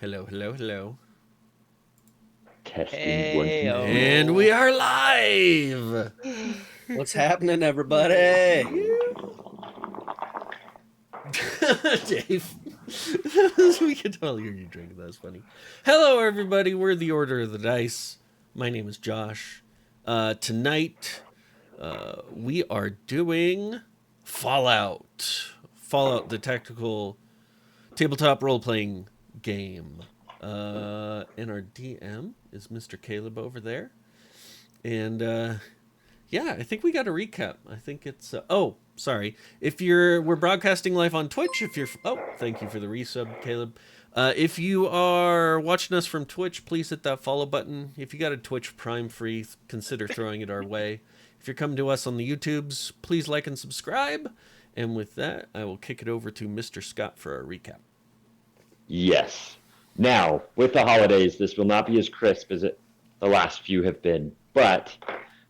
Hello, hello, hello. Testing one, Hey, two, And three. we are live! what's happening, everybody? Dave. We can totally hear you drinking. That's funny. Hello, everybody. We're the Order of the Dice. My name is Josh. Tonight, we are doing Fallout. Fallout, the tactical tabletop role playing game. And our DM is Mr. Caleb over there. And yeah, I think we got a recap. I think it's oh, sorry. If we're broadcasting live on Twitch. If you're thank you for the resub, Caleb. If you are watching us from Twitch, please hit that follow button. If you got a Twitch Prime free, consider throwing it our way. If you're coming to us on the YouTubes, please like and subscribe. And with that, I will kick it over to Mr. Scott for our recap. Yes. Now, with the holidays, this will not be as crisp as the last few have been. But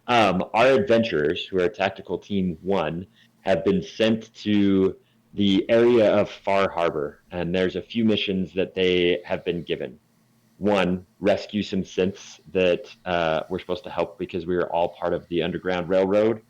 our adventurers, who are Tactical Team 1, have been sent to the area of Far Harbor. And there's a few missions that they have been given. One, rescue some synths that we're supposed to help because we are all part of the Underground Railroad.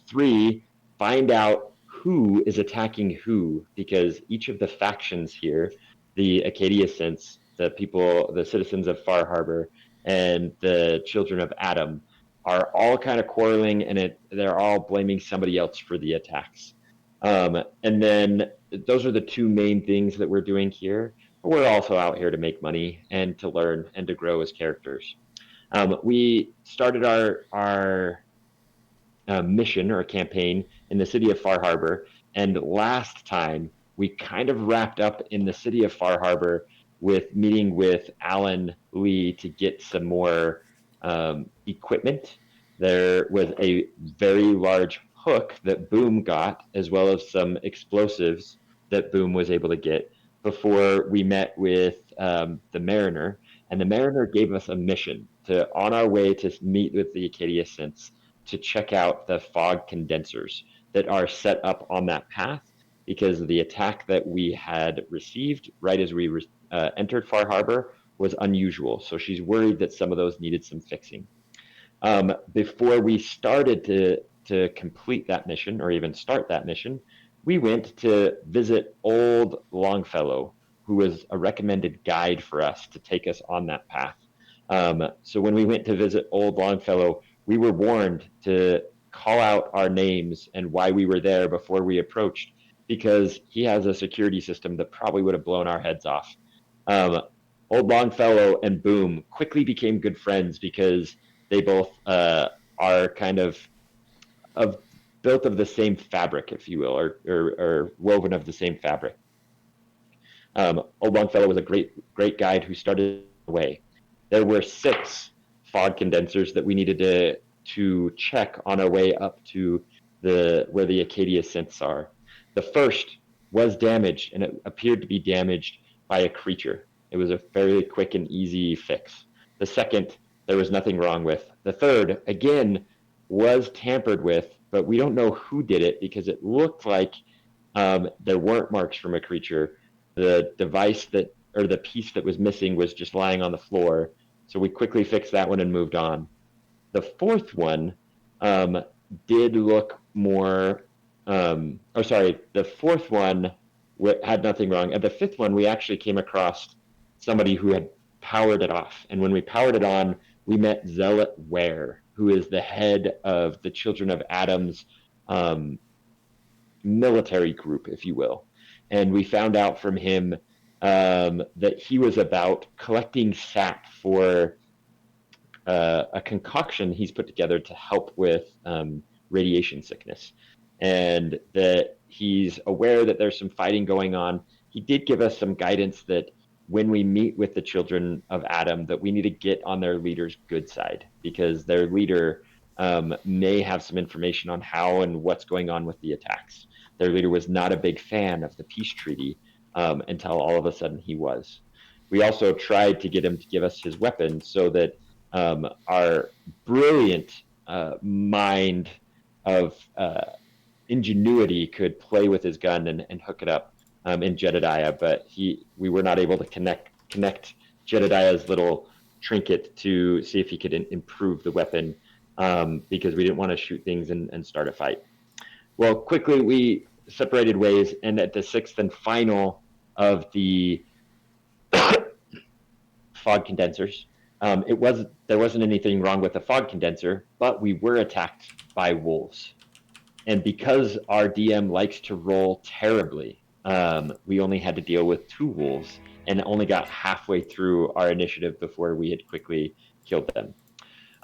Three, find out who is attacking who, because each of the factions here, the Acadia Synths, the citizens of Far Harbor, and the Children of Adam, are all kind of quarreling, and they're all blaming somebody else for the attacks. And then those are the two main things that we're doing here. But we're also out here to make money and to learn and to grow as characters. We started our mission or campaign in the city of Far Harbor, and last time we kind of wrapped up in the city of Far Harbor with meeting with Alan Lee to get some more equipment. There was a very large hook that Boom got, as well as some explosives that Boom was able to get before we met with the Mariner. And the Mariner gave us a mission on our way to meet with the Acadia Synths to check out the fog condensers that are set up on that path, because the attack that we had received right as we entered Far Harbor was unusual. So she's worried that some of those needed some fixing. Before we started to complete that mission, or even start that mission, we went to visit old Longfellow, who was a recommended guide for us to take us on that path. So when we went to visit old Longfellow, we were warned to call out our names and why we were there before we approached, because he has a security system that probably would have blown our heads off. Old Longfellow and Boom quickly became good friends because they both are kind of built of the same fabric, if you will, or woven of the same fabric. Old Longfellow was a great guide who started the way. There were 6 fog condensers that we needed to check on our way up to where the Acadia synths are. The first was damaged, and it appeared to be damaged by a creature. It was a fairly quick and easy fix. The second, there was nothing wrong with. The third, again, was tampered with, but we don't know who did it because it looked like there weren't marks from a creature. The device or the piece that was missing was just lying on the floor. So we quickly fixed that one and moved on. The fourth one did look more, the fourth one had nothing wrong. And the fifth one, we actually came across somebody who had powered it off. And when we powered it on, we met Zealot Ware, who is the head of the Children of Adam's military group, if you will. And we found out from him that he was about collecting sap for a concoction he's put together to help with radiation sickness, and that he's aware that there's some fighting going on. He did give us some guidance that when we meet with the Children of Adam, that we need to get on their leader's good side, because their leader may have some information on how and what's going on with the attacks. Their leader was not a big fan of the peace treaty until all of a sudden he was. We also tried to get him to give us his weapon so that our brilliant mind of ingenuity could play with his gun and hook it up in Jedediah, but we were not able to connect Jedediah's little trinket to see if he could improve the weapon, because we didn't want to shoot things and start a fight. Well, quickly we separated ways, and at the sixth and final of the fog condensers, there wasn't anything wrong with the fog condenser, but we were attacked by wolves. And because our DM likes to roll terribly, we only had to deal with 2 wolves and only got halfway through our initiative before we had quickly killed them.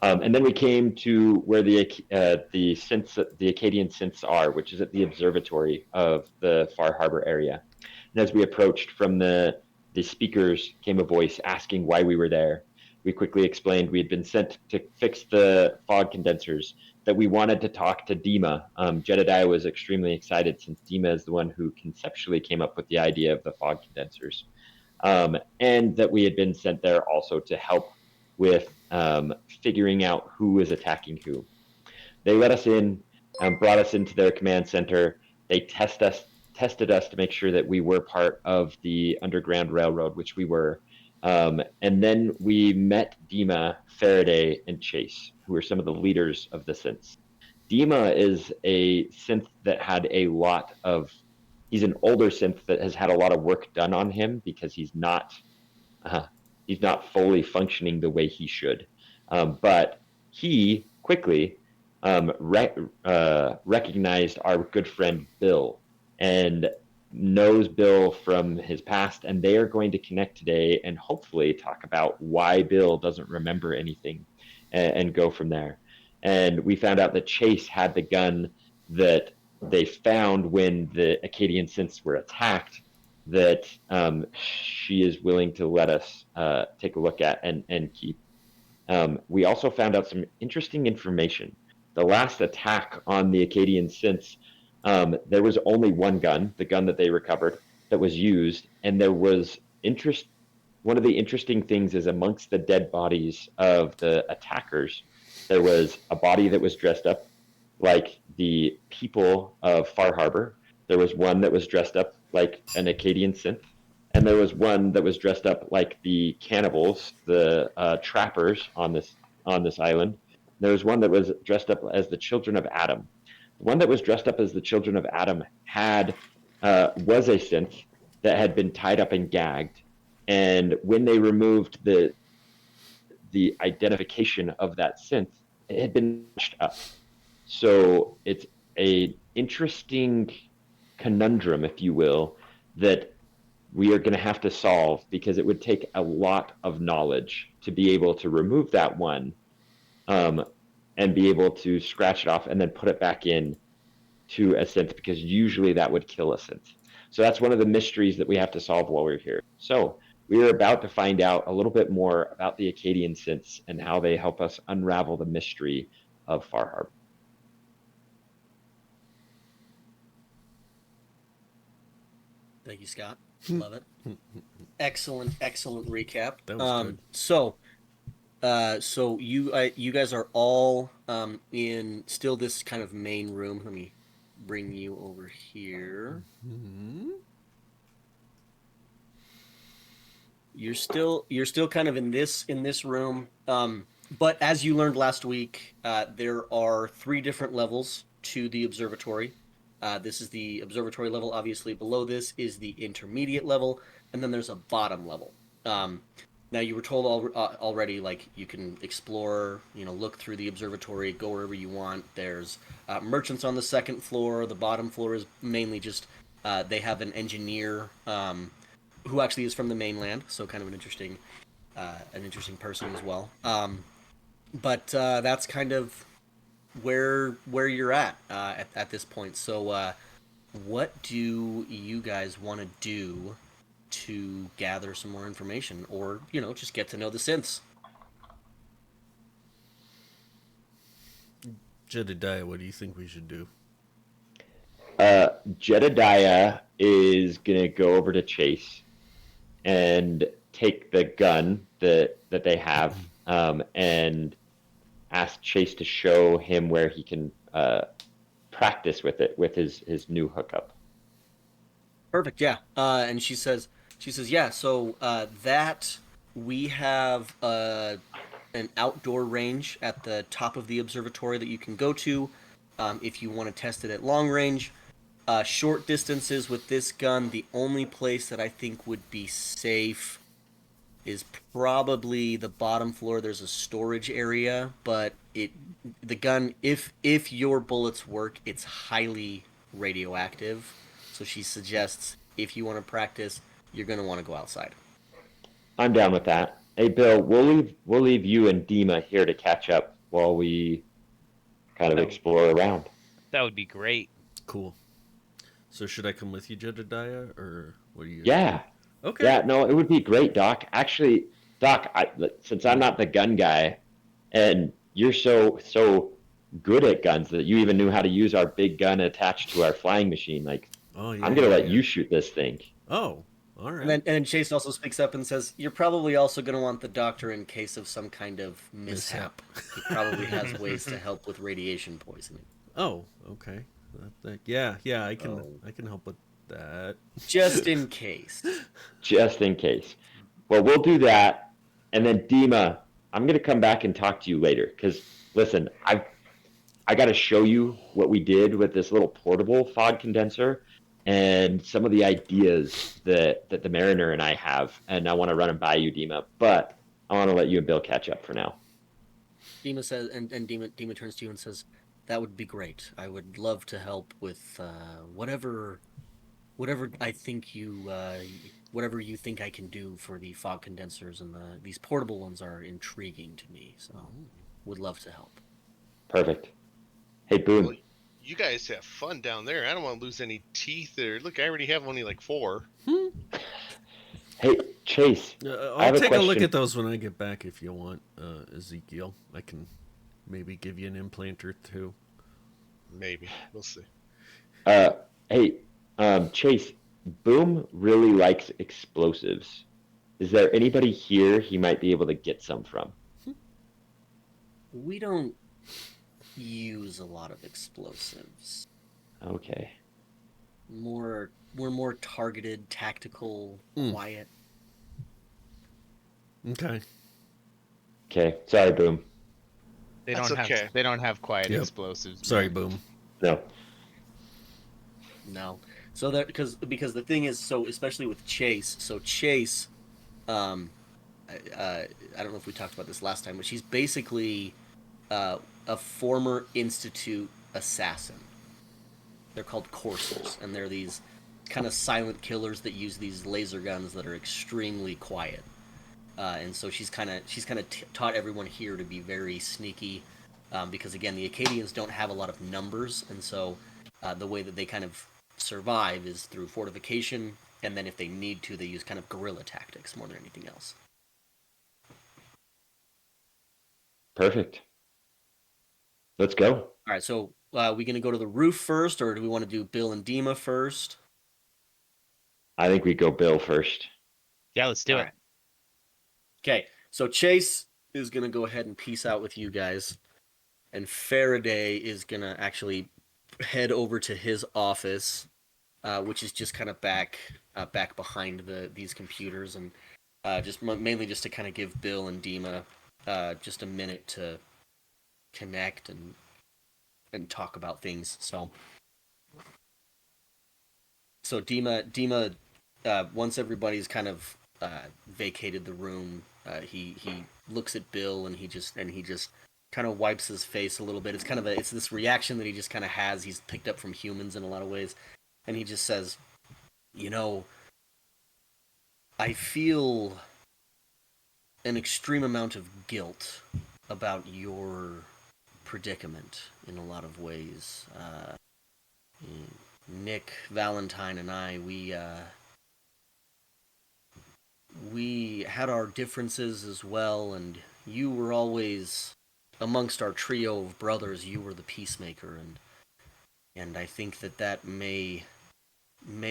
And then we came to where the Acadian synths are, which is at the observatory of the Far Harbor area. And as we approached, from the speakers came a voice asking why we were there. We quickly explained we had been sent to fix the fog condensers, that we wanted to talk to Dima. Jedediah was extremely excited since Dima is the one who conceptually came up with the idea of the fog condensers. And that we had been sent there also to help with figuring out who was attacking who. They let us in, brought us into their command center. They tested us to make sure that we were part of the Underground Railroad, which we were. And then we met Dima, Faraday, and Chase, who were some of the leaders of the synths. Dima is a synth that had a lot of. He's an older synth that has had a lot of work done on him because he's not fully functioning the way he should. But he quickly recognized our good friend Bill and knows Bill from his past, and they are going to connect today and hopefully talk about why Bill doesn't remember anything and go from there. And we found out that Chase had the gun that they found when the Acadian synths were attacked, that she is willing to let us take a look at and keep. We also found out some interesting information. The last attack on the Acadian synths, there was only one gun, the gun that they recovered, that was used, and there was interest. One of the interesting things is amongst the dead bodies of the attackers, there was a body that was dressed up like the people of Far Harbor. There was one that was dressed up like an Acadian synth, and there was one that was dressed up like the cannibals, the trappers on this island. There was one that was dressed up as the children of Adam. The one that was dressed up as the children of Adam was a synth that had been tied up and gagged, and when they removed the identification of that synth, it had been mashed up. So it's an interesting conundrum, if you will, that we are going to have to solve, because it would take a lot of knowledge to be able to remove that one, and be able to scratch it off and then put it back in to a synth, because usually that would kill a synth. So that's one of the mysteries that we have to solve while we're here. So we are about to find out a little bit more about the Acadian synths and how they help us unravel the mystery of Far Harbor. Thank you, Scott. Love it. Excellent recap. That was good. So you guys are all in still this kind of main room. Let me bring you over here. Mm-hmm. You're still kind of in this room. But as you learned last week, there are 3 different levels to the observatory. This is the observatory level. Obviously, below this is the intermediate level, and then there's a bottom level. Now, you were told already, like, you can explore, look through the observatory, go wherever you want. There's merchants on the 2nd floor. The bottom floor is mainly just they have an engineer who actually is from the mainland, so kind of an interesting person as well. But that's kind of where you're at this point. So what do you guys want to do to gather some more information, or just get to know the synths? Jedediah, what do you think we should do? Jedediah is gonna go over to Chase and take the gun that they have, and ask Chase to show him where he can practice with it with his new hookup. Perfect. Yeah. And she says, She says, "Yeah. So that we have an outdoor range at the top of the observatory that you can go to if you want to test it at long range. Short distances with this gun, the only place that I think would be safe is probably the bottom floor. There's a storage area, but the gun, if your bullets work, it's highly radioactive. So she suggests if you want to practice, you're going to want to go outside. I'm down with that. Hey, Bill, we'll leave you and Dima here to catch up while we kind of Oh. explore around. That would be great. Cool. So should I come with you, Jedediah, or what do you guys Yeah. do? Okay. Yeah, no, it would be great, Doc. Actually, Doc, since I'm not the gun guy, and you're so good at guns that you even knew how to use our big gun attached to our flying machine, like Oh yeah. I'm gonna let yeah. you shoot this thing. Oh, all right. And then Chase also speaks up and says, "You're probably also going to want the doctor in case of some kind of mishap. He probably has ways to help with radiation poisoning." Oh, okay. Yeah, I can Oh. I can help with that. Just in case. Just in case. Well, we'll do that, and then Dima, I'm gonna come back and talk to you later. Because listen, I got to show you what we did with this little portable fog condenser, and some of the ideas that the Mariner and I have, and I want to run them by you, Dima. But I want to let you and Bill catch up for now. Dima says, and Dima turns to you and says, "That would be great. I would love to help with whatever I think whatever you think I can do for the fog condensers, and these portable ones are intriguing to me. So, would love to help." Perfect. Hey, Boone. Well, you guys have fun down there. I don't want to lose any teeth there. Look, I already have only like 4. Hey, Chase. I I'll have a take a look question. at those when I get back if you want, Ezekiel. I can maybe give you an implant or two. Maybe. We'll see. Hey, Chase. Boom really likes explosives. Is there anybody here he might be able to get some from? We don't use a lot of explosives. Okay. We're more targeted, tactical, quiet. Okay. Okay. Sorry, Boom. They That's don't okay. have they don't have quiet Yep. explosives. Sorry, man. Boom. No. No. So that because the thing is, so especially with Chase, so Chase, I don't know if we talked about this last time, but she's basically a former Institute assassin. They're called coursers, and they're these kind of silent killers that use these laser guns that are extremely quiet. And so she's kind of taught everyone here to be very sneaky, because again, the Acadians don't have a lot of numbers, and so the way that they kind of survive is through fortification, and then if they need to, they use kind of guerrilla tactics more than anything else. Perfect. Let's go. All right, so we gonna go to the roof first, or do we want to do Bill and Dima first? I think we go Bill first. Yeah, let's do All it. right. Okay, so Chase is gonna go ahead and peace out with you guys, and Faraday is gonna actually head over to his office, which is just kind of back behind these computers, and just mainly just to kind of give Bill and Dima just a minute to connect and talk about things. So Dima, once everybody's kind of vacated the room, he looks at Bill and he just kind of wipes his face a little bit. It's this reaction that he just kind of has. He's picked up from humans in a lot of ways, and he just says, "You know, I feel an extreme amount of guilt about your predicament in a lot of ways. Nick, Valentine, and I, we had our differences as well, and you were always amongst our trio of brothers. You were the peacemaker, and I think that may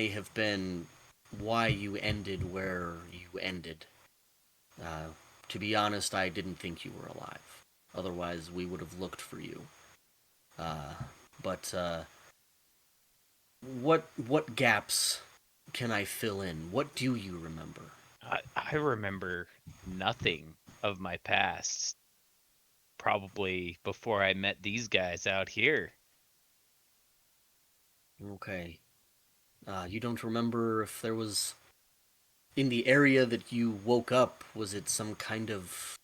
have been why you ended where you ended. To be honest, I didn't think you were alive. Otherwise, we would have looked for you. But what gaps can I fill in? What do you remember? I remember nothing of my past. Probably before I met these guys out here. Okay. You don't remember if there was in the area that you woke up, was it some kind of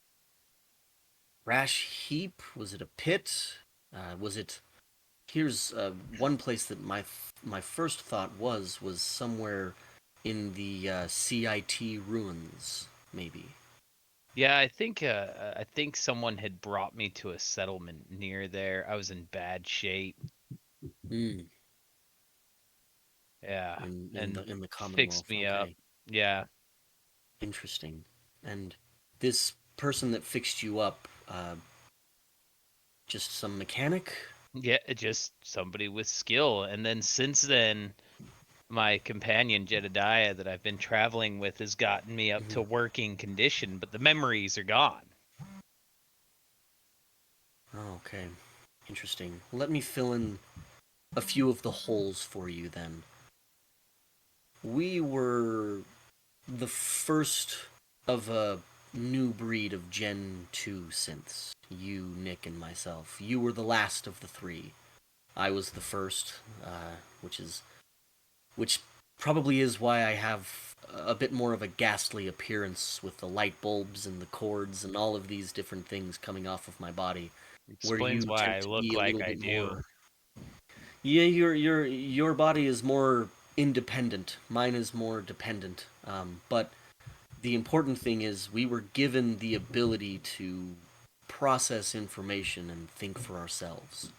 rash heap? Was it a pit? Was it? Here's one place that my first thought was somewhere in the CIT ruins, maybe. Yeah, I think someone had brought me to a settlement near there. I was in bad shape. Mm, Yeah, and in the fixed Commonwealth. me up. Okay, Yeah, interesting. And this person that fixed you up, just some mechanic. yeah, just somebody with skill. And then since then, my companion Jedediah that I've been traveling with has gotten me up to Mhm. working condition, but the memories are gone. Oh, okay, interesting. Let me fill in a few of the holes for you then. We were the first of a new breed of Gen 2 synths. You, Nick, and myself. You were the last of the three. I was the first, which is which probably is why I have a bit more of a ghastly appearance with the light bulbs and the cords and all of these different things coming off of my body, where Explains you why tend I to look be a like little I bit do. more. Yeah, your body is more independent. Mine is more dependent. But the important thing is we were given the ability to process information and think for ourselves,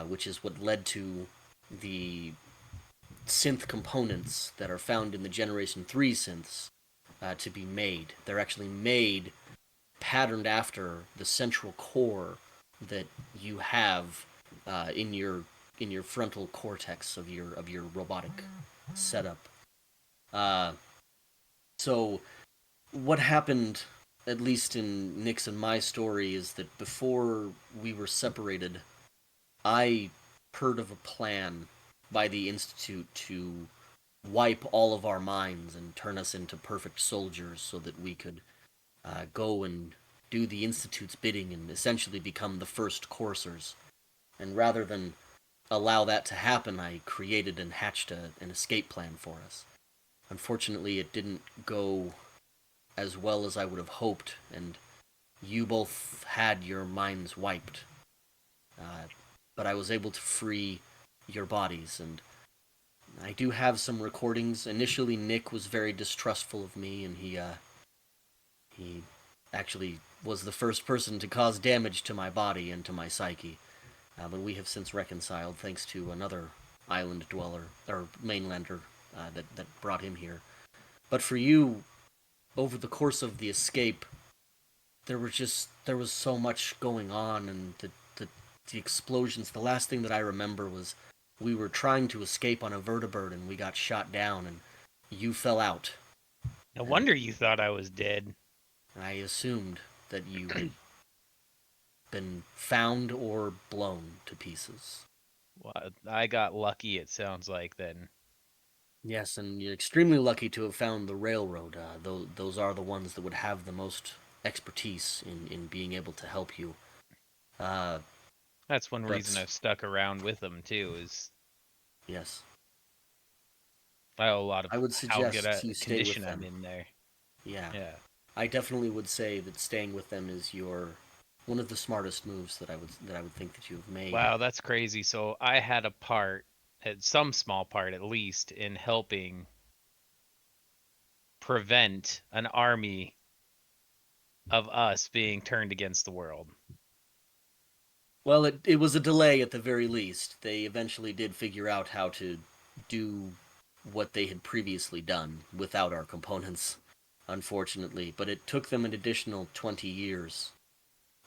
which is what led to the synth components that are found in the Generation 3 synths to be made. They're actually made patterned after the central core that you have in your frontal cortex of your robotic setup. Uh, so what happened, at least in Nick's and my story, is that before we were separated, I heard of a plan by the Institute to wipe all of our minds and turn us into perfect soldiers so that we could go and do the Institute's bidding and essentially become the first coursers. And rather than allow that to happen, I created and hatched an escape plan for us. Unfortunately, it didn't go as well as I would have hoped, and you both had your minds wiped. Uh, but I was able to free your bodies, and I do have some recordings. Initially, Nick was very distrustful of me, and he actually was the first person to cause damage to my body and to my psyche. But we have since reconciled, thanks to another island dweller or mainlander that brought him here. But for you, over the course of the escape, there was so much going on, and the explosions. The last thing that I remember was we were trying to escape on a vertibird, and we got shot down, and you fell out, No and wonder you thought I was dead. I assumed that you had been found or blown to pieces. Well, I got lucky, it sounds like then. Yes, and you're extremely lucky to have found the railroad. Those are the ones that would have the most expertise in being able to help you. Uh, That's one reason but I've stuck around with them too, is yes, I owe a lot of I would how good suggest a you stay with condition I'm them. in there. Yeah, Yeah. I definitely would say that staying with them is your one of the smartest moves that I would think that you have made. Wow, that's crazy. So I had a part, had some small part at least, in helping prevent an army of us being turned against the world. Well, it was a delay at the very least. They eventually did figure out how to do what they had previously done without our components, unfortunately. But it took them an additional 20 years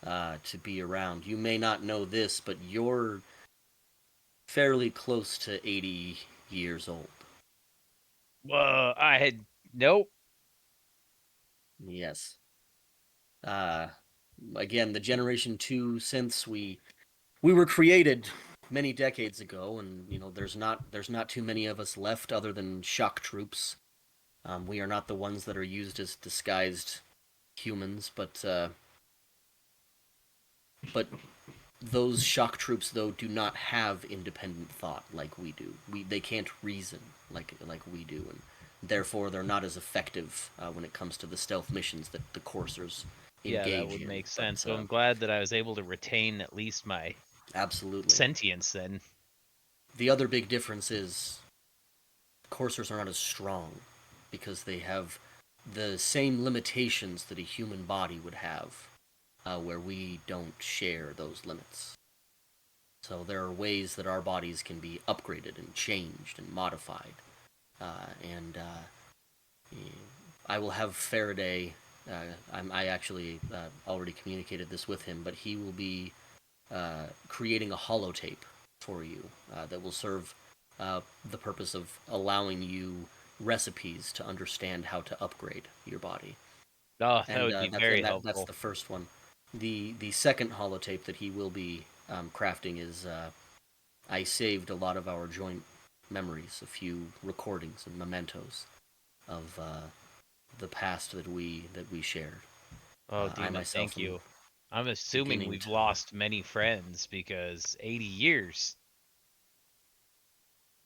to be around. You may not know this, but you're fairly close to 80 years old. Whoa, I had nope. Yes. Uh, Again, the Generation 2 synths we were created many decades ago, and there's not too many of us left other than shock troops. We are not the ones that are used as disguised humans, but those shock troops though do not have independent thought like we do. They can't reason like we do, and therefore they're not as effective when it comes to the stealth missions that the coursers Yeah, engage that would in. make sense. But, So I'm glad that I was able to retain at least my absolutely. sentience then. The other big difference is coursers are not as strong because they have the same limitations that a human body would have, where we don't share those limits. So there are ways that our bodies can be upgraded and changed and modified. And I will have Faraday. I actually already communicated this with him, but he will be creating a holotape for you that will serve the purpose of allowing you recipes to understand how to upgrade your body. Oh, that And would be very that's helpful. the first one. The second holotape that he will be crafting is I saved a lot of our joint memories, a few recordings and mementos of the past that we shared. Oh, I Dima, myself thank am you. I'm assuming beginning we've to. lost many friends because 80 years.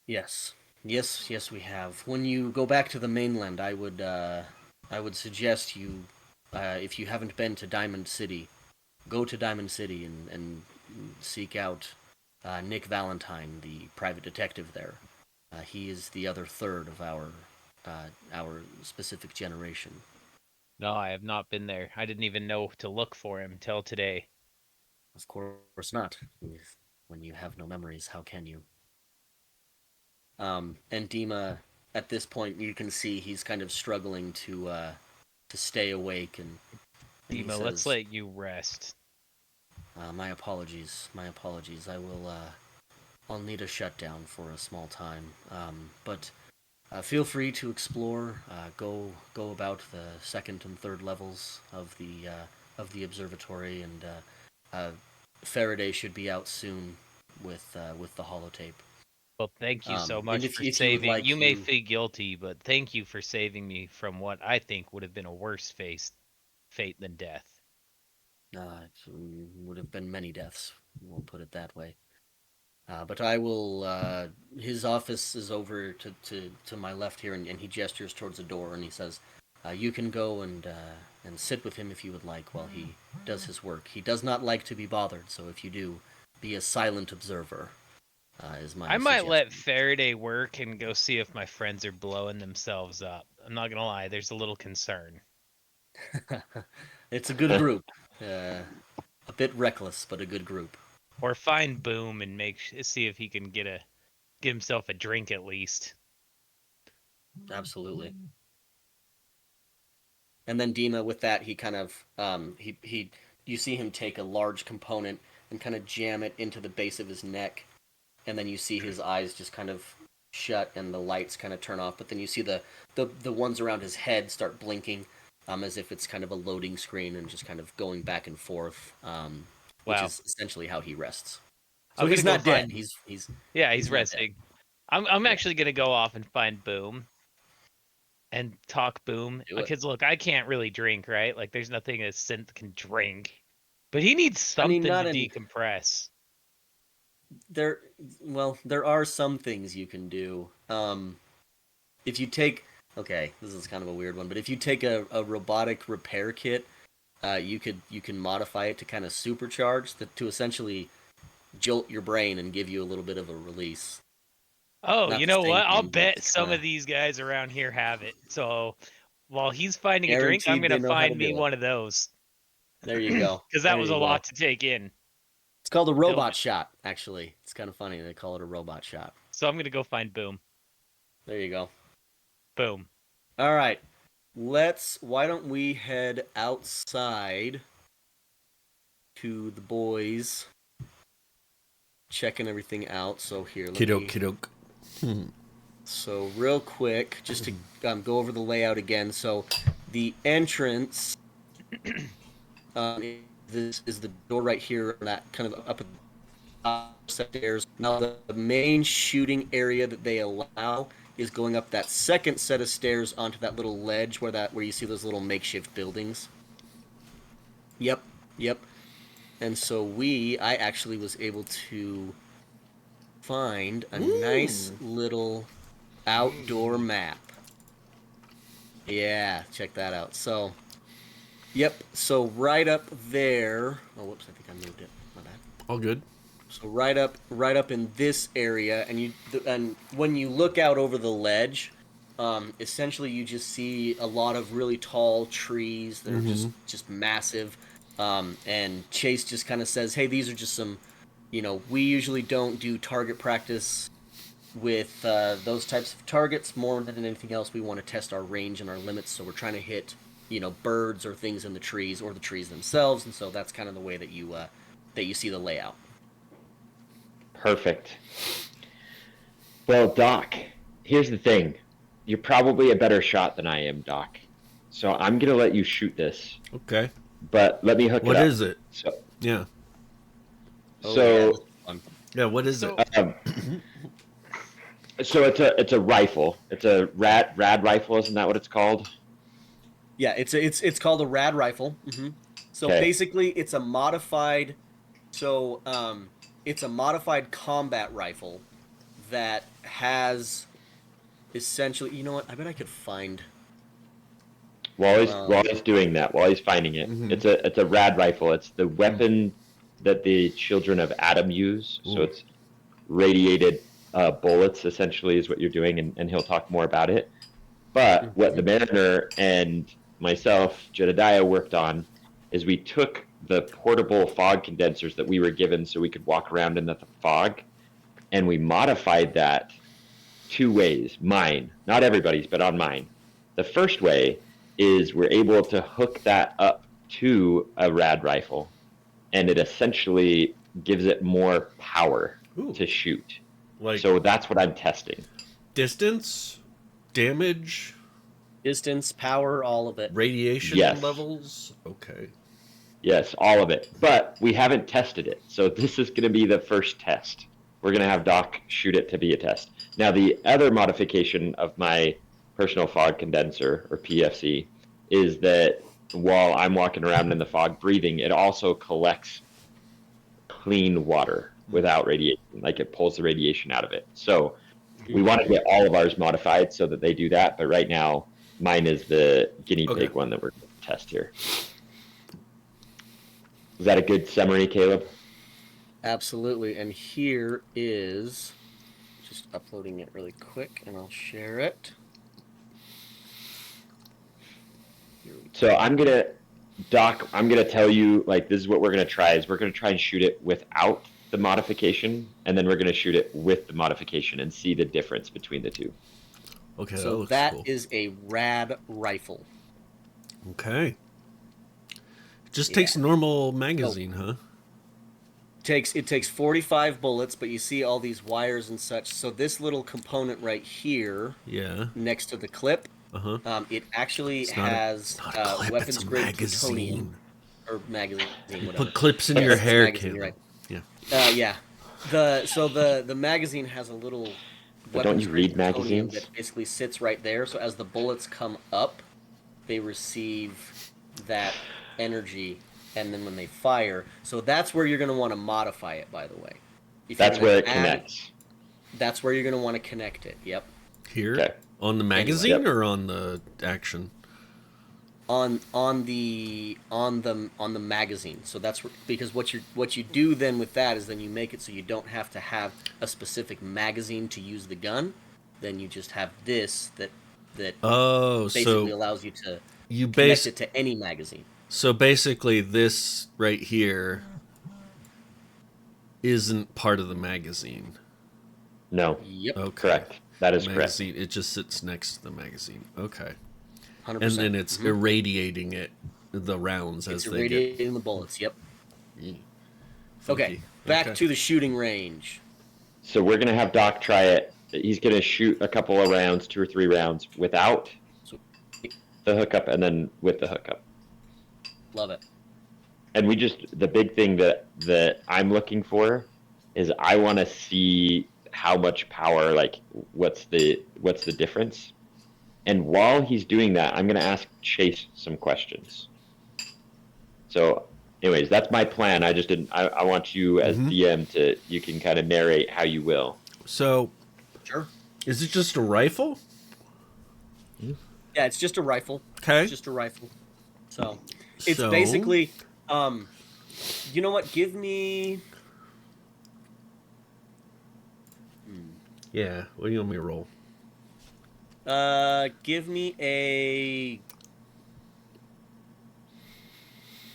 Yes, yes, we have. When you go back to the mainland, I would suggest you, if you haven't been to Diamond City, go to Diamond City and seek out Nick Valentine, the private detective there. He is the other third of our specific generation. No, I have not been there. I didn't even know to look for him till today. Of course not. When you have no memories, how can you? And Dima, at this point, you can see he's kind of struggling to stay awake, and he Dima, let's says, let you rest. "My apologies, my apologies. I'll need a shutdown for a small time. But feel free to explore. Go about the second and third levels of the observatory, and Faraday should be out soon with the holotape. Well, thank you so And much for if you would saving. You like, may feel guilty, but thank you for saving me from what I think would have been a worse fate than death. it would have been many deaths. We'll put it that way. But I will. His office is over to my left here, and he gestures towards the door, and he says, "You can go and sit with him if you would like while he does his work. He does not like to be bothered, so if you do, be a silent observer." Is my I might let suggestion. Faraday work and go see if my friends are blowing themselves up. I'm not gonna lie, there's a little concern. It's a good group. Uh, a bit reckless, but a good group. Or find Boom and see if he can get himself a drink at least. Absolutely. And then Dima, with that, he kind of he you see him take a large component and kind of jam it into the base of his neck, and then you see his eyes just kind of shut and the lights kind of turn off. But then you see the ones around his head start blinking, as if it's kind of a loading screen and just kind of going back and forth, which Wow. is essentially how he rests. So I'm gonna he's go not dead. find. Yeah, He's he's not dead. resting. I'm Yeah, actually gonna go off and find Boom and talk Boom. do it. Because look, I can't really drink, right? Like, there's nothing a synth can drink, but he needs I mean, something to not in decompress. there. Well, there are some things you can do. If you take, okay, this is kind of a weird one, but if you take a robotic repair kit, you can modify it to kind of supercharge to essentially jolt your brain and give you a little bit of a release. Oh, Not you the know same what? I'll thing, but bet to kind some of of these guys around here have it. So while he's finding a drink, I'm guaranteed they gonna know how to find me do it. one of those. There you go. Because that There was a you lot go. to take in. It's called a It'll robot be- shot. Actually, it's kind of funny they call it a robot shot. So I'm gonna go find Boom. There you go. Boom. All right. Why don't we head outside to the boys checking everything out. So here, Kidok. So real quick, just to go over the layout again. So the entrance, this is the door right here. That kind of up stairs. Now the main shooting area that they allow is going up that second set of stairs onto that little ledge where you see those little makeshift buildings. Yep, yep. And so I actually was able to find a nice little outdoor map. Yeah, check that out. So, yep. So right up there. Oh, whoops! I think I moved it. My bad. All good. So right up in this area, and when you look out over the ledge, essentially you just see a lot of really tall trees that are just massive. And Chase just kind of says, "Hey, these are just some, we usually don't do target practice with those types of targets. More than anything else, we want to test our range and our limits. So we're trying to hit, birds or things in the trees or the trees themselves. And so that's kind of the way that you see the layout." Perfect. Well, Doc, here's the thing. You're probably a better shot than I am, Doc. So I'm going to let you shoot this. Okay. But let me hook it up. What is it? So, Yeah. Yeah, what is it? So it's a rifle. It's a rad rifle, isn't that what it's called? Yeah, it's called a rad rifle. Mm-hmm. So Okay. basically, it's a modified. So it's a modified combat rifle that has essentially. You know what? I bet I could find. While he's doing that, while he's finding it, it's a rad rifle. It's the weapon that the children of Adam use. So it's radiated bullets, essentially, is what you're doing, and he'll talk more about it. But what the Mariner and myself, Jedediah, worked on is we took the portable fog condensers that we were given so we could walk around in the fog, and we modified that two ways. Mine, not everybody's, but on mine. The first way is we're able to hook that up to a rad rifle, and it essentially gives it more power to shoot. So that's what I'm testing. Distance, damage, distance, power, all of it. Radiation levels. Okay. Yes, all of it. But we haven't tested it. So this is going to be the first test. We're going to have Doc shoot it to be a test. Now, the other modification of my personal fog condenser, or PFC, is that while I'm walking around in the fog breathing, it also collects clean water without radiation. Like, it pulls the radiation out of it. So we want to get all of ours modified so that they do that. But right now, mine is the guinea pig one that we're going to test here. Is that a good summary, Caleb? Absolutely. And here is just uploading it really quick, and I'll share it. So I'm going to, Doc, I'm going to tell you, like, this is what we're going to try, is we're going to try and shoot it without the modification, and then we're going to shoot it with the modification and see the difference between the two. Okay, so that cool. is a rad rifle. Okay. Just takes a normal magazine, huh? It takes 45 bullets, but you see all these wires and such. So this little component right here, next to the clip, it actually has weapons grade plutonium or magazine. You whatever. put clips in your hair, magazine, right? Yeah. Yeah. The magazine has a little. But don't you read magazines? That basically sits right there. So as the bullets come up, they receive that energy, and then when they fire, so that's where you're going to want to modify it. By the way, that's where it connects. That's where you're going to want to connect it. Yep. Here on the magazine or on the action. On the magazine. So that's because what you do then with that is then you make it so you don't have to have a specific magazine to use the gun. Then you just have this that basically allows you to connect it to any magazine. So basically, this right here isn't part of the magazine. No. Yep. Okay. Correct. That is correct. It just sits next to the magazine. Okay. 100%. And then it's irradiating the rounds as they get. It's irradiating the bullets. Yep. Okay. Back to the shooting range. So we're gonna have Doc try it. He's gonna shoot a couple of rounds, 2 or 3 rounds, without the hookup, and then with the hookup. Love it. And the big thing that I'm looking for is I want to see how much power, like what's the difference. And while he's doing that, I'm going to ask Chase some questions. So, anyways, that's my plan. I just didn't. I want you as DM to, you can kind of narrate how you will. So, Sure. is it just a rifle? Yeah, it's just a rifle. Okay. It's just a rifle. So it's So- basically, you know what? Give me. Yeah. What do you want me to roll? Give me a.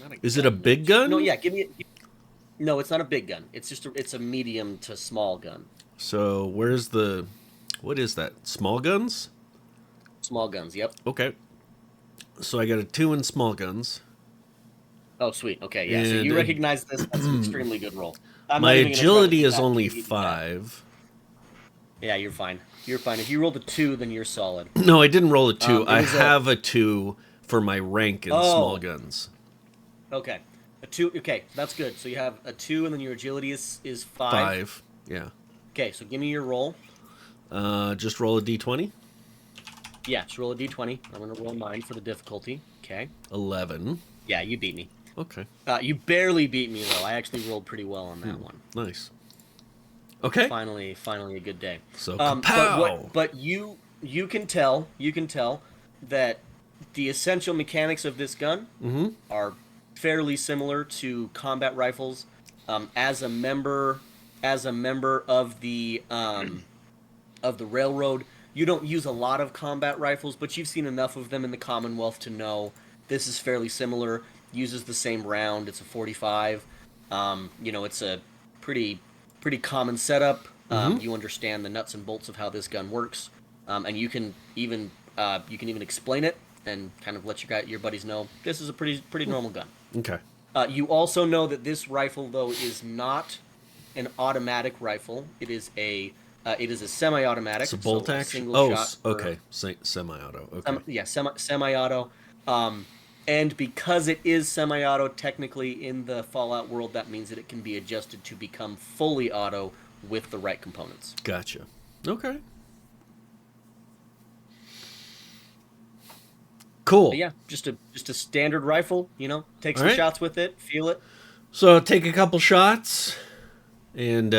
Not Is it a gun. big gun? No, yeah. Give me. No, it's not a big gun. It's just it's a medium to small gun. So where's the? What is that? Small guns? Small guns. Yep. Okay. So I got a 2 in small guns. Oh, sweet. Okay, yeah. So you And- recognize this. That's an extremely good roll. I'm My not even gonna try to agility keep is that- only keep that. 5. Yeah, you're fine. You're fine. If you rolled a 2, then you're solid. No, I didn't roll a 2. It I was have a 2 for my rank in small guns. Okay. A 2. Okay, that's good. So you have a 2, and then your agility is 5. 5. Yeah. Okay, so give me your roll. Just roll a d20. Yeah, just roll a d20. I'm going to roll mine for the difficulty. Okay. 11. Yeah, you beat me. Okay. You barely beat me, though. I actually rolled pretty well on that one. Nice. Okay. Finally a good day. So But, but you can tell that the essential mechanics of this gun are fairly similar to combat rifles. As a member of the railroad, you don't use a lot of combat rifles, but you've seen enough of them in the Commonwealth to know this is fairly similar. Uses the same round. It's a 45. It's a pretty common setup. You understand the nuts and bolts of how this gun works, and you can even explain it and kind of let your buddies know this is a pretty normal gun. Okay. You also know that this rifle, though, is not an automatic rifle. It is a semi-automatic. It's a bolt so action. single shot per- Okay. Semi-auto. Okay. Semi-auto. And because it is semi-auto, technically in the Fallout world, that means that it can be adjusted to become fully auto with the right components. Gotcha. Okay. Cool. But yeah, just a standard rifle. Take some All right. shots with it, feel it. So take a couple shots, and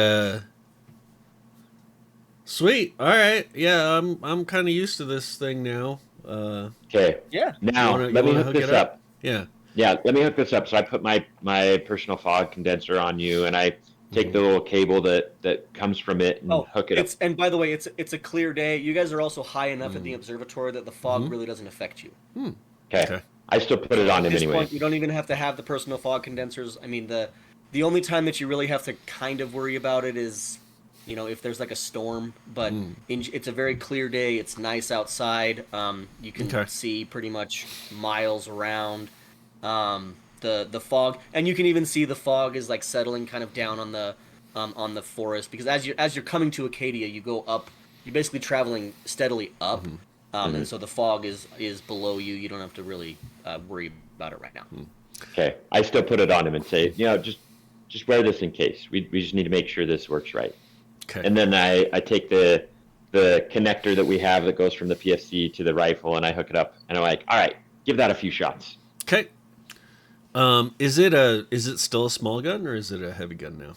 sweet. All right. Yeah, I'm kind of used to this thing now. Okay. Yeah. Now, You let me wanna hook hook this it up? up. Yeah. Yeah, let me hook this up. So I put my personal fog condenser on you, and I take the little cable that comes from it and hook it up. And by the way, it's a clear day. You guys are also high enough at the observatory that the fog really doesn't affect you. Okay. I still put it on At him this anyway. point, you don't even have to have the personal fog condensers. I mean, the only time that you really have to kind of worry about it is, if there's like a storm. But it's a very clear day. It's nice outside. You can see pretty much miles around. The fog, and you can even see the fog is like settling kind of down on the forest, because as you're coming to Acadia, you go up. You're basically traveling steadily up. And so the fog is below you. You don't have to really worry about it right now. Okay. I still put it on him and say, just wear this in case. We just need to make sure this works right. Okay. And then I take the connector that we have that goes from the PFC to the rifle, and I hook it up, and I'm like, all right, give that a few shots. Okay. Is it still a small gun, or is it a heavy gun now?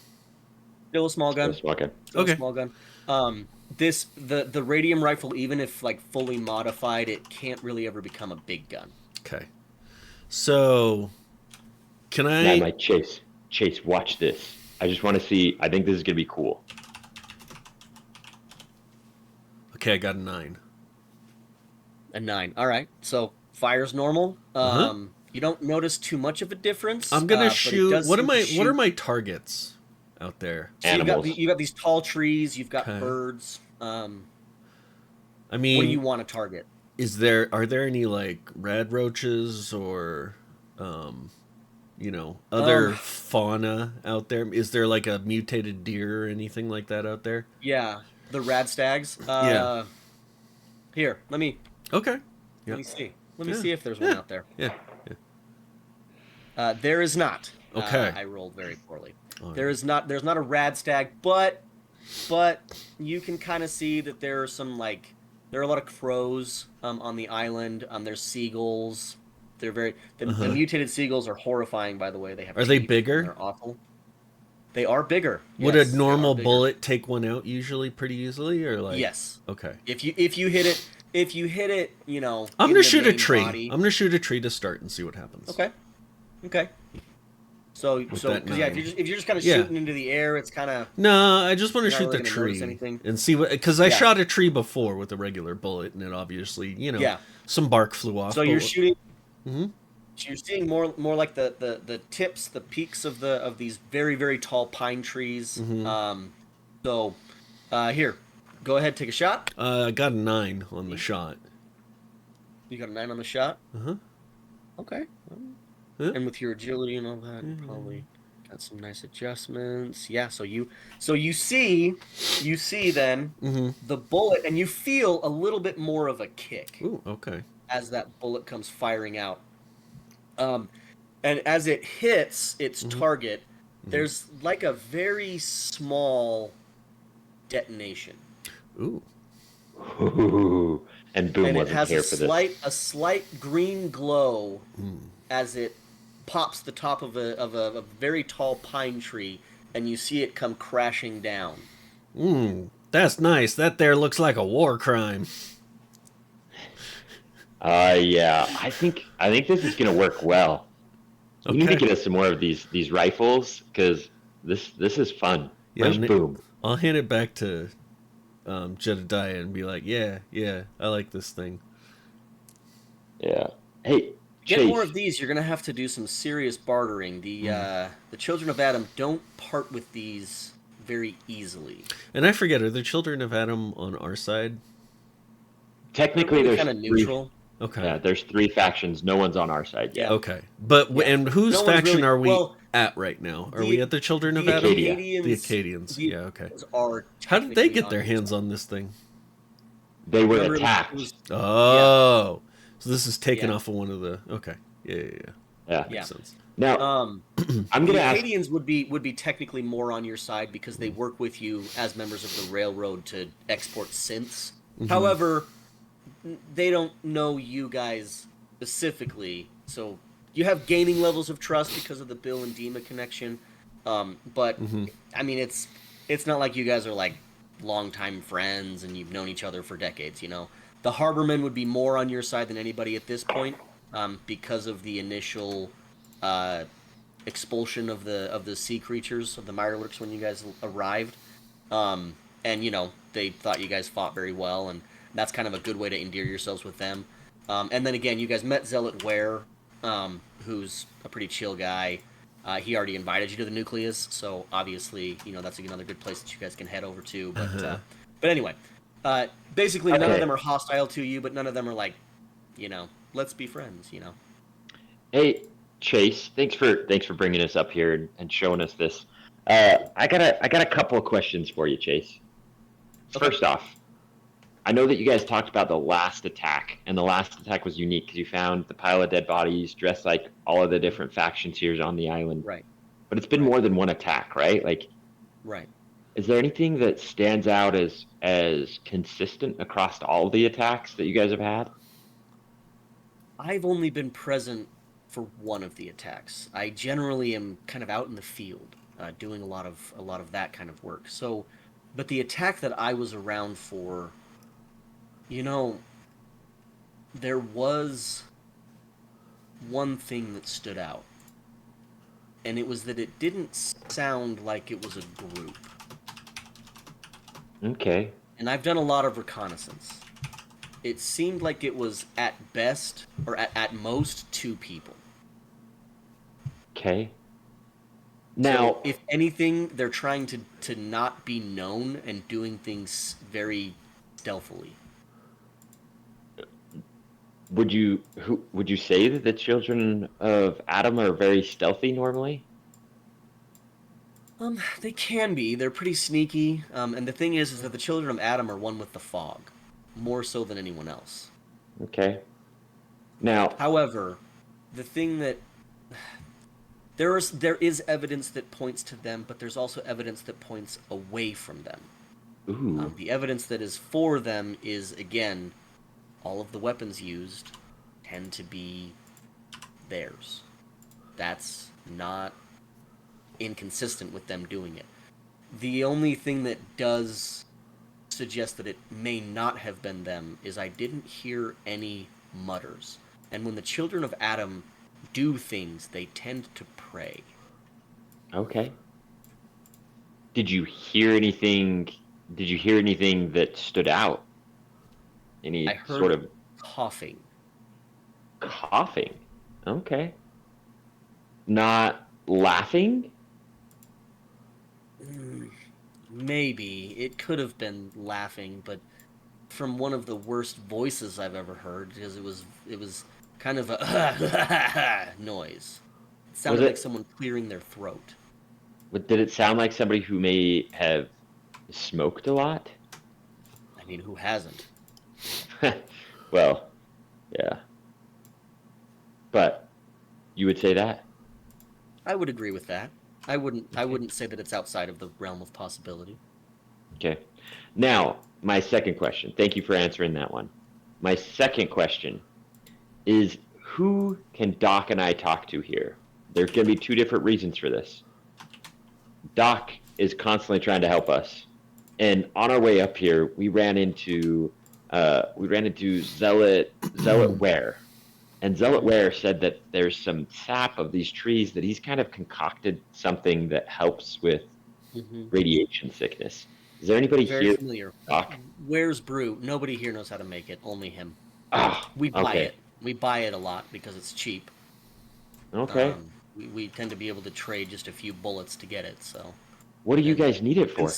Still a small gun. Okay. Still Okay. a small gun. The radium rifle, even if like fully modified, it can't really ever become a big gun. Okay. So, can Now, I? my Chase, watch this. I just want to see. I think this is gonna be cool. Okay, I got a 9. A 9. All right. So fire's normal. You don't notice too much of a difference. I'm gonna but it shoot. does What seem am to I? shoot. What are my targets out there? So you Animals. got these tall trees. You've got Okay. birds. I What mean, do you want to target? are there any like red roaches or, other fauna out there? Is there like a mutated deer or anything like that out there? Yeah, the rad stags. Yeah. Here, let me Okay. let me see. Let me Yeah. see if there's one out there. Yeah. There is not. Okay. I rolled very poorly. All right. There's not a rad stag, but you can kind of see that there are some there are a lot of crows on the island. There's seagulls. They're the mutated seagulls are horrifying, by the way. They have Are they teeth, bigger? and they're awful. They are bigger. Would Yes, a they are normal bigger. bullet take one out usually pretty easily, or like? Yes. Okay. If you hit it, you know. I'm in gonna the shoot a main tree. body- I'm gonna shoot a tree to start and see what happens. Okay. Okay. So With so that because yeah, nine. if you're just kind of Yeah. shooting into the air, it's kind of No, I just want to You're not shoot really the gonna notice tree anything? and see what. Because I Yeah. shot a tree before with a regular bullet, and it obviously, Yeah. some bark flew off. So you're but- shooting. Mhm. So you're seeing more like the tips, the peaks of these very very tall pine trees. Mhm. So here, go ahead, take a shot. I got a 9 on the shot. You got a 9 on the shot. Uh-huh. Okay. Huh? And with your agility and all that, you probably got some nice adjustments. Yeah. So you see then Mm-hmm. the bullet, and you feel a little bit more of a kick Ooh, okay. as that bullet comes firing out. And as it hits its target, there's like a very small detonation, Ooh. Ooh. And Boom and it wasn't has here a for this. slight green glow as it pops the top of a very tall pine tree, and you see it come crashing down. That's nice. That there looks like a war crime. Yeah. I think this is gonna work well. We need to Okay. get us some more of these rifles because this is fun. Yeah, Where's Boom? I'll hand it back to Jedediah and be like, yeah, I like this thing. Yeah. Hey, Get Chase. more of these. You're gonna have to do some serious bartering. The children of Adam don't part with these very easily. And I forget, are the children of Adam on our side? Technically, They're there's kind of three. neutral. Okay. Yeah, there's 3 factions. No one's on our side yet. Okay. But Yeah. and whose No one's faction really- are we well, at right now? Are the- we at the children of The Adam? Acadia. The Acadians. Yeah, okay. Are How did they technically get their on hands this on this thing? They were Remember, it attacked. was- Oh. So this is taken Yeah. off of one of the Okay. Yeah. Yeah. Yeah. Makes sense. Now, I'm the gonna ask. Acadians would be technically more on your side because they work with you as members of the railroad to export synths. However, they don't know you guys specifically, so you have gaining levels of trust because of the Bill and Dima connection. But I mean, it's not like you guys are like longtime friends and you've known each other for decades. You know, the Harbormen would be more on your side than anybody at this point because of the initial expulsion of the sea creatures of the Mirelurks when you guys arrived. And you know, they thought you guys fought very well, and that's kind of a good way to endear yourselves with them. And then again, you guys met Zealot Ware, who's a pretty chill guy. He already invited you to the Nucleus, so obviously, you know, that's another good place that you guys can head over to. But anyway, basically, none of Okay. them are hostile to you, but none of them are like, you know, let's be friends, you know. Hey, Chase. Thanks for bringing us up here and showing us this. I got a couple of questions for you, Chase. Okay. First off, I know that you guys talked about the last attack, and the last attack was unique because you found the pile of dead bodies dressed like all of the different factions here on the island. Right, But it's been more than one attack, right? Like, right. is there anything that stands out as consistent across all the attacks that you guys have had? I've only been present for one of the attacks. I generally am kind of out in the field, doing a lot of that kind of work. So, but the attack that I was around for, you know, there was one thing that stood out, and it was that it didn't sound like it was a group. Okay. And I've done a lot of reconnaissance. It seemed like it was at best, or at most, 2 people. Okay. Now, So, if anything, they're trying to not be known and doing things very stealthily. would you say that the children of Adam are very stealthy normally? They can be. They're pretty sneaky. And the thing is that the children of Adam are one with the fog, more so than anyone else. Okay. Now, However, the thing that there is evidence that points to them, but there's also evidence that points away from them. Ooh. The evidence that is for them is, again, all of the weapons used tend to be theirs. That's not inconsistent with them doing it. The only thing that does suggest that it may not have been them is I didn't hear any mutters. And when the children of Adam do things, they tend to pray. Okay. Did you hear anything? Did you hear anything that stood out? I Any heard sort of coughing. coughing? Okay. Not laughing? Maybe. It could have been laughing, but from one of the worst voices I've ever heard, because it was kind of a noise. It Was sounded like it? someone clearing their throat. Did it sound like somebody who may have smoked a lot? I mean, who hasn't? Well, yeah. But you would say that? I would agree with that. I wouldn't. I Okay. wouldn't say that it's outside of the realm of possibility. Okay. Now, my second question. Thank you for answering that one. My second question is who can Doc and I talk to here? There's going to be two different reasons for this. Doc is constantly trying to help us, and on our way up here, we ran into Zealot Ware, and Zealot Ware said that there's some sap of these trees that he's kind of concocted something that helps with Mm-hmm. radiation sickness. Is there anybody Very here, familiar. Doc? Where's brew? Nobody here knows how to make it. Only him. Ah, We buy okay, it. We buy it a lot because it's cheap. okay. We tend to be able to trade just a few bullets to get it. So, What do you and guys need it for?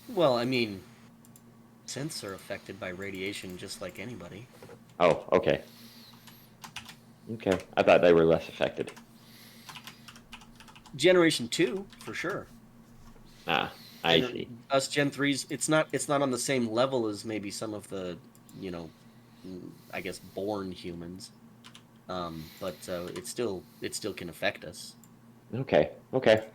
well, I mean, synths are affected by radiation just like anybody. Oh, okay, okay. I thought they were less affected. Generation 2, for sure. Ah, I see. Us Gen 3s, it's not on the same level as maybe some of the, you know, I guess born humans. But it still can affect us. Okay, okay.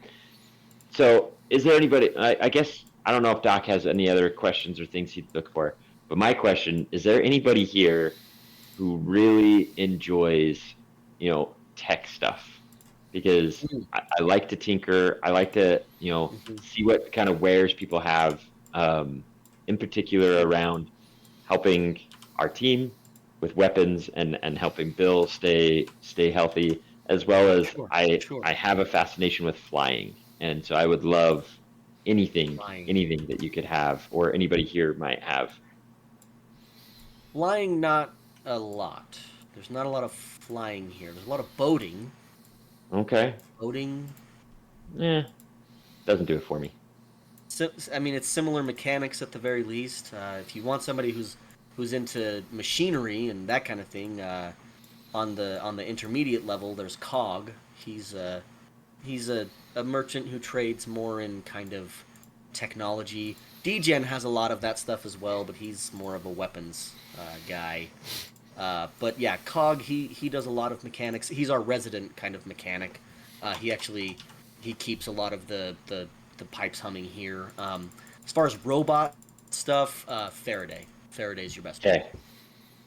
So, is there anybody? I guess I don't know if Doc has any other questions or things he'd look for. But my question is: there anybody here who really enjoys, tech stuff? Because Mm. I like to tinker. I like to, Mhm. see what kind of wares people have. In particular, around helping our team with weapons and helping Bill stay healthy, as well as Sure, sure. I have a fascination with flying, and so I would love anything Flying. anything that you could have or anybody here might have. Flying, not a lot. There's not a lot of flying here. There's a lot of boating. Okay, Boating. doesn't do it for me. I mean, it's similar mechanics at the very least. If you want somebody who's into machinery and that kind of thing, on the intermediate level, there's Cog. He's a merchant who trades more in kind of technology. Degen has a lot of that stuff as well, but he's more of a weapons guy. But yeah, Cog he does a lot of mechanics. He's our resident kind of mechanic. He keeps a lot of the pipes humming here. As far as robot stuff, Faraday. Faraday's your best bet. Okay.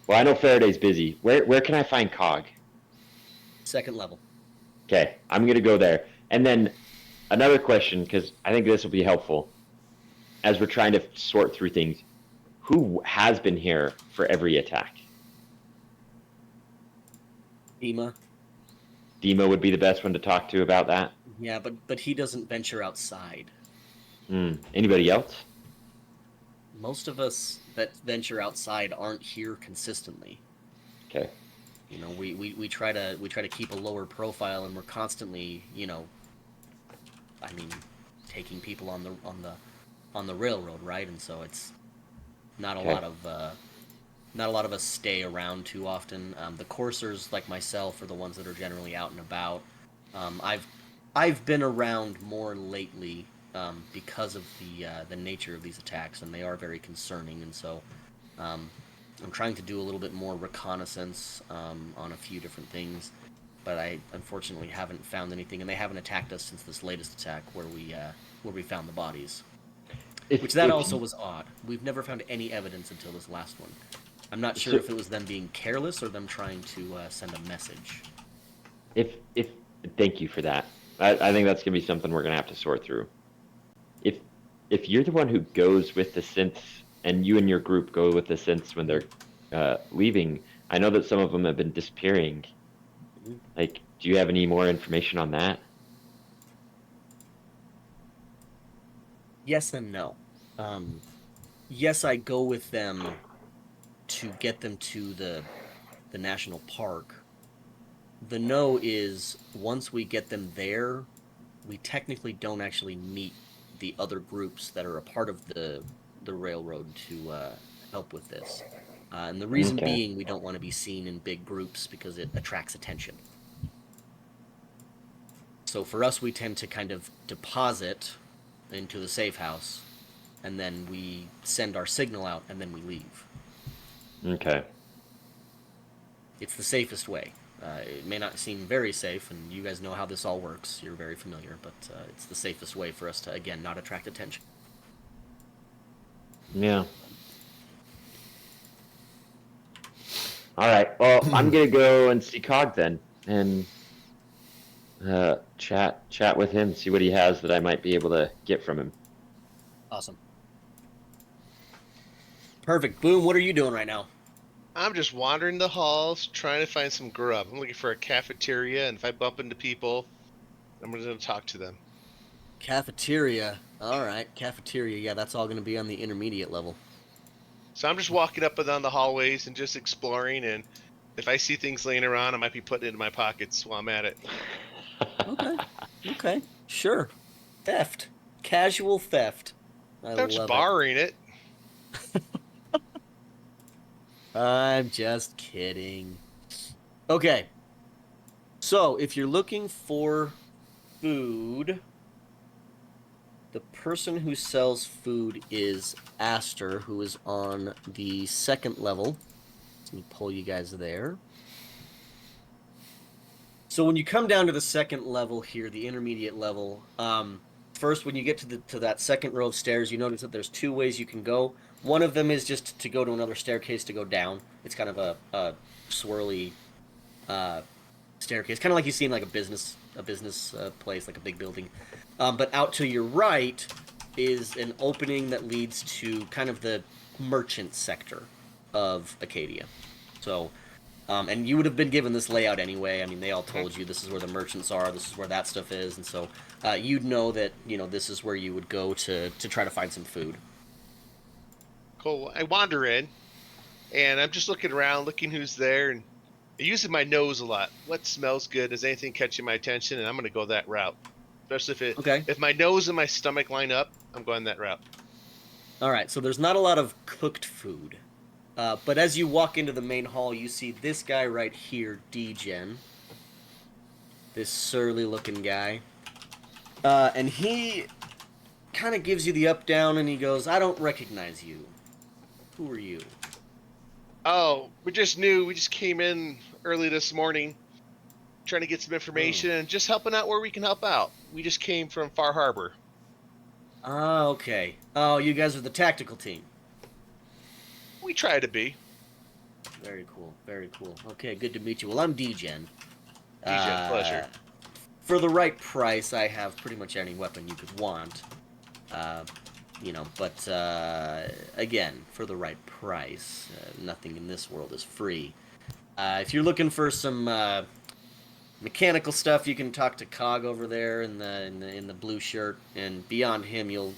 Well, I know Faraday's busy. Where can I find Cog? Second level. Okay, I'm gonna go there. And then another question, because I think this will be helpful as we're trying to sort through things. Who has been here for every attack? Ema. Demo would be the best one to talk to about that. Yeah, but he doesn't venture outside. Anybody else? Most of us that venture outside aren't here consistently. Okay. We try to keep a lower profile, and we're constantly, I mean, taking people on the railroad, right? And so it's not a Okay. lot of not a lot of us stay around too often. The coursers, like myself, are the ones that are generally out and about. I've been around more lately because of the nature of these attacks, and they are very concerning. And so um, I'm trying to do a little bit more reconnaissance on a few different things. but I unfortunately haven't found anything, and they haven't attacked us since this latest attack where we found the bodies. Which that if also was odd. We've never found any evidence until this last one. I'm not sure so if it was them being careless or them trying to send a message. if thank you for that. I think that's gonna be something we're gonna have to sort through. If if you're the one who goes with the synths and you and your group go with the synths when they're leaving, I know that some of them have been disappearing. Mhm. Like, do you have any more information on that? Yes and no. Yes, I go with them to get them to the national park. The no is once we get them there, we technically don't actually meet the other groups that are a part of the railroad to help with this. And the reason Okay. being, we don't want to be seen in big groups because it attracts attention. So for us, we tend to kind of deposit into the safe house, and then we send our signal out, and then we leave. Okay. It's the safest way. It may not seem very safe, and you guys know how this all works. You're very familiar, but it's the safest way for us to, again, not attract attention. Yeah. All right. Well, I'm gonna go and see Cog then, and chat with him, see what he has that I might be able to get from him. Awesome. Perfect. Boom, what are you doing right now? I'm just wandering the halls trying to find some grub. I'm looking for a cafeteria, and if I bump into people, I'm going to talk to them. Cafeteria. All right, cafeteria. Yeah, that's all going to be on the intermediate level. So I'm just walking up and down the hallways and just exploring, and if I see things laying around, I might be putting it in my pockets while I'm at it. Okay. Okay. Sure. Theft. Casual theft. I I'm just love it. borrowing it. I'm just kidding. Okay. So, if you're looking for food, the person who sells food is Aster, who is on the second level. Let me pull you guys there. So when you come down to the second level here, the intermediate level, first when you get to that second row of stairs, you notice that there's two ways you can go. One of them is just to go to another staircase to go down. It's kind of a swirly staircase, kind of like you see in like a business place, like a big building. But out to your right is an opening that leads to kind of the merchant sector of Acadia. So, and you would have been given this layout anyway. I mean, they all told you this is where the merchants are, this is where that stuff is, and so you'd know that this is where you would go to try to find some food. Cool. I wander in, and I'm just looking around, looking who's there, and using my nose a lot. What smells good? Is anything catching my attention? And I'm going to go that route. Especially if my nose and my stomach line up, I'm going that route. All right, so there's not a lot of cooked food. But as you walk into the main hall, you see this guy right here, D-Gen. This surly-looking guy. And he kind of gives you the up-down, and he goes, I don't recognize you. Who are you? Oh, we just knew. We just came in early this morning trying to get some information and just helping out where we can help out. We just came from Far Harbor. Ah, okay. Oh, you guys are the tactical team. We try to be. Very cool, very cool. Okay, good to meet you. Well, I'm D-Gen. DJ, pleasure. For the right price, I have pretty much any weapon you could want. But again, for the right price, nothing in this world is free. If you're looking for some mechanical stuff, you can talk to Cog over there in the blue shirt, and beyond him, you'll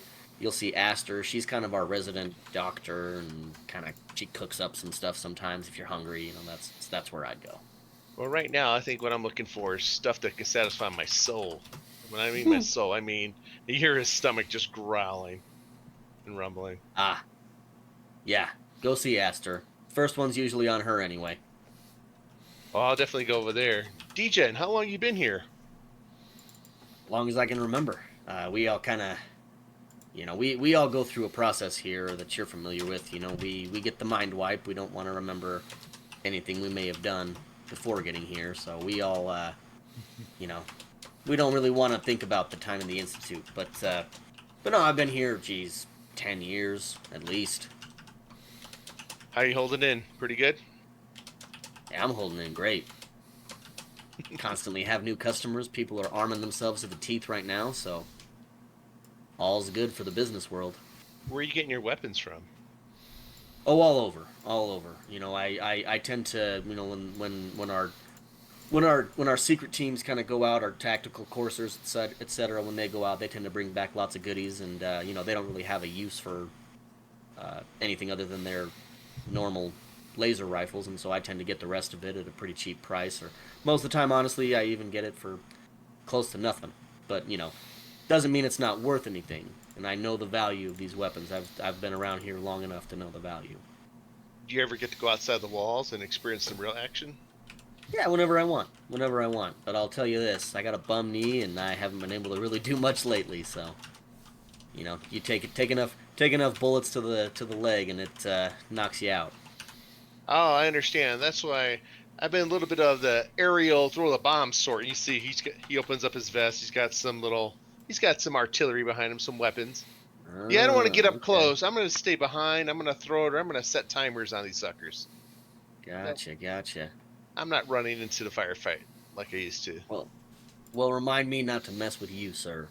see Aster. She's kind of our resident doctor, and she cooks up some stuff sometimes if you're hungry. That's where I'd go. Well, right now, I think what I'm looking for is stuff that can satisfy my soul. When I mean my soul, I mean you hear his stomach just growling and rumbling. Ah, yeah. Go see Aster. First one's usually on her anyway. Well, I'll definitely go over there. DJ, how long you been here? As long as I can remember. We all kind of, we all go through a process here that you're familiar with. We get the mind wipe. We don't want to remember anything we may have done. before getting here, so we all, we don't really want to think about the time in the Institute. But no, I've been here, 10 years at least. How you holding in? Pretty good? Yeah, I'm holding in great. Constantly have new customers. People are arming themselves to the teeth right now, so all's good for the business world. Where are you getting your weapons from? Oh, all over, all over. I tend to, when our secret teams kind of go out, our tactical coursers, etc. When they go out, they tend to bring back lots of goodies, and they don't really have a use for anything other than their normal laser rifles, and so I tend to get the rest of it at a pretty cheap price, or most of the time, honestly, I even get it for close to nothing. But doesn't mean it's not worth anything, and I know the value of these weapons. I've been around here long enough to know the value. Do you ever get to go outside the walls and experience some real action? Yeah, whenever I want. But I'll tell you this: I got a bum knee, and I haven't been able to really do much lately. So, you take enough bullets to the leg, and it knocks you out. Oh, I understand. That's why I've been a little bit of the aerial throw the bomb sort. You see, he opens up his vest. He's got some artillery behind him, some weapons. Yeah, I don't want to get up Okay. close. I'm going to stay behind. I'm going to throw it, or I'm going to set timers on these suckers. Gotcha. I'm not running into the firefight like I used to. Well, remind me not to mess with you, sir.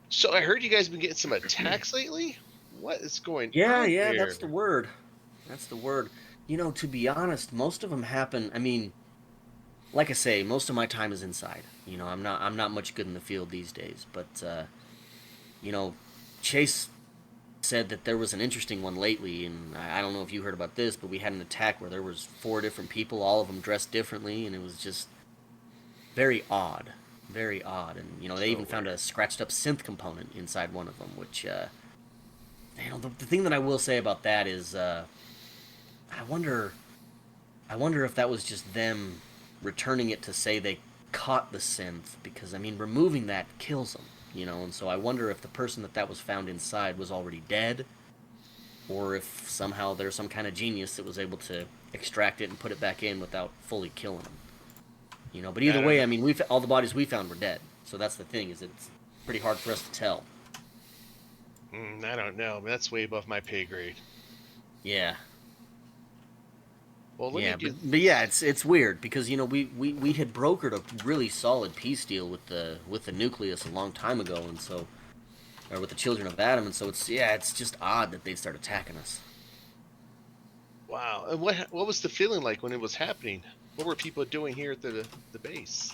So I heard you guys been getting some attacks lately. What is going Yeah, on there? that's the word. That's the word. To be honest, most of them happen. I mean, like I say, most of my time is inside. I'm not much good in the field these days. But Chase said that there was an interesting one lately, and I don't know if you heard about this, but we had an attack where there was 4 different people, all of them dressed differently, and it was just very odd, very odd. And they even found a scratched up synth component inside one of them, which the thing that I will say about that is I wonder if that was just them returning it to say they caught the synth, because removing that kills them, and so I wonder if the person that was found inside was already dead, or if somehow there's some kind of genius that was able to extract it and put it back in without fully killing them. But either way, all the bodies we found were dead, so that's the thing, is it's pretty hard for us to tell. I don't know. That's way above my pay grade. Yeah. Well, but yeah, it's weird because we had brokered a really solid peace deal with the nucleus a long time ago, and so, or with the Children of Adam, and so it's just odd that they start attacking us. Wow. And what was the feeling like when it was happening? What were people doing here at the base?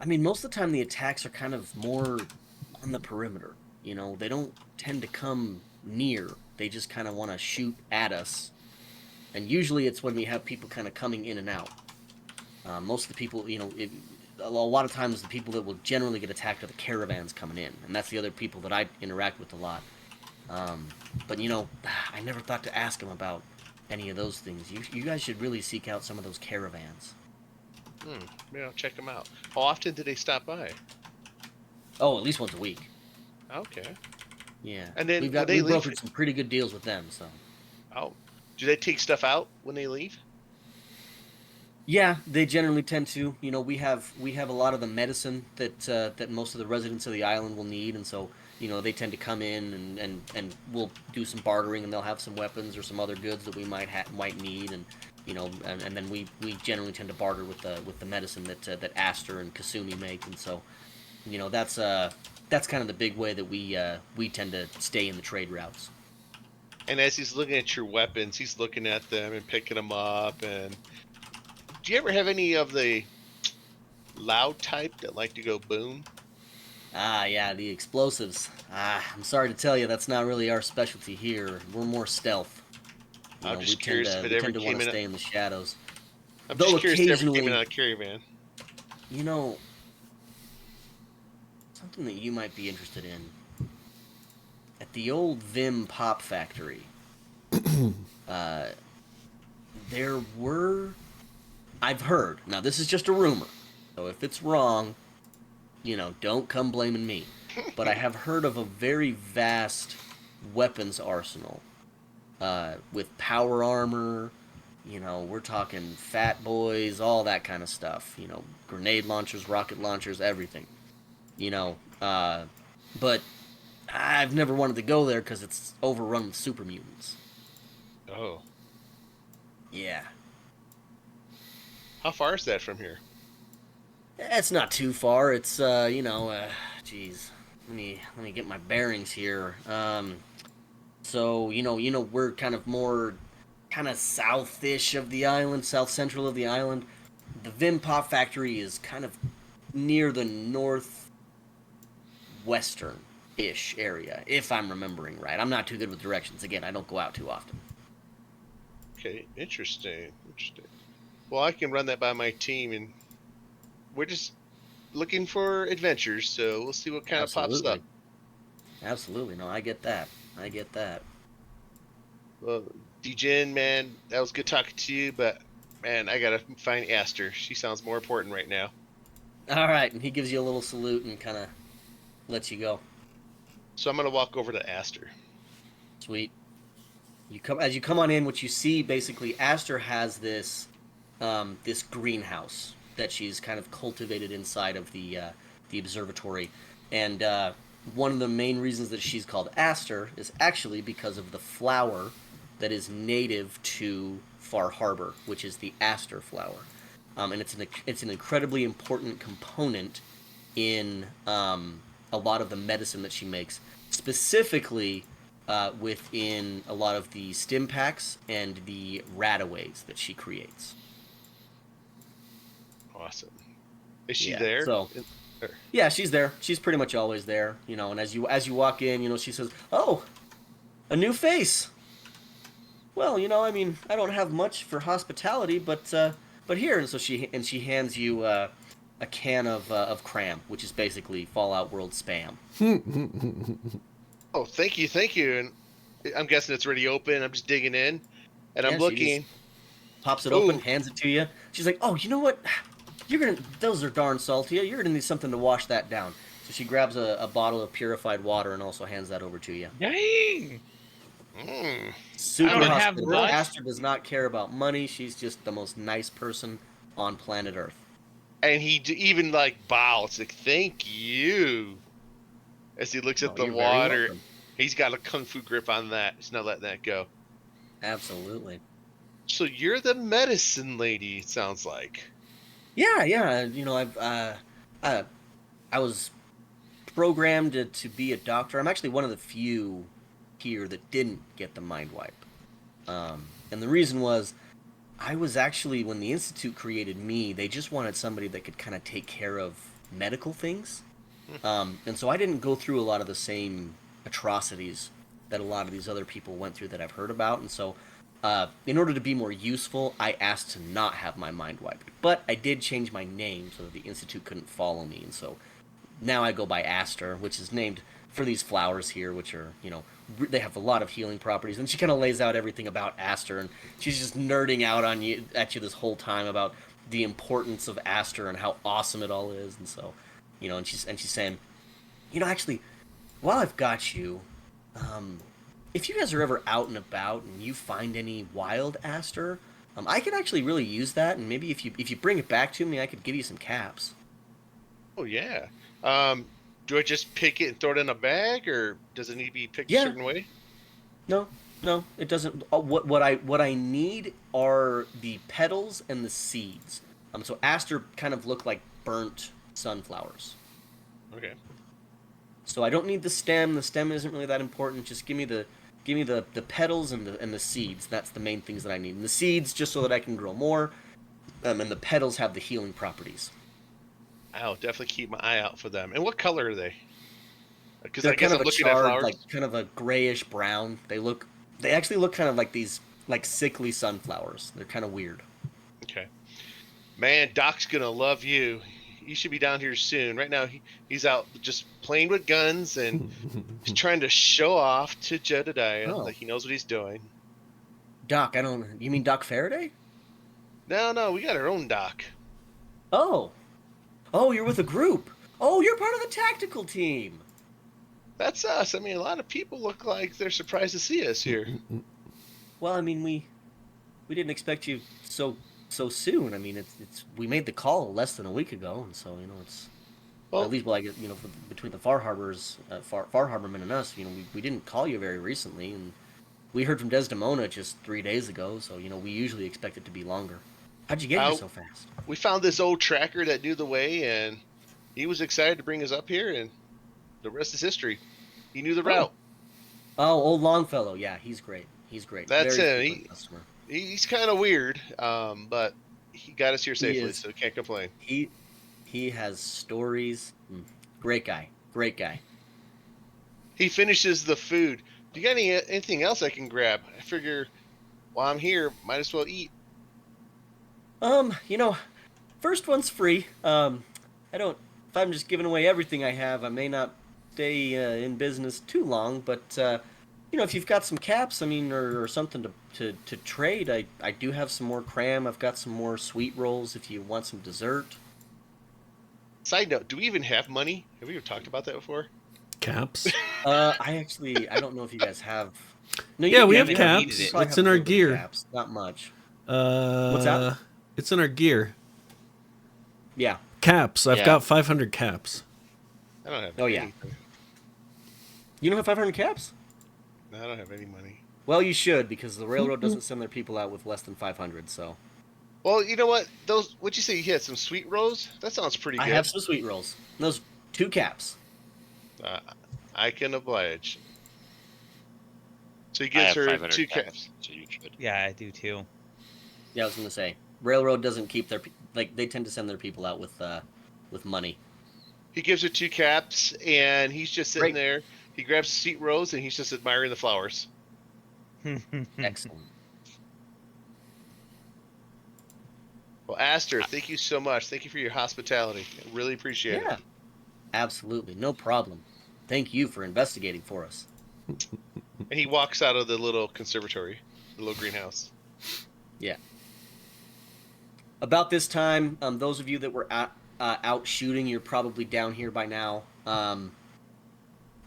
Most of the time the attacks are kind of more on the perimeter. They don't tend to come near. They just kind of want to shoot at us. And usually it's when we have people kind of coming in and out. Most of the people, a lot of times the people that will generally get attacked are the caravans coming in. And that's the other people that I interact with a lot. But, I never thought to ask them about any of those things. You guys should really seek out some of those caravans. Maybe I'll check them out. How often do they stop by? Oh, at least once a week. Okay. Yeah. And then we've brokered some pretty good deals with them, so. Oh. Do they take stuff out when they leave? Yeah, they generally tend to. We have a lot of the medicine that most of the residents of the island will need, and so they tend to come in and we'll do some bartering, and they'll have some weapons or some other goods that we might need, and and then we generally tend to barter with the medicine that Aster and Kasumi make, and so that's kind of the big way that we tend to stay in the trade routes. And as he's looking at your weapons, he's looking at them and picking them up. And do you ever have any of the loud type that like to go boom? Yeah, the explosives. I'm sorry to tell you, that's not really our specialty here. We're more stealth. I'm just curious if it we ever tend to came want to in. stay in the shadows. I'm Though just curious if it ever came occasionally, in on a caravan. Something that you might be interested in. At the old Vim Pop Factory, there were... I've heard, now this is just a rumor, so if it's wrong, don't come blaming me. But I have heard of a very vast weapons arsenal, with power armor, You know, we're talking fat boys, all that kind of stuff. You know, grenade launchers, rocket launchers, everything. You know, but I've never wanted to go there because it's overrun with super mutants. Oh, Yeah, how far is that from here? it's not too far. It's geez, let me get my bearings here. So we're kind of more, kind of southish of the island, south central of the island. The Vim Pop factory is kind of near the northwestern ish area, if I'm remembering right. I'm not too good with directions. Again, I don't go out too often. Okay, interesting. Interesting. Well, I can run that by my team, and we're just looking for adventures, so we'll see what kind of pops up. Absolutely. Absolutely. No, I get that. I get that. Well, DJin, man, that was good talking to you, but man, I gotta find Aster. She sounds more important right now. All right, and he gives you a little salute and kind of lets you go. So I'm gonna walk over to Aster. Sweet. You come on in. What you see basically, Aster has this greenhouse that she's kind of cultivated inside of the observatory, and one of the main reasons that she's called Aster is actually because of the flower that is native to Far Harbor, which is the aster flower, and it's an incredibly important component in a lot of the medicine that she makes, specifically within a lot of the stim packs and the rataways that she creates. Awesome. Is she Yeah. there? So yeah, she's there. She's pretty much always there, And as you walk in, she says, "Oh, a new face. Well, I mean, I don't have much for hospitality, but here." And so she hands you a can of cram, which is basically Fallout World spam. Oh, thank you, thank you. And I'm guessing it's already open. I'm just digging in, and I'm Yeah, she just looking. pops it Ooh. open, hands it to you. She's like, "Oh, you know what? Those are darn salty. You're gonna need something to wash that down." So she grabs a bottle of purified water and also hands that over to you. Dang! Mm. Super don't have hospitable. much. Aster does not care about money. She's just the most nice person on planet Earth. And he even like bows, like thank you, as he looks No, at the you're very water. welcome. He's got a kung fu grip on that. He's not letting that go. Absolutely. So you're the medicine lady. It sounds like. Yeah, yeah. Uh, I was programmed to be a doctor. I'm actually one of the few here that didn't get the mind wipe. And the reason was, I was actually, when the Institute created me, they just wanted somebody that could kind of take care of medical things. And so I didn't go through a lot of the same atrocities that a lot of these other people went through that I've heard about. And so, in order to be more useful, I asked to not have my mind wiped. But I did change my name so that the Institute couldn't follow me. And so now I go by Aster, which is named for these flowers here, which are, they have a lot of healing properties. And she kind of lays out everything about Aster, and she's just nerding out at you this whole time about the importance of Aster and how awesome it all is. And so, and she's saying, actually, while I've got you, if you guys are ever out and about and you find any wild Aster, I could actually really use that. And maybe if you bring it back to me, I could give you some caps. Oh yeah. Do I just pick it and throw it in a bag, or does it need to be picked Yeah. a certain way? No, no, it doesn't. What I need are the petals and the seeds. So aster kind of look like burnt sunflowers. Okay. So I don't need the stem. The stem isn't really that important. Just give me the petals and the seeds. That's the main things that I need. And the seeds just so that I can grow more. And the petals have the healing properties. I'll definitely keep my eye out for them. And what color are they? Because They're I guess kind I'm of a looking at charred, flowers. like kind of a grayish brown. They actually look kind of like these like sickly sunflowers. They're kind of weird. Okay. Man, Doc's gonna love you. He should be down here soon. Right now, he's out just playing with guns and he's trying to show off to Jedediah Oh. that he knows what he's doing. Doc, you mean Doc Faraday? No, we got our own Doc. Oh. Oh, you're with a group. Oh, you're part of the tactical team. That's us. I mean, a lot of people look like they're surprised to see us here. Well, I mean, we didn't expect you so soon. I mean, it's we made the call less than a week ago, and so it's at Well, least well, I guess between the Far Harbors, Far Harbormen and us, we didn't call you very recently, and we heard from Desdemona just 3 days ago, so we usually expect it to be longer. How'd you get here uh, so fast? we found this old tracker that knew the way, and he was excited to bring us up here, and the rest is history. He knew the route. Oh, old Longfellow, yeah, he's great. He's great. That's Very him. frequent customer. He's kind of weird, but he got us here He safely, is. so can't complain. He has stories. Great guy. Great guy. He finishes the food. Do you got anything else I can grab? I figure while I'm here, might as well eat. You know, first one's free. I don't. If I'm just giving away everything I have, I may not stay in business too long. But if you've got some caps, I mean, or something to trade, I do have some more cram. I've got some more sweet rolls if you want some dessert. Side note: do we even have money? Have we ever talked about that before? Caps. I don't know if you guys have. No, Yeah, we you have haven't caps. needed it. probably It's have in a our little bit of gear. Caps, not much. What's that? It's in our gear. Yeah. Caps. I've Yeah. got 500 caps. I don't have. Oh, yeah. anything. You don't have 500 caps? No, I don't have any money. Well, you should, because the railroad doesn't send their people out with less than 500. So Well, you know what? What'd you say? You had some sweet rolls? That sounds pretty good. I have some sweet rolls. Those 2 caps. Uh, I can oblige. So he I gives have her 500 2 caps, caps. so you should. Yeah, I do too. Yeah, I was gonna say railroad doesn't keep their they tend to send their people out with money. He gives her 2 caps, and he's just sitting Great. there. He grabs a sweet rose, and he's just admiring the flowers. Excellent. Well, Aster, thank you so much. Thank you for your hospitality. I really appreciate Yeah, it. absolutely, no problem. Thank you for investigating for us. And he walks out of the little conservatory, the little greenhouse. Yeah. About this time, those of you that were out shooting, you're probably down here by now. And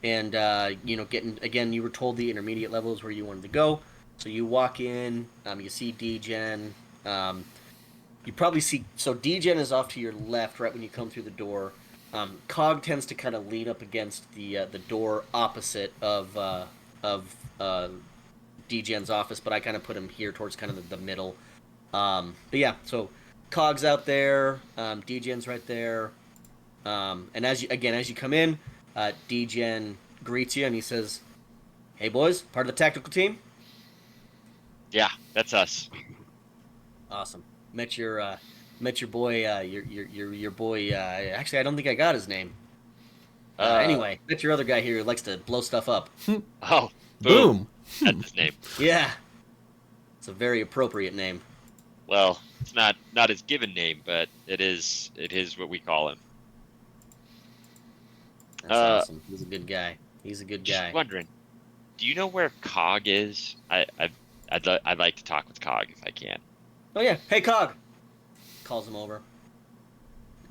getting again, you were told the intermediate level is where you wanted to go. So you walk in, you see D-Gen. You probably see D-Gen is off to your left right when you come through the door. Cog tends to kind of lean up against the door opposite of D-Gen's office, but I kind of put him here towards kind of the middle. But yeah, so Cog's out there, D-Gen's right there, and as you come in, D-Gen greets you and he says, "Hey boys, part of the tactical team." Yeah, that's us. Awesome. Met your boy. Your boy. Actually, I don't think I got his name. Anyway, met your other guy here who likes to blow stuff up. Oh, Boom. That's his name. Yeah, it's a very appropriate name. Well, it's not his given name, but it is what we call him. That's awesome. He's a good guy. He's a good guy. Just wondering, do you know where Cog is? I'd like to talk with Cog if I can. Oh yeah. Hey Cog. Calls him over.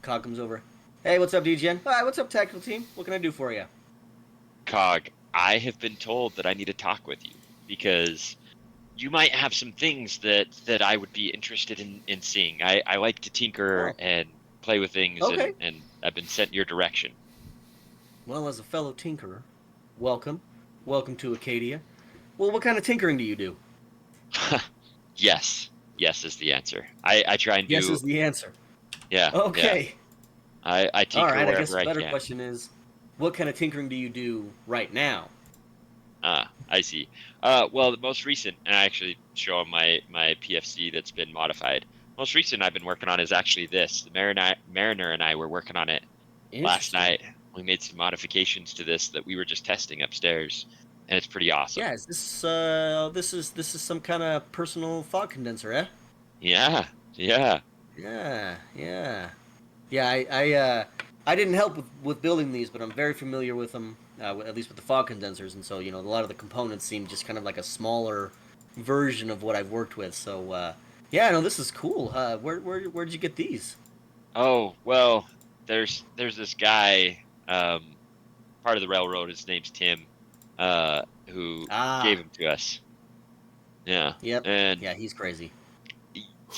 Cog comes over. Hey, what's up, D-Gen? Hi, what's up, tactical team? What can I do for you? Cog, I have been told that I need to talk with you because you might have some things that I would be interested in seeing. I like to tinker and play with things, Okay. and I've been sent your direction. Well, as a fellow tinkerer, welcome to Acadia. Well, what kind of tinkering do you do? Yes is the answer. I try and do. Yes is the answer. Yeah. Okay. Yeah. I tinker All right. I wherever guess the better can. question is, what kind of tinkering do you do right now? I see. Well, the most recent, and I actually show him my PFC that's been modified. Most recent I've been working on is actually this. The Mariner and I were working on it last night. We made some modifications to this that we were just testing upstairs, and it's pretty awesome. Yeah. Is this is some kind of personal fog condenser, eh? Yeah. Yeah. I didn't help with building these, but I'm very familiar with them, at least with the fog condensers, and so a lot of the components seem just kind of like a smaller version of what I've worked with. So yeah, no, this is cool. Where'd you get these? Oh well, there's this guy, part of the railroad. His name's Tim, who gave him to us. Yeah. Yep. And Yeah, he's crazy.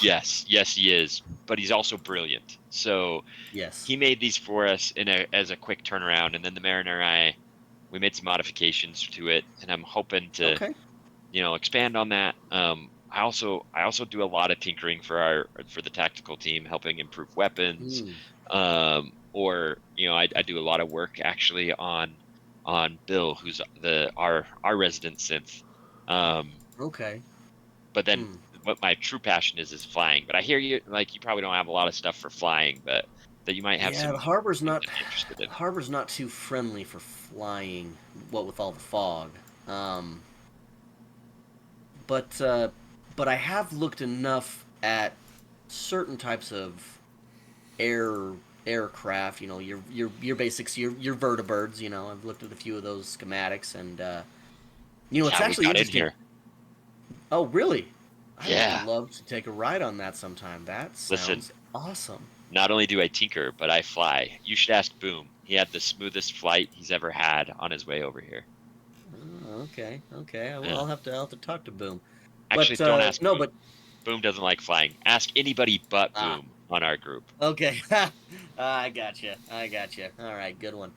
yes, he is, but he's also brilliant. So Yes. he made these for us as a quick turnaround, and then the Mariner and I, we made some modifications to it, and I'm hoping to Okay. expand on that. I also do a lot of tinkering for the tactical team, helping improve weapons. Hmm. Or I do a lot of work actually on Bill, who's our resident synth. Okay. But then Hmm. what my true passion is flying. But I hear you, like, you probably don't have a lot of stuff for flying, but that you might have Yeah, the some harbor's things not that you're interested in. the harbor's not too friendly for flying. What with all the fog. Um, but but I have looked enough at certain types of air aircraft. You know, your basics, your vertibirds. You know, I've looked at a few of those schematics, and it's Yeah, we actually got in interesting. here. Oh, really? I would Yeah. love to take a ride on that sometime. That Listen, sounds awesome. not only do I tinker, but I fly. You should ask Boom. He had the smoothest flight he's ever had on his way over here. Oh, okay, okay. Well, Yeah. I'll have to talk to Boom. Actually, But don't ask no, Boom. but Boom doesn't like flying. Ask anybody but ah, Boom on our group. okay. I gotcha. I gotcha. All right, good one.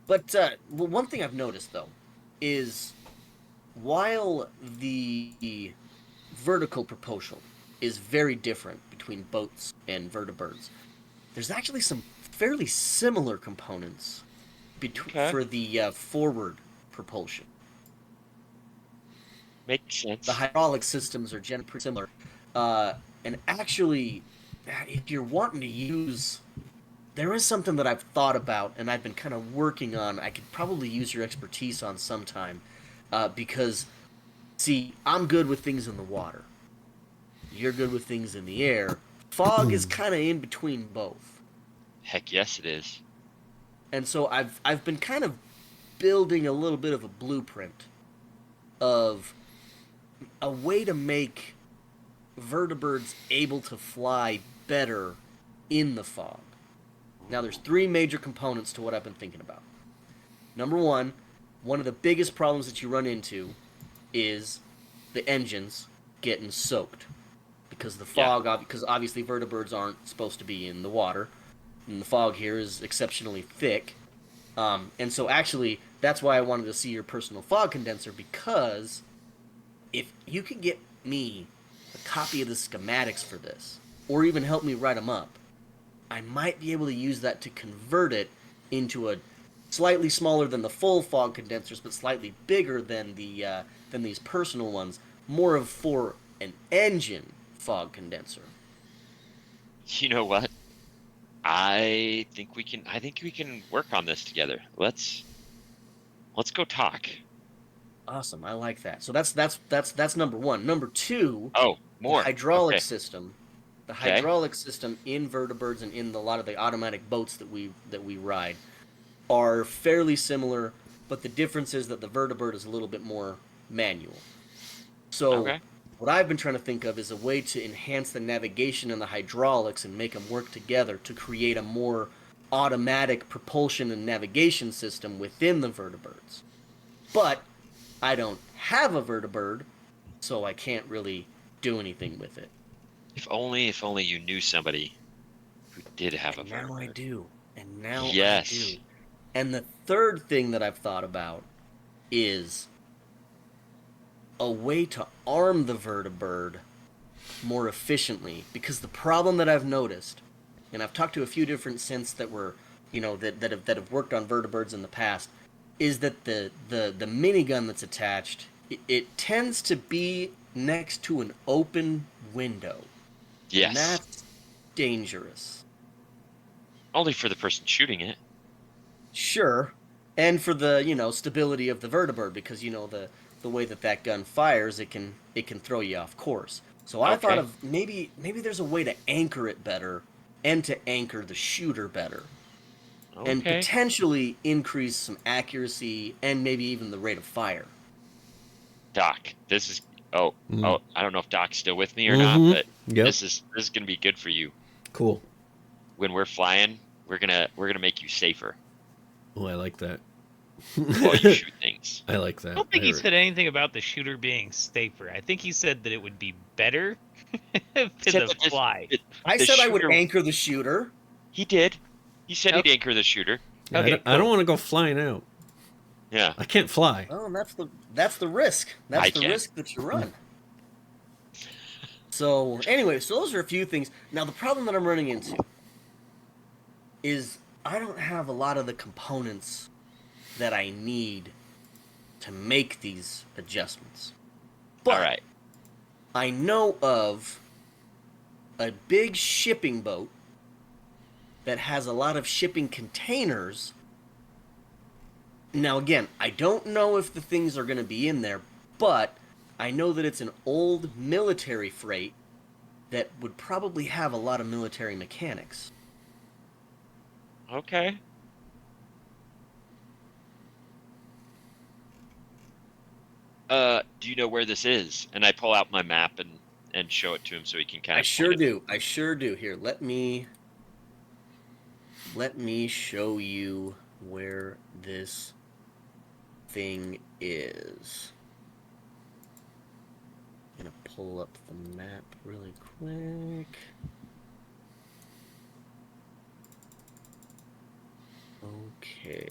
But well, one thing I've noticed though is while the vertical propulsion is very different between boats and vertibirds, there's actually some fairly similar components Okay. for the forward propulsion. Makes The sense. hydraulic systems are generally pretty similar. And actually, if you're wanting to use, there is something that I've thought about and I've been kind of working on. I could probably use your expertise on sometime, because see, I'm good with things in the water. You're good with things in the air. Fog is kind of in between both, Heck yes, it is. and so I've been kind of building a little bit of a blueprint of a way to make vertibirds able to fly better in the fog. Now, there's three major components to what I've been thinking about. Number one of the biggest problems that you run into is the engines getting soaked because the Yeah. fog, because obviously vertibirds aren't supposed to be in the water, and the fog here is exceptionally thick. And so, actually, that's why I wanted to see your personal fog condenser, because if you can get me a copy of the schematics for this, or even help me write them up, I might be able to use that to convert it into a slightly smaller than the full fog condensers, but slightly bigger than these personal ones, more of for an engine fog condenser. You know what? I think we can work on this together. Let's go talk. Awesome, I like that. So that's number one. Number two, Oh, the more. hydraulic Okay. system. The Okay. hydraulic system in vertibirds and in a lot of the automatic boats that we ride are fairly similar, but the difference is that the vertibird is a little bit more manual. So, Okay. what I've been trying to think of is a way to enhance the navigation and the hydraulics and make them work together to create a more automatic propulsion and navigation system within the vertibirds. But I don't have a vertibird, so I can't really do anything with it. If only you knew somebody who did have a And now I vertibird. do. And now I Yes. do. And the third thing that I've thought about is a way to arm the vertibird more efficiently. Because the problem that I've noticed, and I've talked to a few different synths that were, that have worked on vertibirds in the past, is that the minigun that's attached, it tends to be next to an open window. And Yes. that's dangerous. Only for the person shooting it. Sure, and for the stability of the vertibird, because the way that that gun fires, it can throw you off course. So I thought Okay. of maybe there's a way to anchor it better, and to anchor the shooter better, and Okay. potentially increase some accuracy and maybe even the rate of fire. Doc, this is oh, Mm. oh, I don't know if Doc's still with me or not, Mm-hmm. but Yep. this is gonna be good for you. Cool. When we're flying, we're gonna make you safer. Oh, I like that. while you shoot things. I like I that. don't think he I- said anything about the shooter being safer. I think he said that it would be better for Said the that this- fly. I the said I would shooter- anchor the shooter. He did. He said he'd Okay. anchor the shooter. I Okay, don't, I don't cool. want to go flying out. Yeah. I can't fly. Oh, and that's the risk. That's I the can. risk that you run. So anyway, so those are a few things. Now the problem that I'm running into is I don't have a lot of the components that I need to make these adjustments. But All right. I know of a big shipping boat that has a lot of shipping containers. Now, again, I don't know if the things are going to be in there, but I know that it's an old military freight that would probably have a lot of military mechanics. Okay. Do you know where this is? And I pull out my map and show it to him so he can kind I of. sure do. I sure do. Here, let me show you where this thing is. I'm gonna pull up the map really quick. Okay.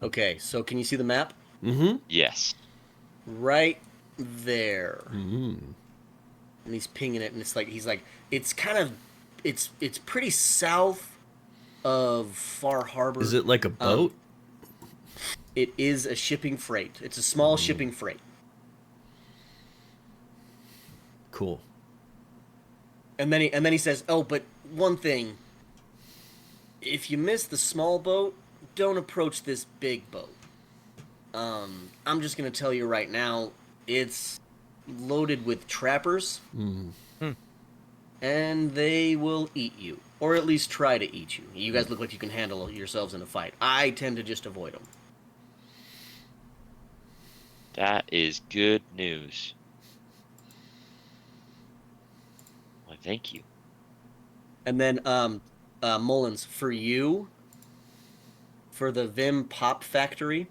Okay, so can you see the map? Mm-hmm. Yes. Right there. Mm-hmm. And he's pinging it, and it's like it's kind of it's pretty south of Far Harbor. Is it like a boat? It is a shipping freight. It's a small shipping freight. Cool. And then he says, "Oh, but one thing. If you miss the small boat, don't approach this big boat. I'm just gonna tell you right now, it's loaded with trappers, and they will eat you, or at least try to eat you. You guys look like you can handle yourselves in a fight. I tend to just avoid them." That is good news. Well, thank you. And then, Mullins, for you, for the Vim Pop Factory,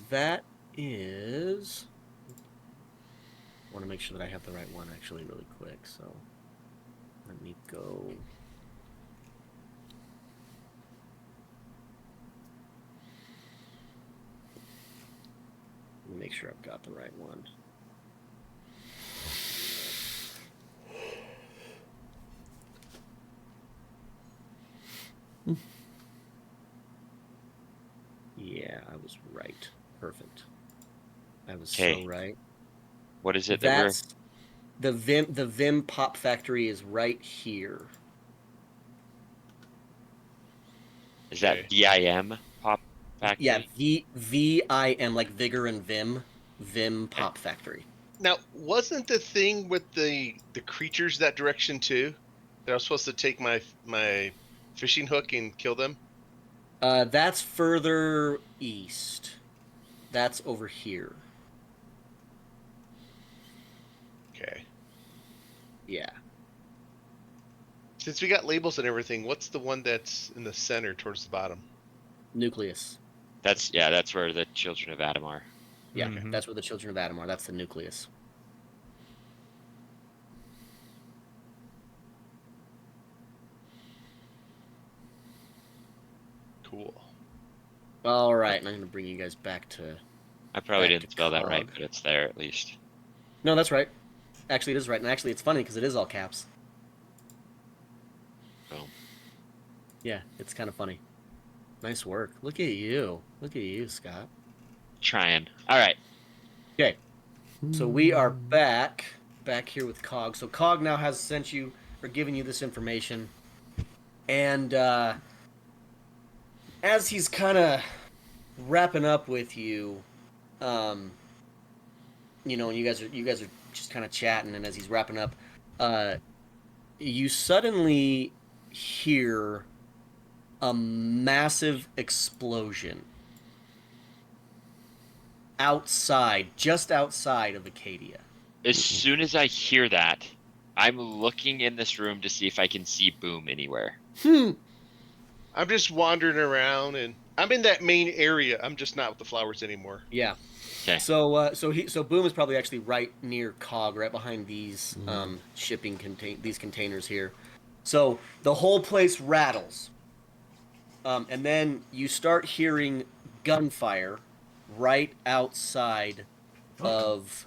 that is... I want to make sure that I have the right one, actually, really quick, so let me go... Let me make sure I've got the right one. Yeah, I was right. Perfect. I was so Okay. right. What is it that we're? That's the Vim Pop Factory is right here. Is that VIM Pop Factory? Yeah, VIM, like Vigor and Vim Pop Factory. Now, wasn't the thing with the creatures that direction too? That I was supposed to take my fishing hook and kill them? That's further east. That's over here. Okay. Yeah. Since we got labels and everything, what's the one that's in the center towards the bottom? Nucleus. That's where the children of Adam are. Yeah, Mhm. that's where the children of Adam are. That's the nucleus. Cool. All right, and I'm going to bring you guys back to... I probably Back didn't to spell that right, Cog. but it's there at least. No, that's right. Actually, it is right. And actually, it's funny because it is all caps. Oh. Yeah, it's kind of funny. Nice work. Look at you. Look at you, Scott. Trying. All right. Okay. So we are back here with Cog. So Cog now has sent you or given you this information. And as he's kind of wrapping up with you, you know, and you guys are just kind of chatting, and as he's wrapping up, you suddenly hear a massive explosion outside, just outside of Acadia. As soon as I hear that, I'm looking in this room to see if I can see Boom anywhere. I'm just wandering around, and I'm in that main area. I'm just not with the flowers anymore. Yeah. Okay. So Boom is probably actually right near Cog, right behind these these containers here. So the whole place rattles, and then you start hearing gunfire right outside of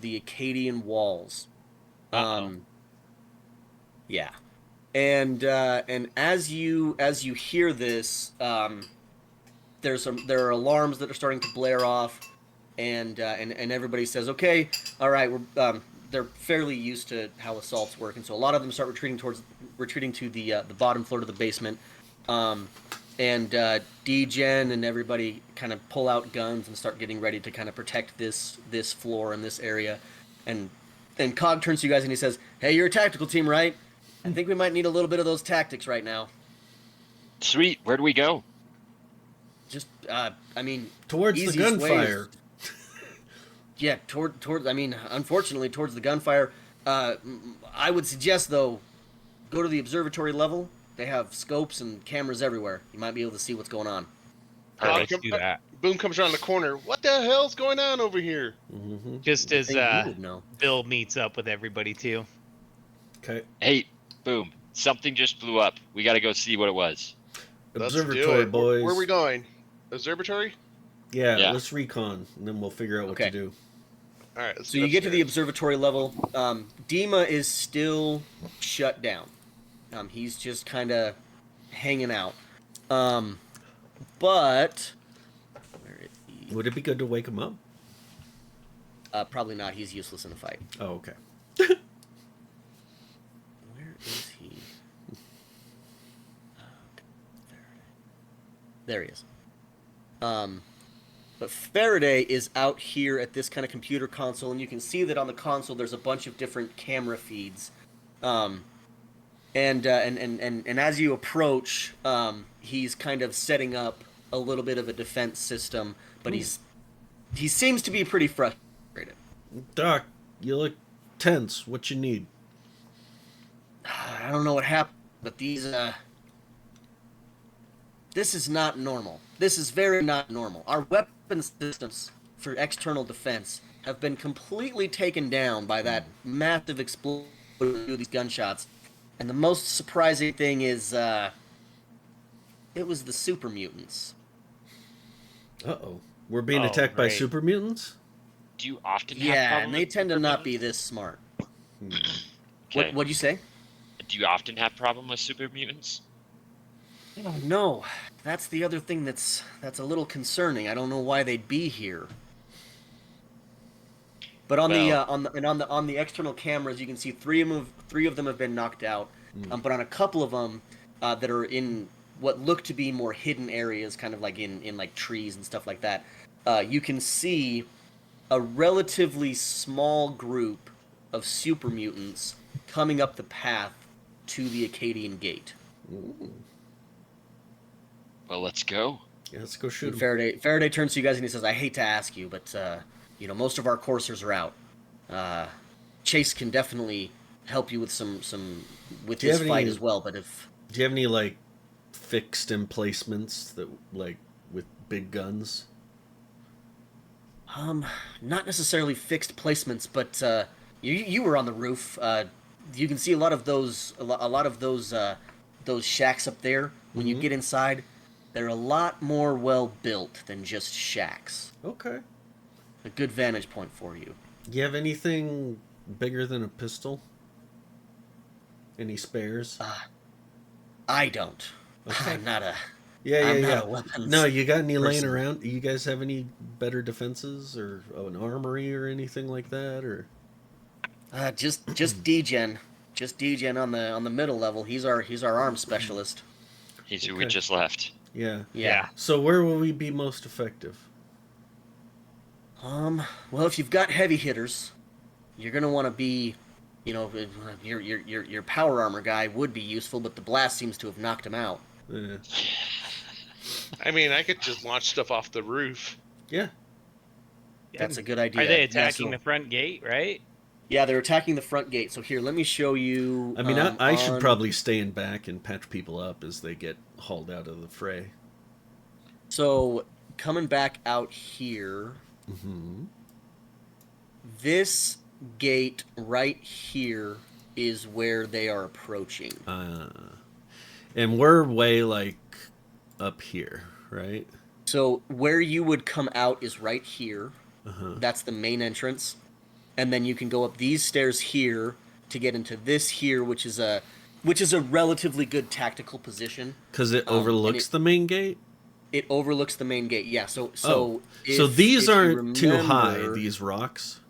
the Acadian walls. Yeah, and as you hear this, there are alarms that are starting to blare off, and everybody says, "Okay, all right, we're." They're fairly used to how assaults work, and so a lot of them start retreating to the bottom floor to the basement. And D-Gen and everybody kind of pull out guns and start getting ready to kind of protect this floor and this area. And Cog turns to you guys and he says, "Hey, you're a tactical team, right? I think we might need a little bit of those tactics right now. Sweet. Where do we go? Just, I mean, Towards the easiest way gunfire. is- yeah, toward. I mean, unfortunately, towards the gunfire. I would suggest though, go to the observatory level. They have scopes and cameras everywhere. You might be able to see what's going on. Let's do that. Boom comes around the corner. What the hell's going on over here? Just as I think you would know. Bill meets up with everybody too. Okay. Hey, Boom. Something just blew up. We got to go see what it was. Let's do Observatory, it. boys. Where are we going? Observatory? Yeah, Yeah. let's recon, and then we'll figure out what Okay. to do. All right. Let's So you get to the upstairs. observatory level. Dima is still shut down. He's just kind of hanging out. But where is he? Would it be good to wake him up? Probably not. He's useless in a fight. Oh, okay. Where is he? There he is. But Faraday is out here at this kind of computer console, and you can see that on the console there's a bunch of different camera feeds. And as you approach, he's kind of setting up a little bit of a defense system, but he seems to be pretty frustrated. Doc, you look tense. What you need? I don't know what happened, but this is not normal. This is very not normal. Our weapon systems for external defense have been completely taken down by that massive explosion of these gunshots. And the most surprising thing is, it was the super mutants. Uh-oh. We're being Oh, attacked by great. super mutants? Do you often have Yeah, problems and they with tend to super not be mutants? this smart. Okay. What'd you say? Do you often have problem with super mutants? No, that's the other thing that's a little concerning. I don't know why they'd be here. But on the external cameras, you can see three of them have been knocked out. But on a couple of them that are in what look to be more hidden areas, kind of like in like trees and stuff like that, you can see a relatively small group of super mutants coming up the path to the Acadian Gate. Well, let's go. Yeah, let's go shoot And him. Faraday turns to you guys and he says, "I hate to ask you, but most of our coursers are out. Chase can definitely help you with some with Do you his have fight any- as well. But if Do you have any, like, fixed emplacements that, like, with big guns? not necessarily fixed placements, but you were on the roof. You can see a lot of those shacks up there. When you get inside, they're a lot more well built than just shacks. Okay. A good vantage point for you. Do you have anything bigger than a pistol? Any spares? I don't. Okay. I'm not a. Yeah, I'm yeah, not yeah. a weapons No, you got any laying person. around? You guys have any better defenses or an armory or anything like that? Or Just D-Gen. Just D-Gen on the middle level. He's our arms specialist. He's who we Okay. just left. yeah. Yeah. So where will we be most effective? Well, if you've got heavy hitters, you're gonna want to be, your power armor guy would be useful, but the blast seems to have knocked him out. Yeah. I mean, I could just launch stuff off the roof. Yeah. That's a good idea. Are they Yeah, attacking so- the front gate, right? Yeah, they're attacking the front gate. So here, let me show you. I mean, I should on- probably stay in back and patch people up as they get hauled out of the fray. So coming back out here, Hmm. this gate right here is where they are approaching. And we're way like up here, right? So where you would come out is right here. Uh-huh. That's the main entrance. And then you can go up these stairs here to get into this here, which is a relatively good tactical position. Because it and overlooks the main gate. It overlooks the main gate. Yeah. So So if these you aren't too high. remember- These rocks.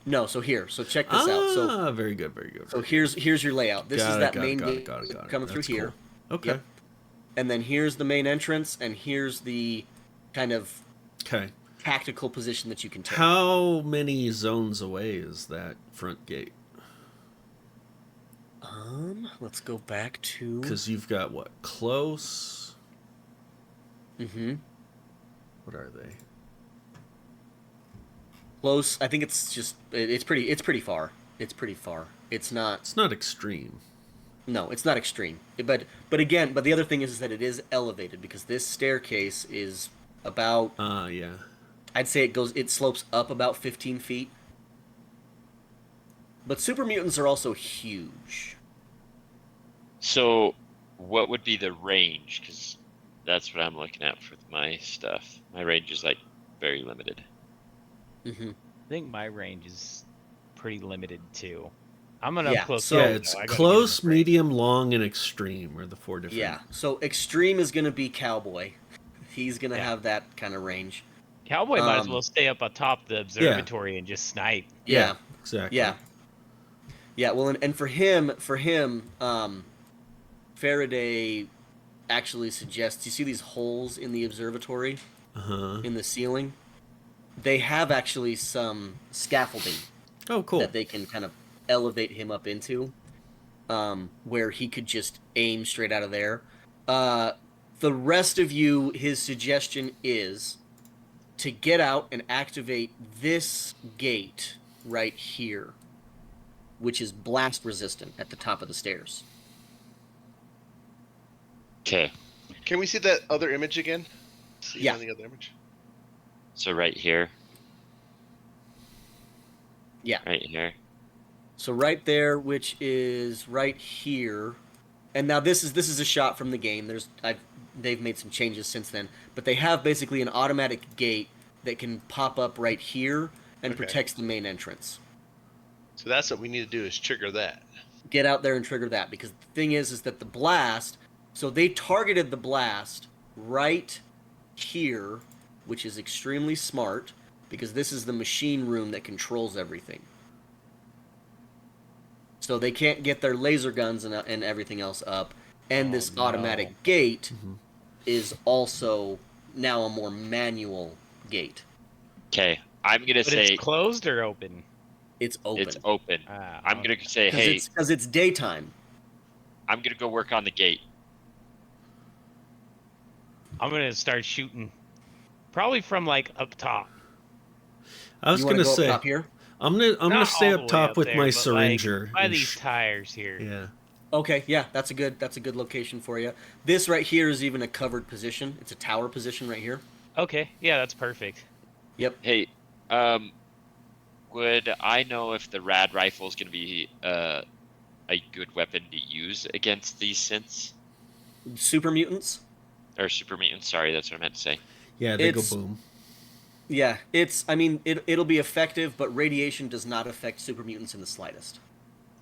No. So here. So check this out. So Very good, very good. so here's your layout. This is that main gate got it. coming through That's here. cool. Okay. Yep. And then here's the main entrance, and here's the kind of Okay. tactical position that you can take. How many zones away is that front gate? Let's go back to. Because you've got what? Close. Mm-hmm. What are they? Close. I think it's just it's pretty far. It's pretty far. It's not. It's not extreme. No, it's not extreme. But the other thing is that it is elevated because this staircase is about. Yeah. I'd say it slopes up about 15 feet. But super mutants are also huge. So, what would be the range? Because that's what I'm looking at for my stuff. My range is like very limited. Mm-hmm. I think my range is pretty limited too. I'm an Yeah, up close. so- Yeah, though. it's I gotta give close, him a break. medium, long, and extreme are the four different. Yeah. So extreme is going to be cowboy. He's going to Yeah. have that kind of range. Cowboy might as Um, well stay up atop the observatory and just snipe. Yeah. Exactly. Yeah. Yeah, well, and for him, Faraday actually suggests. You see these holes in the observatory Uh-huh. in the ceiling? They have actually some scaffolding Oh, cool. that they can kind of elevate him up into, where he could just aim straight out of there. The rest of you, his suggestion is to get out and activate this gate right here, which is blast resistant at the top of the stairs. Okay, Can we see that other image again? See Yeah. on the other image. so right here. Yeah. Right here. So right there, which is right here, and now this is a shot from the game. They've made some changes since then, but they have basically an automatic gate that can pop up right here and Okay. protects the main entrance. So that's what we need to do is trigger that. Get out there and trigger that, because the thing is that the blast. So they targeted the blast right here, which is extremely smart because this is the machine room that controls everything. So they can't get their laser guns and everything else up. And Oh, this no. automatic gate Mhm. is also now a more manual gate. Okay, I'm gonna But say it's closed or open? It's open. it's open. Ah, I'm gonna say, hey, Because it's daytime. I'm gonna go work on the gate. I'm gonna start shooting, probably from like up top. I was You wanna gonna go up say top here? I'm gonna Not stay all the up way top with there, my but, syringer. like, by and these tires here. yeah. Okay, yeah, that's a good location for you. This right here is even a covered position. It's a tower position right here. Okay, yeah, that's perfect. Yep. Hey, would I know if the rad rifle is gonna be a good weapon to use against these synths Super mutants? or super mutants? Sorry, that's what I meant to say. Yeah, they It's- go boom. Yeah, it'll be effective, but radiation does not affect super mutants in the slightest.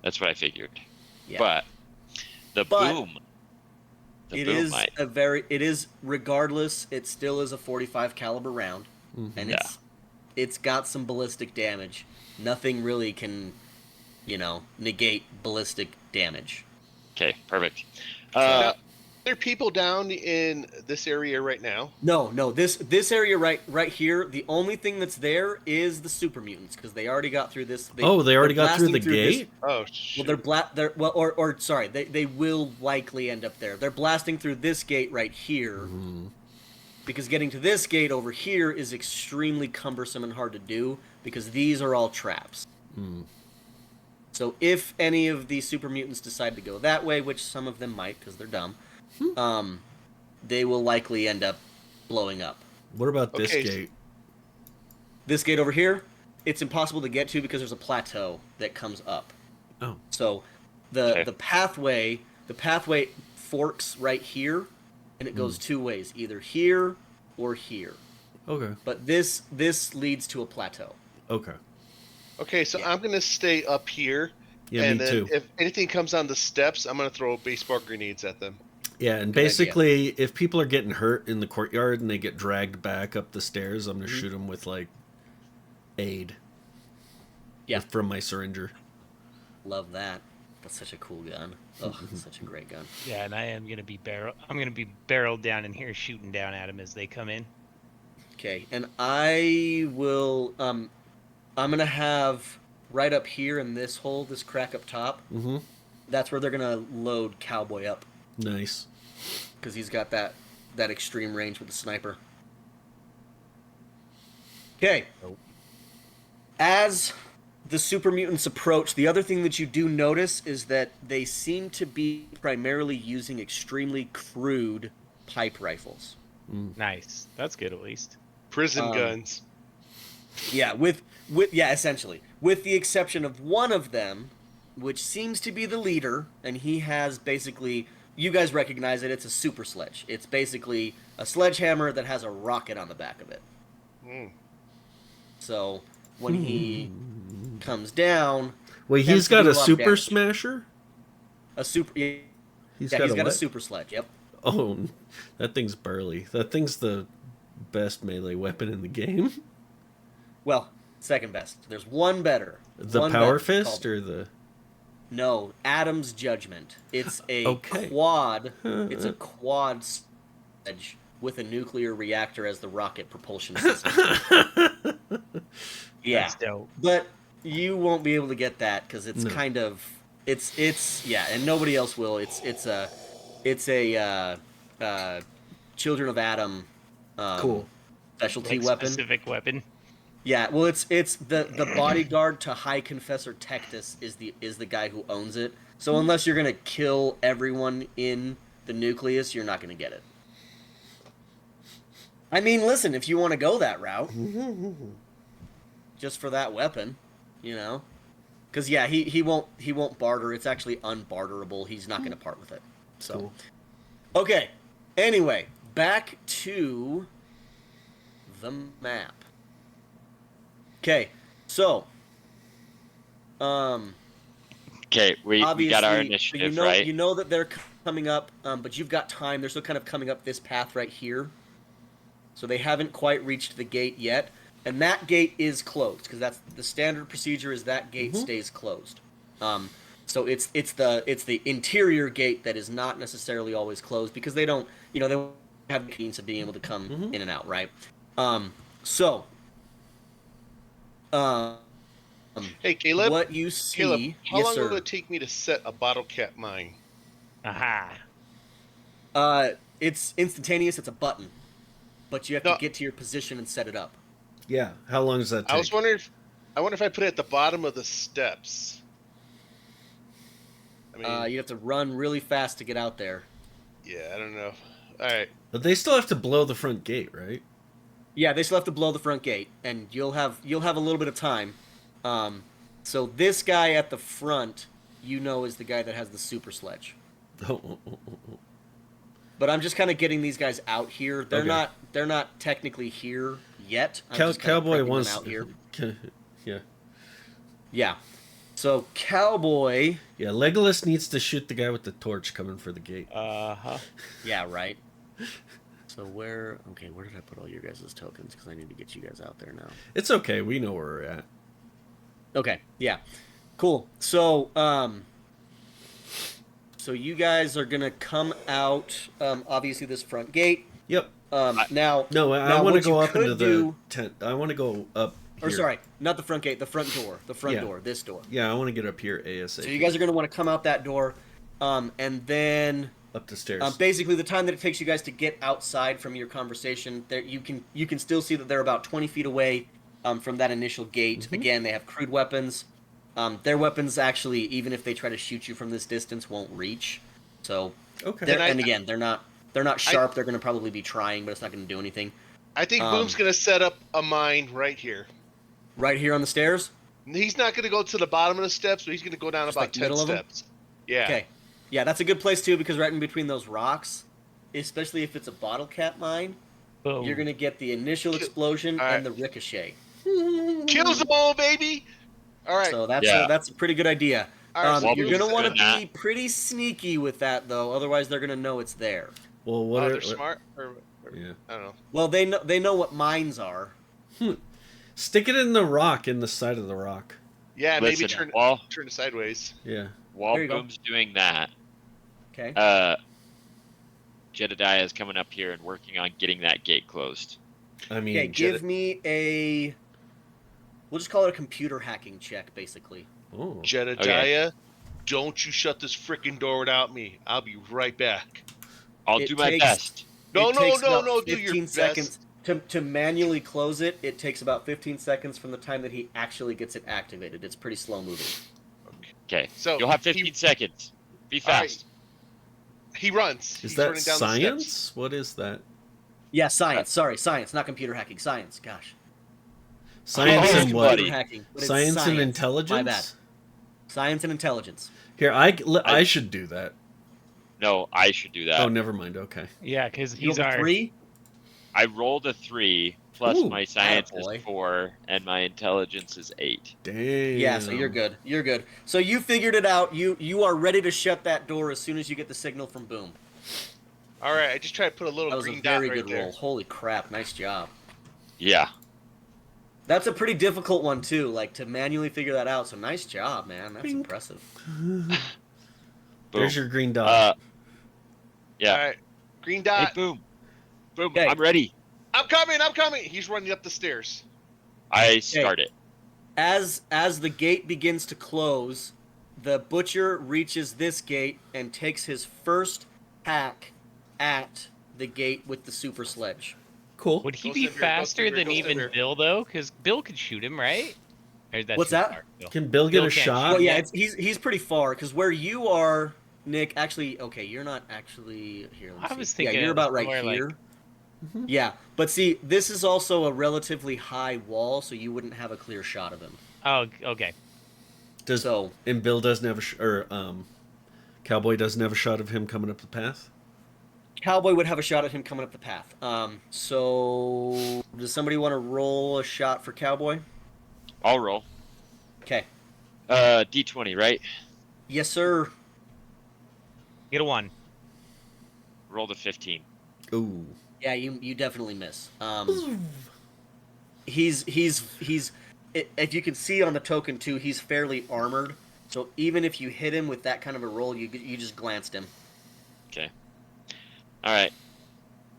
That's what I figured. Yeah. But the But boom. The It boom is might. it is regardless, it still is a 45 caliber round, Mhm. and Yeah. it's got some ballistic damage. Nothing really can, negate ballistic damage. Okay, perfect. Now, there are people down in this area right now. No, this area right here, the only thing that's there is the super mutants because they already got through this. They already they're got through the blasting this- gate. Oh, shoot. Well, they will likely end up there. They're blasting through this gate right here Mhm. because getting to this gate over here is extremely cumbersome and hard to do because these are all traps. Hmm. So if any of the super mutants decide to go that way, which some of them might because they're dumb, they will likely end up blowing up. What about this Okay. gate? This gate over here, it's impossible to get to because there's a plateau that comes up. Oh, So Okay. the pathway forks right here, and it goes two ways, either here or here. okay, But this leads to a plateau. okay. Okay, so Yeah. I'm gonna stay up here, Yeah, and me then too. if anything comes on the steps, I'm gonna throw baseball grenades at them. Yeah, and Good idea. basically, if people are getting hurt in the courtyard and they get dragged back up the stairs, I'm gonna Mhm. shoot them with like aid. Yeah. From my syringer. Love that. That's such a cool gun. Oh, such a great gun. Yeah, and I'm gonna be barreled down in here, shooting down at them as they come in. Okay, and I will. I'm gonna have right up here in this hole, this crack up top. Mm-hmm. That's where they're gonna load Cowboy up Nice. because he's got that extreme range with the sniper. Okay. Nope. As the super mutants approach, the other thing that you do notice is that they seem to be primarily using extremely crude pipe rifles. Nice. That's good at least. Prison Um, guns. Yeah, with essentially, with the exception of one of them, which seems to be the leader, and he has basically, you guys recognize it. It's a super sledge. It's basically a sledgehammer that has a rocket on the back of it. Mm. So when he comes down, Wait, tends he's to got do a lot of super damage. smasher? Yeah, He's he's got a got a what? super sledge. Yep. Oh, that thing's burly. That thing's the best melee weapon in the game. Well, second best. There's one better. The One power better. It's fist called- or the... No, Adam's Judgment. It's a Okay. quad. It's a quad sledge with a nuclear reactor as the rocket propulsion system. Yeah, That's dope. but you won't be able to get that because it's No. kind of it's yeah, and nobody else will. It's a Children of Adam Cool. specialty Like weapon. specific weapon. Yeah, well, it's the bodyguard to High Confessor Tectus is the guy who owns it. So unless you're gonna kill everyone in the nucleus, you're not gonna get it. I mean, listen, if you want to go that route, just for that weapon, you know, because yeah, he won't barter. It's actually unbarterable. He's not gonna part with it. So, Cool. okay. Anyway, back to the map. Okay, so, Okay, we obviously, got our so initiative, right? you know that they're coming up, but you've got time. They're still kind of coming up this path right here, so they haven't quite reached the gate yet, and that gate is closed because that's the standard procedure. Is that gate stays closed. So it's the interior gate that is not necessarily always closed because they don't they don't have the means of being able to come in and out, right? So. Hey, Caleb. What you see? Caleb, how yes, long sir. will it take me to set a bottle cap mine? Aha. It's instantaneous. It's a button, but you have No. to get to your position and set it up. Yeah. How long does that take? I was wondering I wonder if I put it at the bottom of the steps. I mean, You have to run really fast to get out there. yeah, I don't know. All right. But they still have to blow the front gate, right? Yeah, they still have to blow the front gate, and you'll have a little bit of time. So this guy at the front, is the guy that has the super sledge. Oh. But I'm just kind of getting these guys out here. They're Okay. not technically here yet. I'm just kinda Cowboy prepping them wants... out here. Yeah. Yeah. So Cowboy. Yeah, Legolas needs to shoot the guy with the torch coming for the gate. Uh-huh. Yeah, right. So where did I put all your guys' tokens? Because I need to get you guys out there now. It's okay. We know where we're at. Okay, yeah. Cool. So, so you guys are gonna come out, obviously this front gate. Yep. Now, No, I now want to what you go up could into the do- tent. I want to go up Or here. sorry, not the front gate, the front door. The front Yeah. door, this door. Yeah, I want to get up here ASAP. So you guys are gonna want to come out that door, and then up the stairs. basically the time that it takes you guys to get outside from your conversation, there you can still see that they're about 20 feet away from that initial gate. Mm-hmm. Again, they have crude weapons. Their weapons actually, even if they try to shoot you from this distance, won't reach. So, Okay. and again, they're not sharp. They're going to probably be trying, but it's not going to do anything. I think Boom's going to set up a mine right here. Right here on the stairs? He's not going to go to the bottom of the steps, but he's going to go down Just about like 10 middle of 'em? steps. Yeah. Okay. Yeah, that's a good place too, because right in between those rocks, especially if it's a bottle cap mine, Boom. you're going to get the initial explosion All right. and the ricochet. Kills them all, baby! All right. So that's Yeah. that's a pretty good idea. All right, so You're Boom's going to want to doing be pretty sneaky with that, though. Otherwise, they're going to know it's there. Well, what they're are, smart? Or, yeah. I don't know. Well, they know what mines are. Stick it in the rock, in the side of the rock. Yeah, Listen, maybe turn while it sideways. Yeah. while There you go. Boom's doing that, Okay. Jedediah is coming up here and working on getting that gate closed. I mean, Okay, give me a. We'll just call it a computer hacking check, basically. Oh. Jedediah, don't you shut this freaking door without me. I'll be right back. I'll It do my takes- best. No, It no, takes no, about no, do your 15 best. seconds to manually close it. It takes about 15 seconds from the time that he actually gets it activated. It's pretty slow moving. Okay, So you'll have he- 15 seconds. Be All right. fast. He runs. Is He's that running down the steps. science? What is that? Yeah, science. Sorry, science, not computer hacking. Science. Gosh. Science Oh, and what? buddy. Hacking, but it's Science and My intelligence? bad. Science and intelligence. Here, I should do that. No, I should do that. Oh, never mind. Okay. Yeah, because You he's rolled a our 3? I rolled a 3, plus Ooh, my science attaboy. is 4, and my intelligence is 8. Damn. Yeah, so you're good. You're good. So you figured it out. You are ready to shut that door as soon as you get the signal from Boom. All right, I just tried to put a little That was green a dot very right good there. roll. Holy crap! Nice job. Yeah. That's a pretty difficult one too, like to manually figure that out. So nice job, man. That's Bing. impressive. Boom. There's your green dot. Yeah. All right, green Hey, dot. Boom. Boom, Okay. I'm ready. I'm coming. I'm coming. He's running up the stairs. I start it. As the gate begins to close, the butcher reaches this gate and takes his first hack at the gate with the super sledge. Cool. Would he Go be sit here, go faster sit here, than go sit even here. Bill though? Because Bill could shoot him, right? Or that's What's too that? far, Bill? Can Bill get Bill a can't shot? Well, yeah, Yeah. he's pretty far because where you are, Nick. Actually, okay, you're not actually here. Let me I see. was thinking yeah, it you're was about right somewhere, like- here. Yeah, but see, this is also a relatively high wall, so you wouldn't have a clear shot of him. Oh, okay. Does So and Bill doesn't have Cowboy doesn't have a shot of him coming up the path. Cowboy would have a shot at him coming up the path. So does somebody want to roll a shot for Cowboy? I'll roll. Okay. D20, right? Yes, sir. Get a 1. Rolled a 15. Ooh. Yeah, you definitely miss. He's if you can see on the token too, he's fairly armored. So even if you hit him with that kind of a roll, you just glanced him. Okay. All right.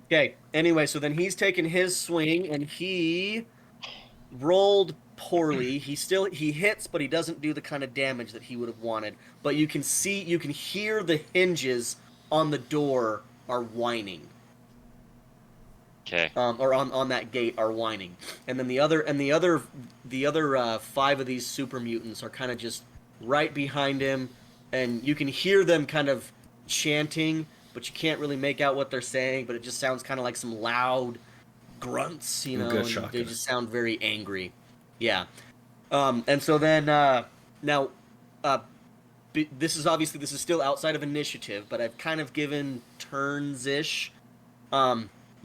Okay. Anyway, so then he's taken his swing and he rolled poorly. He hits, but he doesn't do the kind of damage that he would have wanted. But you can hear the hinges on the door are whining. Okay. Or on that gate are whining, and then the other 5 of these super mutants are kind of just right behind him, and you can hear them kind of chanting, but you can't really make out what they're saying. But it just sounds kind of like some loud grunts, you know. Good And shock. they just sound very angry. Yeah. And so then now, this is still outside of initiative, but I've kind of given turns ish.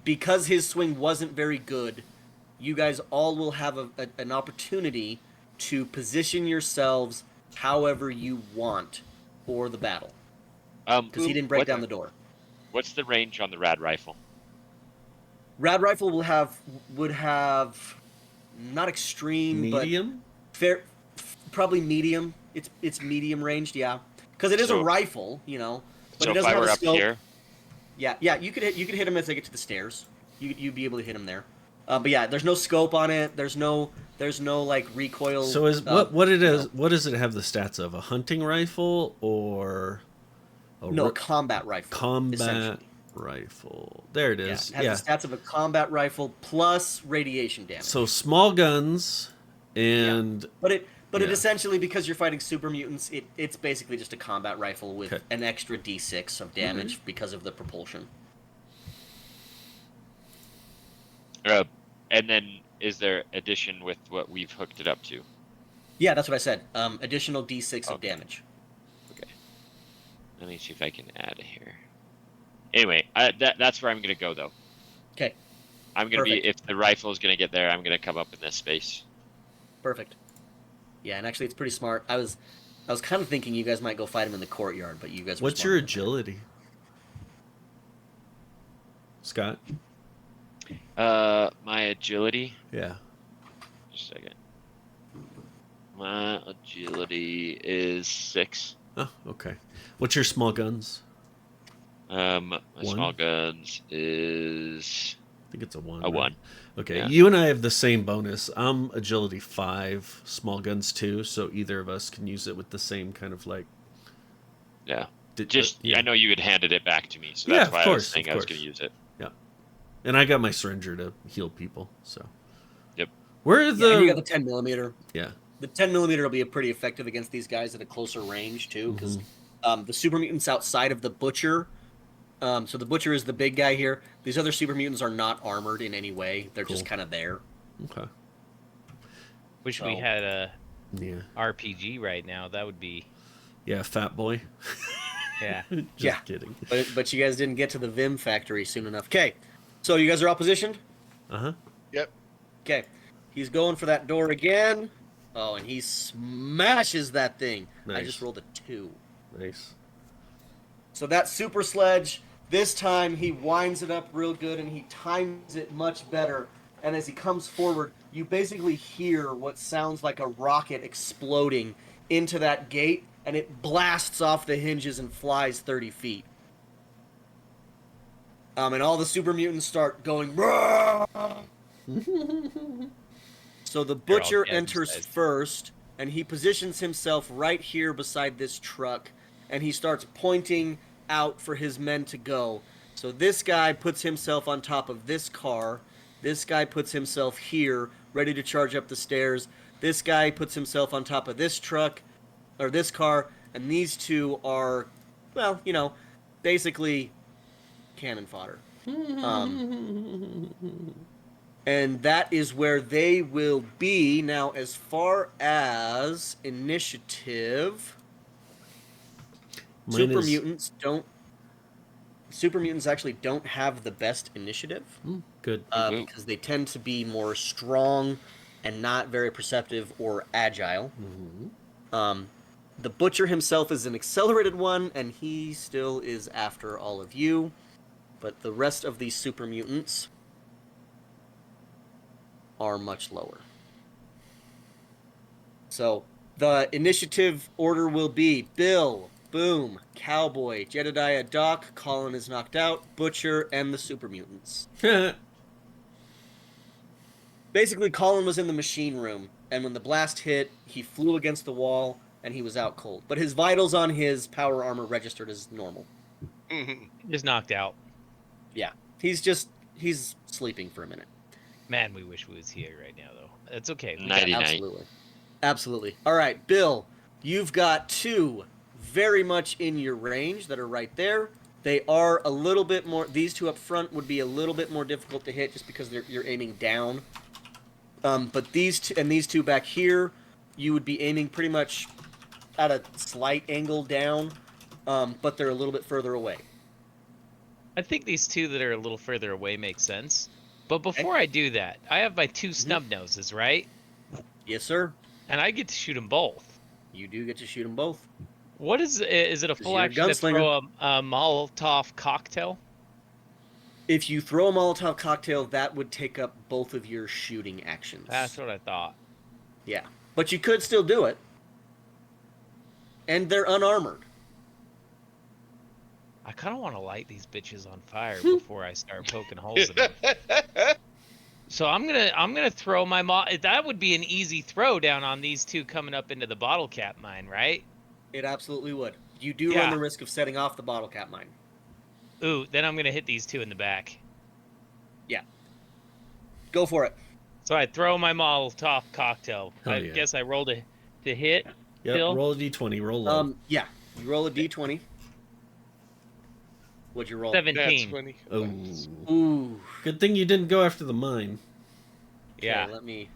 Because his swing wasn't very good, you guys all will have an opportunity to position yourselves however you want for the battle. Because he didn't break down the door. What's the range on the rad rifle? Rad Rifle would have not extreme, Medium? but fair, probably medium. It's medium ranged, yeah. Because it is a So- rifle, you know. But So it if doesn't I have were a up scope. here, Yeah, you could hit him as they get to the stairs. You'd be able to hit him there. But yeah, there's no scope on it. There's no like recoil. So is what does it have the stats of? A hunting rifle or a combat rifle. combat essentially. rifle? There it Yeah, is. it has the stats of a combat rifle plus radiation damage. So small guns and but But it Yeah. essentially, because you're fighting super mutants, it's basically just a combat rifle with Okay. an extra d6 of damage because of the propulsion. And then is there addition with what we've hooked it up to? Yeah, that's what I said. Additional d6 of Okay. damage. Okay. Let me see if I can add it here. Anyway, that's where I'm gonna go though. Okay, I'm gonna be Perfect. if the rifle is gonna get there, I'm gonna come up in this space. perfect. Yeah, and actually, it's pretty smart. I was kind of thinking you guys might go fight him in the courtyard, but you guys. Were What's smart your enough. agility, Scott? My agility. Yeah. Just a second. My agility is 6. Oh, okay. What's your small guns? My One? small guns is I think it's a 1. a 1. Okay, Yeah. you and I have the same bonus. I'm agility 5, small guns 2, so either of us can use it with the same kind of like. Yeah. Yeah. I know you had handed it back to me, so Yeah, that's of why I course, was saying of I was course. going to use it. And I got my syringer to heal people. So. Yep. Where are Yeah, and you got the? the 10 millimeter. Yeah. The 10 millimeter will be pretty effective against these guys at a closer range too, because the super mutants outside of the butcher. So the butcher is the big guy here. These other super mutants are not armored in any way. They're just Cool. kind of there. Okay. Wish we So- had a Yeah. RPG right now. That would be. Yeah. Fat boy. Yeah. Just Yeah. kidding. But you guys didn't get to the Vim factory soon enough. Okay, so you guys are all positioned. Uh huh. Yep. Okay, he's going for that door again. Oh, and he smashes that thing. I Nice. just rolled a 2. Nice. So that super sledge, this time he winds it up real good and he times it much better. And as he comes forward, you basically hear what sounds like a rocket exploding into that gate, and it blasts off the hinges and flies 30 feet. And all the super mutants start going. "Rah!" So the They're all butcher dead enters instead. first, and he positions himself right here beside this truck, and he starts pointing out for his men to go. So this guy puts himself on top of this car. This guy puts himself here, ready to charge up the stairs. This guy puts himself on top of this truck, or this car, and these two are, well, basically cannon fodder. And that is where they will be. Now, as far as initiative, Mine is- Super mutants actually don't have the best initiative Good. Mhm. because they tend to be more strong and not very perceptive or agile. The butcher himself is an accelerated one, and he still is after all of you. But the rest of these super mutants are much lower. So the initiative order will be Bill, Boom, Cowboy, Jedediah, Doc, Colin is knocked out, Butcher, and the super mutants. Basically, Colin was in the machine room, and when the blast hit, he flew against the wall, and he was out cold. But his vitals on his power armor registered as normal. Mhm. Just knocked out. Yeah, he's sleeping for a minute. Man, we wish we was here right now, though. It's okay. We got Nighty night. Absolutely. Absolutely. All right, Bill, you've got 2 very much in your range that are right there. They are a little bit more, these 2 up front would be a little bit more difficult to hit just because you're aiming down. But these 2 back here, you would be aiming pretty much at a slight angle down, but they're a little bit further away. I think these two that are a little further away make sense. But before I do that, I have my 2 snub noses, right? Yes, sir. And I get to shoot them both. You do get to shoot them both. What is it? A full you're a action to gunslinger. throw a Molotov cocktail? If you throw a Molotov cocktail, that would take up both of your shooting actions. That's what I thought. Yeah. But you could still do it. And they're unarmored. I kind of want to light these bitches on fire before I start poking holes in them. So I'm gonna throw my that would be an easy throw down on these 2 coming up into the bottle cap mine, right? It absolutely would. You do Yeah. run the risk of setting off the bottle cap mine. Ooh, then I'm gonna hit these 2 in the back. Go for it. So I throw my Molotov cocktail. Hell I yeah. guess I rolled to hit. Yep. Bill? Roll a d20. Roll low. Yeah. You roll a d20. What'd you roll? 17. 20. Oh. Ooh. Good thing you didn't go after the mine. Yeah. Okay, let me.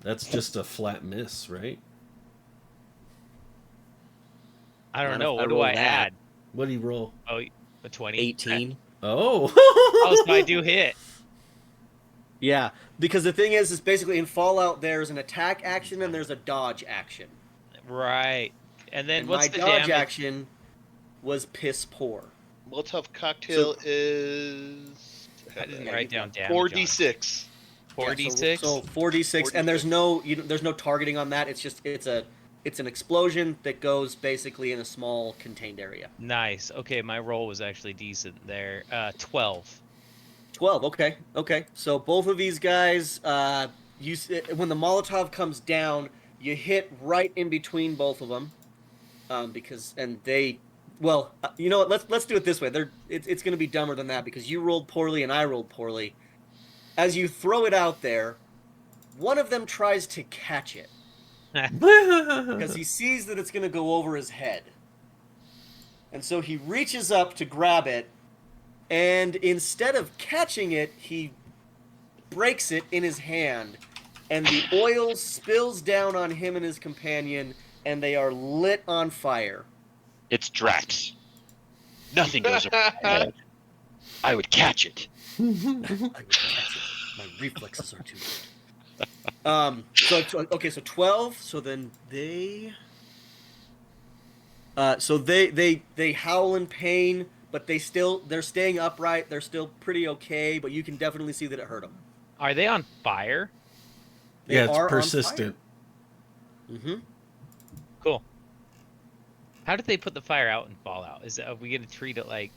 That's just a flat miss, right? I don't Not know. if I What do roll I that. add? What do you roll? Oh, a 20. 18. Oh. Oh, so I do hit. Yeah, because the thing is basically in Fallout there's an attack action and there's a dodge action. Right. And then And what's my the dodge damage? action was piss poor. Molotov cocktail So- is I didn't Yeah, write you down can- damage. 4d6. 4d6. So 4d6, and there's no there's no targeting on that. It's just it's an explosion that goes basically in a small contained area. Nice. Okay, my roll was actually decent there. 12. 12. Okay. So both of these guys, when the Molotov comes down, you hit right in between both of them, well, you know what? Let's do it this way. It's going to be dumber than that because you rolled poorly and I rolled poorly. As you throw it out there, one of them tries to catch it because he sees that it's going to go over his head, and so he reaches up to grab it. And instead of catching it, he breaks it in his hand, and the oil spills down on him and his companion, and they are lit on fire. It's Drax. Nothing goes over my head. I would catch it. I would catch it. My reflexes are too good. So 12. So then they. So they howl in pain, but they're staying upright. They're still pretty okay, but you can definitely see that it hurt them. Are they on fire? They Yeah, it's are on persistent. fire. Mm-hmm. Cool. How did they put the fire out in Fallout? Are we gonna treat it like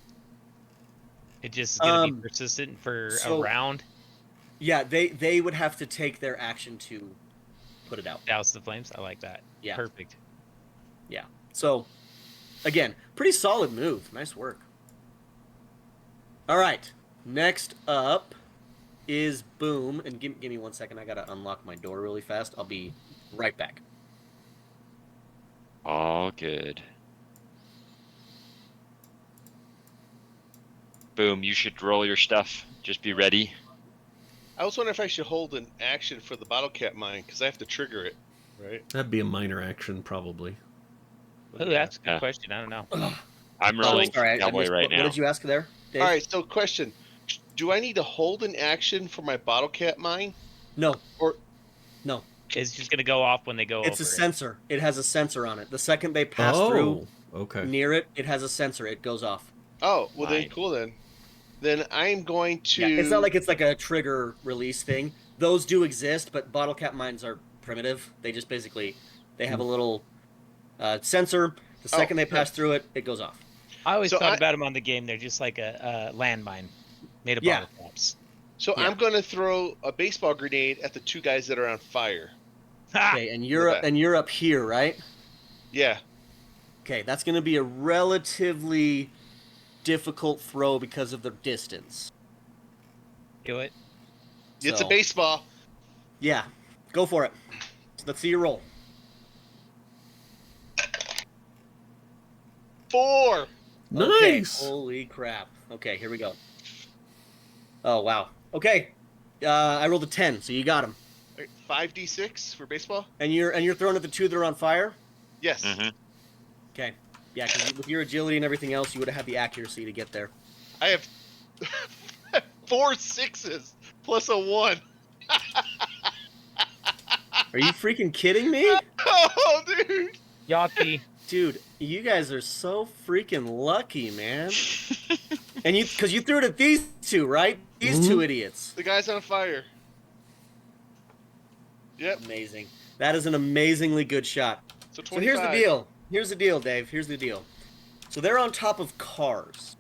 it just is gonna be persistent for a round? Yeah, they would have to take their action to put it out. Douse the flames. I like that. Yeah. Perfect. Yeah. So, again, pretty solid move. Nice work. All right. Next up is Boom. And give me 1 second. I got to unlock my door really fast. I'll be right back. All good. Boom, you should roll your stuff. Just be ready. I was wondering if I should hold an action for the bottle cap mine because I have to trigger it, right? That'd be a minor action, probably. Oh, that's a good Yeah. question. I don't know. I'm rolling Sorry, I cowboy missed- right what now. did you ask there, Dave? All right, so question. Do I need to hold an action for my bottle cap mine? No. Or No. It's just gonna go off when they go It's a over it. sensor. It has a sensor on it. The second they pass through okay. near it, it has a sensor. It goes off. oh, well then Fine. cool then. Then I'm going to. Yeah, it's not like it's like a trigger release thing. Those do exist, but bottle cap mines are primitive. They just basically they have a little sensor. The second they pass through it, it goes off. I always So thought I- about them on the game. They're just like a landmine made of Yeah. bottle caps. So Yeah. I'm going to throw a baseball grenade at the two guys that are on fire. Ha! Okay, and you're up here, right? Yeah. Okay, that's going to be a relatively difficult throw because of the distance. Do it. It's a So- baseball. Yeah, go for it. Let's see your roll. 4. Okay, Nice. holy crap. Okay, here we go. Oh, wow. Okay. I rolled a 10, so you got him. 5d6 for baseball? And you're throwing at the two that are on fire? Yes. Mhm. Okay. Yeah, because with your agility and everything else, you would have had the accuracy to get there. I have 4 6s plus a 1. Are you freaking kidding me? Oh, dude. Yaki. Dude, you guys are so freaking lucky, man. And because you threw it at these two, right? These two idiots. The guy's on fire. Yep. Amazing. That is an amazingly good shot. So So here's 25. the deal. Here's the deal, Dave. Here's the deal. So they're on top of cars.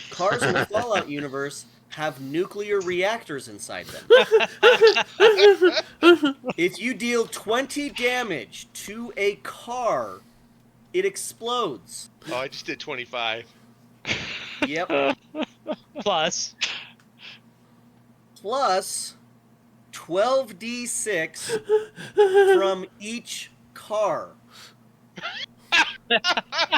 Cars in the Fallout universe have nuclear reactors inside them. If you deal 20 damage to a car, it explodes. Oh, I just did 25. Yep. Plus, Plus, 12d6 from each car.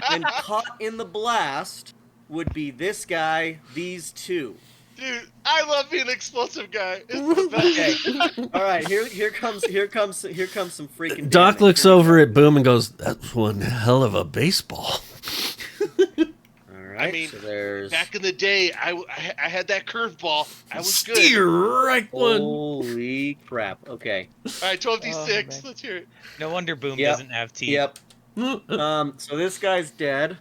And caught in the blast would be this guy, these two. Dude, I love being an explosive guy. It's the best. Okay. All right, here comes some freaking Doc damage. looks Here we over go. at Boom and goes, "That's one hell of a baseball." All right. I mean, so there's Back in the day, I had that curveball. I was good. Steer right one. holy crap. Okay. All right, 12d6. Oh, man. Let's hear it. No wonder Boom Yep. doesn't have teeth. Yep. So this guy's dead.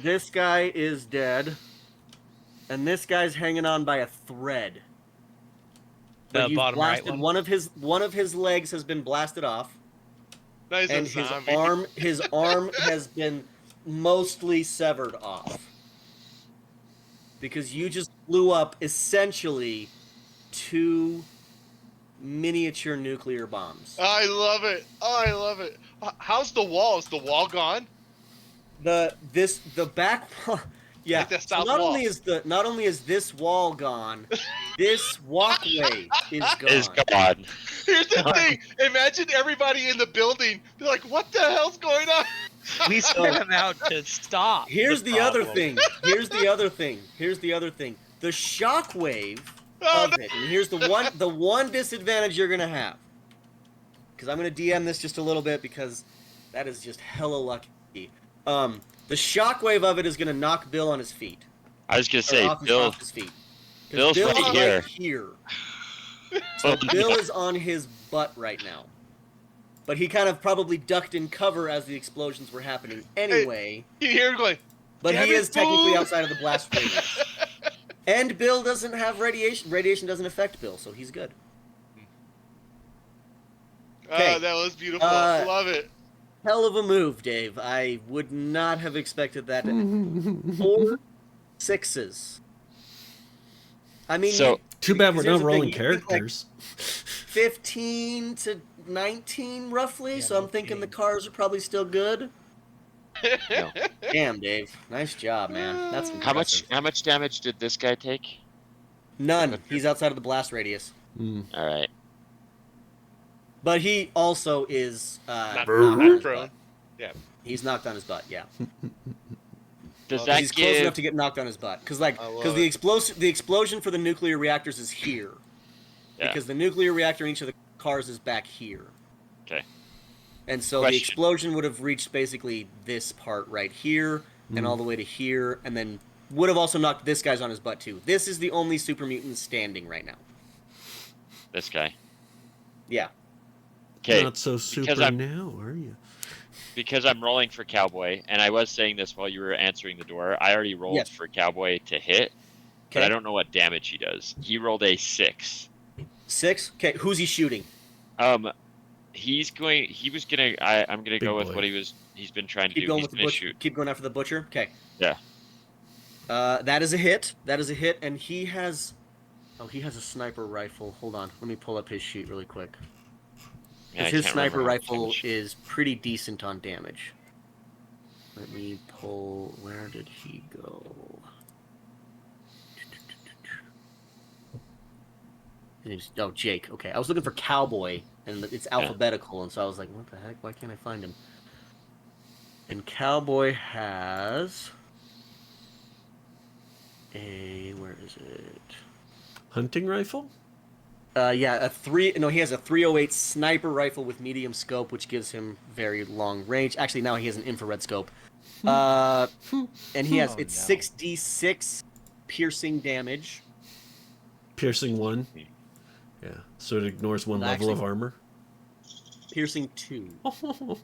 This guy is dead. And this guy's hanging on by a thread. The But you've bottom right blasted one? one of his legs has been blasted off. Nice And zombie. his arm has been mostly severed off. Because you just blew up essentially 2 miniature nuclear bombs. I love it. Oh, I love it. How's the wall? Is the wall gone? The back yeah. Like the So south not wall. only is this wall gone, this walkway is gone. Is gone. Here's the thing. Imagine everybody in the building. They're like, what the hell's going on? We sent him out to stop. Here's the other problem. thing. Here's the other thing. The shockwave Oh, of it. And here's the one disadvantage you're gonna have. Because I'm gonna DM this just a little bit because that is just hella lucky. The shockwave of it is gonna knock Bill on his feet. I was gonna Or say, off Bill. his feet. 'Cause Bill's Bill's right here. So Bill is on his butt right now. But he kind of probably ducked in cover as the explosions were happening anyway. You hear him going, But "Damn he it, is technically Boom!" outside of the blast radius. And Bill doesn't have radiation. Radiation doesn't affect Bill, so he's good. Okay. Oh, that was beautiful. Uh, Love it. Hell of a move, Dave. I would not have expected that. 4 6s. I mean, So- Too bad we're because here's not the thing, rolling you think, like, characters. 15 to 19 roughly, so I'm thinking the cars are probably still good. No. Damn, Dave. Nice job, man. That's impressive. How much damage did this guy take? None. He's outside of the blast radius. All right. But he also is Not knocked on his prone. butt. Yeah. He's knocked on his butt, yeah. Does Well, that He's close give? enough to get knocked on his butt. Because I love the it. explosion for the nuclear reactors is here. Yeah. Because the nuclear reactor in each of the cars is back here. Okay. And so the Question. explosion would have reached basically this part right here and all the way to here, and then would have also knocked this guy's on his butt too. This is the only super mutant standing right now. This guy. Yeah. Okay. Not so super I'm- now, are you? Because I'm rolling for Cowboy, and I was saying this while you were answering the door. I already rolled Yes. for Cowboy to hit, but I don't know what damage he does. He rolled a 6. 6? Okay, who's he shooting? He's going. He was gonna. I'm gonna Big go with boy. what he's been trying to Keep do. going He's with the gonna butcher. shoot. Keep going after the butcher. Okay. Yeah. That is a hit. That is a hit, and he has. Oh, he has a sniper rifle. Hold on, let me pull up his sheet really quick. Yeah, I His can't sniper remember how much rifle damage. is pretty decent on damage. Let me pull. Where did he go? Oh, Jake. Okay, I was looking for Cowboy, and it's alphabetical, and so I was like, "What the heck? Why can't I find him?" And Cowboy has a where is it? Hunting rifle? Yeah, a 3. No, he has a 308 sniper rifle with medium scope, which gives him very long range. Actually, now he has an infrared scope. And he has Oh, it's no. 6d6 piercing damage. Piercing 1. Yeah. So it ignores one Well, level of actually- armor. Piercing 2. All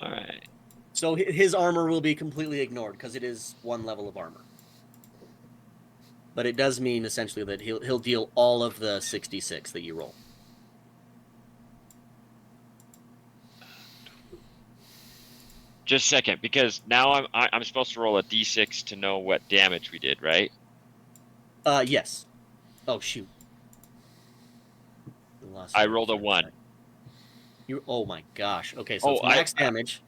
right. So his armor will be completely ignored because it is 1 level of armor. But it does mean essentially that he'll deal all of the 66 that you roll. Just a second, because now I'm supposed to roll a d6 to know what damage we did, right? Yes. Oh shoot. I rolled a 1. Oh my gosh. Okay, so Oh, it's max damage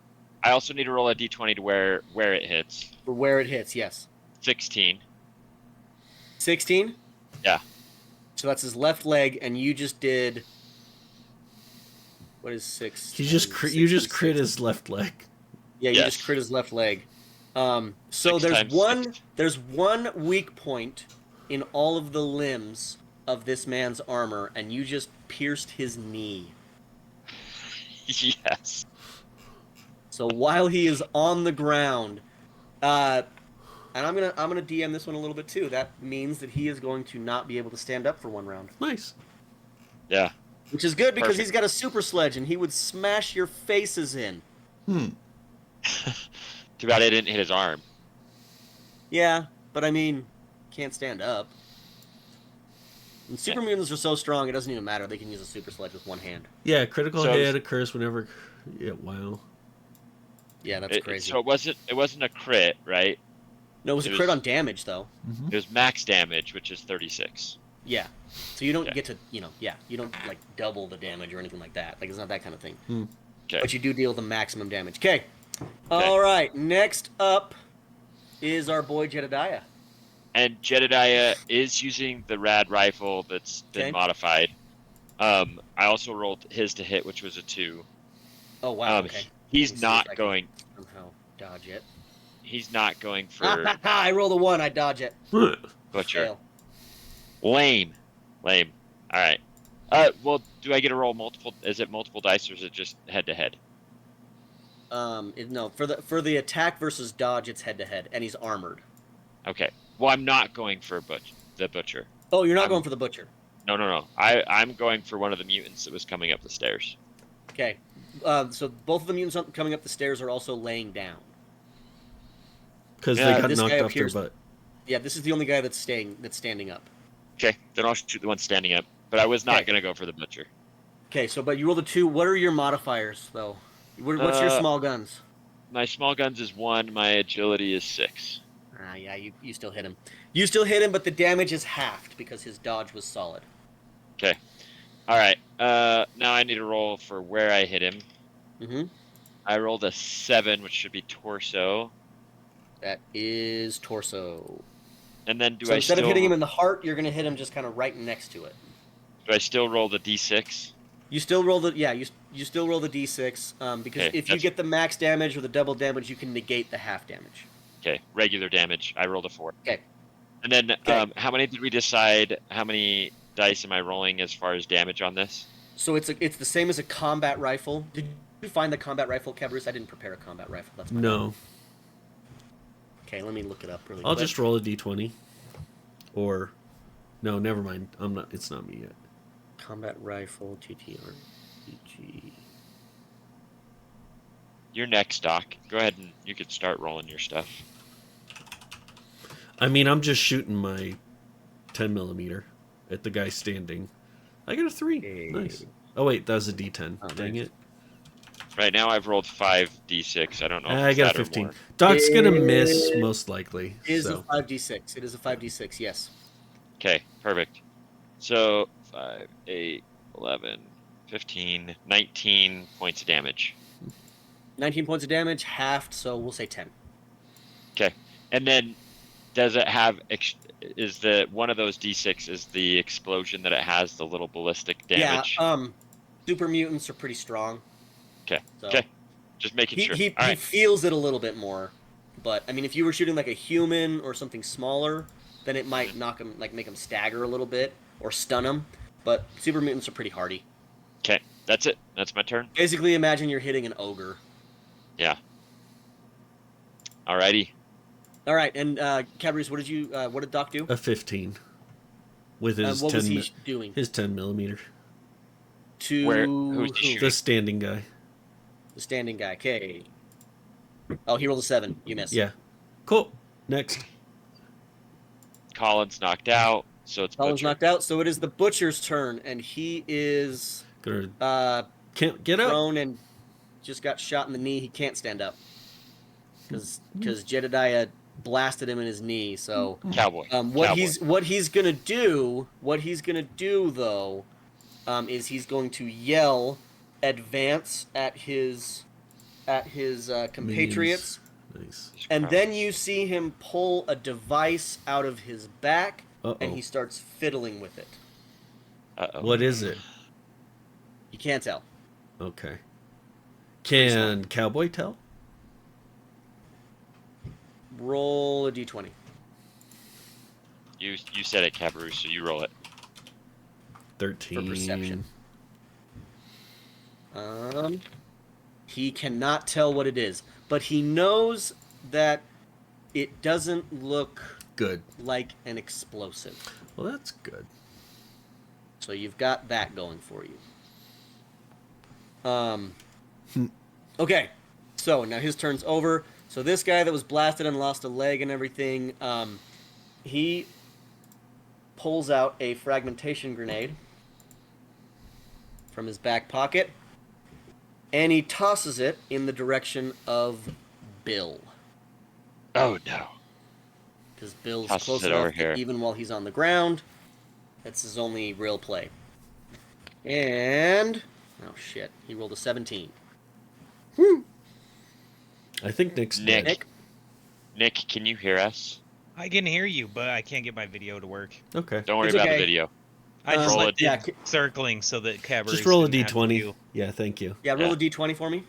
I also need to roll a d20 to where it hits. for where it hits. Yes. 16. 16? Yeah. So that's his left leg, and you just did. What is 6? You just crit his left leg. Yeah, you Yes. just crit his left leg. So 6 there's times one 6. there's one weak point in all of the limbs of this man's armor, and you just pierced his knee. Yes. So while he is on the ground, and I'm gonna DM this one a little bit too. That means that he is going to not be able to stand up for one round, Nice. Yeah. which is good because Perfect. he's got a super sledge and he would smash your faces in. Too bad I didn't hit his arm. Yeah, but I mean, can't stand up. And super mutants are so strong, it doesn't even matter. They can use a super sledge with one hand. Yeah, critical So- hit occurs whenever. Yeah, wow. Yeah, that's crazy. So it wasn't a crit, right? No, it was a it crit was- on damage, though. It was max damage, which is 36. Yeah. So you don't Okay. get to, you don't, like, double the damage or anything like that. Like, it's not that kind of thing. Okay. But you do deal the maximum damage. Okay. All right. Next up is our boy Jedediah. And Jedediah is using the rad rifle that's been Okay. modified. I also rolled his to hit, which was a 2. Oh, wow. Okay. Let me He's see if not I can going. somehow dodge it. He's not going for I rolled a 1. I dodge it. butcher. Fail. Lame. All right. Well, do I get to roll multiple? Is it multiple dice or is it just head to head? No, for the attack versus dodge, it's head to head, and he's armored. Okay. Well, I'm not going for the butcher. Oh, you're not I'm- going for the butcher. No. I'm going for one of the mutants that was coming up the stairs. Okay. So both of the mutants coming up the stairs are also laying down. Because Yeah, they got this knocked guy off their appears- butt. Yeah, this is the only guy that's standing up. Okay. Then I'll shoot the one standing up. But I was not Okay. going to go for the butcher. Okay, so but you rolled a 2. What are your modifiers though? What's your small guns? My small guns is 1. My agility is 6. Yeah, you still hit him. You still hit him, but the damage is halved because his dodge was solid. Okay. All right. Now I need to roll for where I hit him. Mm-hmm. I rolled a 7, which should be torso. That is torso. And then So instead of hitting him in the heart, you're gonna hit him just kind of right next to it. do I still roll the d6? You still roll the you still roll the d6 because Okay, if you that's- get the max damage or the double damage, you can negate the half damage. Okay, regular damage. I rolled a 4. Okay. And then Okay. how many did we decide? How many dice am I rolling as far as damage on this? So it's the same as a combat rifle. Did you find the combat rifle, Cabrice? I didn't prepare a combat rifle. That's my bad. No. Okay, let me look it up really I'll quick. just roll a d20. Or. No, never mind. It's not me yet. Combat rifle, TTRPG. You're next, Doc. Go ahead and you could start rolling your stuff. I mean, I'm just shooting my 10mm at the guy standing. I got a 3. Okay. Nice. Oh, wait, that was a d10. Oh, Dang nice. it. Right now I've rolled 5d6. I don't know if I it's got that a or 15. more. Doc's going to miss, It most likely. It is So. a 5d6. It is a 5d6, yes. Okay, perfect. So 5, 8, 11, 15, 19 points of damage. 19 points of damage, halved, so we'll say 10. Okay. And then does it have is the one of those d6 is the explosion that it has the little ballistic damage? Yeah, super mutants are pretty strong. Okay. So Okay. Just making sure. He All right. feels it a little bit more. But, I mean, if you were shooting like a human or something smaller, then it might knock him, like make him stagger a little bit or stun him. But super mutants are pretty hardy. Okay. That's it. That's my turn. Basically, imagine you're hitting an ogre. Yeah. Alrighty. All right, and Cabrice, what did Doc do? A 15. With his What 10 was he doing? his 10mm. To Who's he who? shooting? The standing guy. The standing guy. Okay. Oh, he rolled a 7. You missed. Yeah. Cool. Next. Colin's knocked out, so it's Colin's Butcher. knocked out, so it is the butcher's turn, and he is Gonna can't get up. prone and just got shot in the knee. He can't stand up because Jedediah blasted him in his knee. So Cowboy. what Cowboy. he's gonna do though is he's going to yell advance at his compatriots. Nice. And then you see him pull a device out of his back and he starts fiddling with it. Uh-oh. What is it? You can't tell. Okay. Can Cowboy tell? Roll a d20. You said it, Cabaroo, so you roll it. 13. For perception. He cannot tell what it is, but he knows that it doesn't look Good. like an explosive. Well, that's good. So you've got that going for you. Okay, so now his turn's over. So this guy that was blasted and lost a leg and everything, he pulls out a fragmentation grenade from his back pocket, and he tosses it in the direction of Bill. Oh, no. Because Bill's Tosses close it enough over that here. even while he's on the ground, that's his only real play. And... oh, shit. He rolled a 17. I think Nick's dead. Nick? Nick, can you hear us? I can hear you, but I can't get my video to work. Okay. Don't worry It's about okay. the video. I just Roll left it. it circling so that Cabaret Just roll a didn't have to d20. do- Yeah, thank you. Yeah, roll a d20 for me.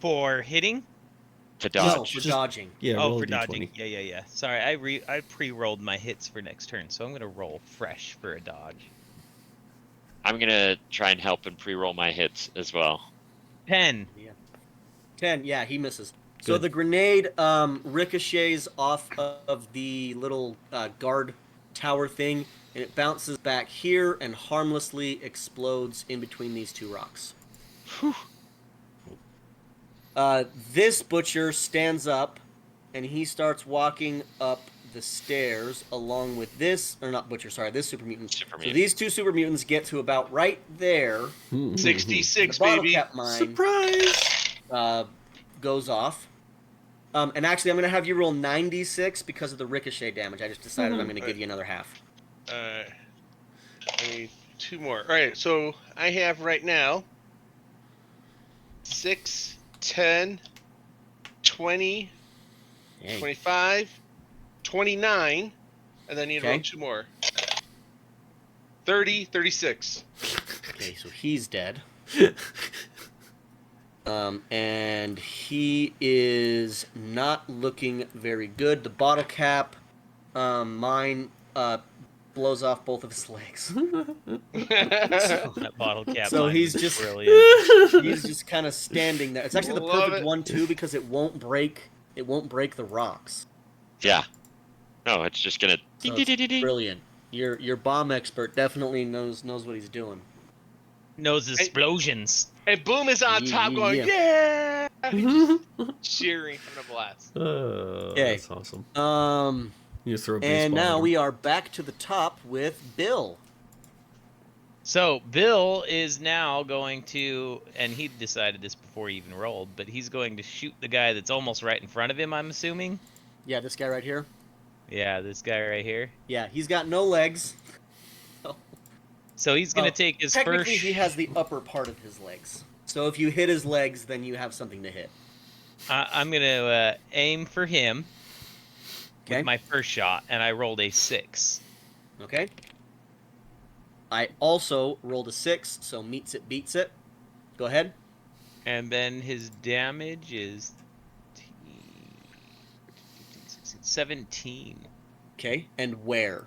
For hitting? To No, dodge. for Just- dodging. Yeah, Oh, roll for a d20. dodging. Yeah. Sorry, I pre-rolled my hits for next turn, so I'm gonna roll fresh for a dodge. I'm going to try and help and pre-roll my hits as well. 10. 10, yeah, he misses. So Good. the grenade ricochets off of the little guard tower thing, and it bounces back here and harmlessly explodes in between these two rocks. This butcher stands up, and he starts walking up the stairs along with this, or not butcher, sorry, this super mutant. Super So mutant. these two super mutants get to about right there. 66, The bottle baby. cap mine Surprise! goes off. And actually, I'm going to have you roll 96 because of the ricochet damage. I just decided I'm going to give you another half. I need 2 more. All right, so I have right now 6, 10, 20, Dang. 25, 29, and then I need to roll Okay. 2 more. 30, 36. Okay, so he's dead. And he is not looking very good. The bottle cap mine blows off both of his legs. That bottle cap. So mine he's was just- brilliant. He's just kind of standing there. It's actually the Love perfect it. one too because it won't break. It won't break the rocks. Yeah. No, it's just going to... So it's brilliant. Your bomb expert definitely knows what he's doing. Knows explosions. And Boom is on top going, Yeah. yeah! He's cheering, having a blast. Oh, Okay. that's awesome. You throw a baseball And now at him. we are back to the top with Bill. So Bill is now going to, and he decided this before he even rolled, but he's going to shoot the guy that's almost right in front of him, I'm assuming. Yeah, this guy right here. Yeah, this guy right here. Yeah, he's got no legs. So he's going to take his Technically, first... he has the upper part of his legs. So if you hit his legs, then you have something to hit. I'm going to aim for him Okay. with my first shot, and I rolled a 6. Okay. I also rolled a 6, so meets it, beats it. Go ahead. And then his damage is 17. Okay. And where?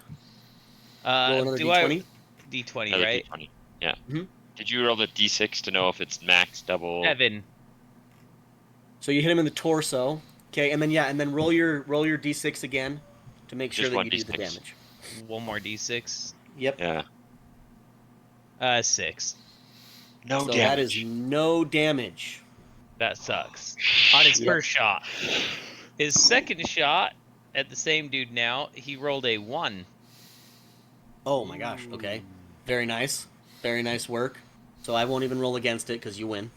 Roll Uh, another do d20. I D20, Another right? D20. Yeah. Mhm. Did you roll the D6 to know if it's max, double? 7. So you hit him in the torso. Okay, and then roll your d6 again to make sure Just that one you do the D6. damage. One more D6. Yep. Yeah. 6. No so damage. that is no damage. That sucks. On his Yep. first shot. His second shot at the same dude now, he rolled a 1. Oh my gosh. Okay. Very nice. Very nice work. So I won't even roll against it because you win.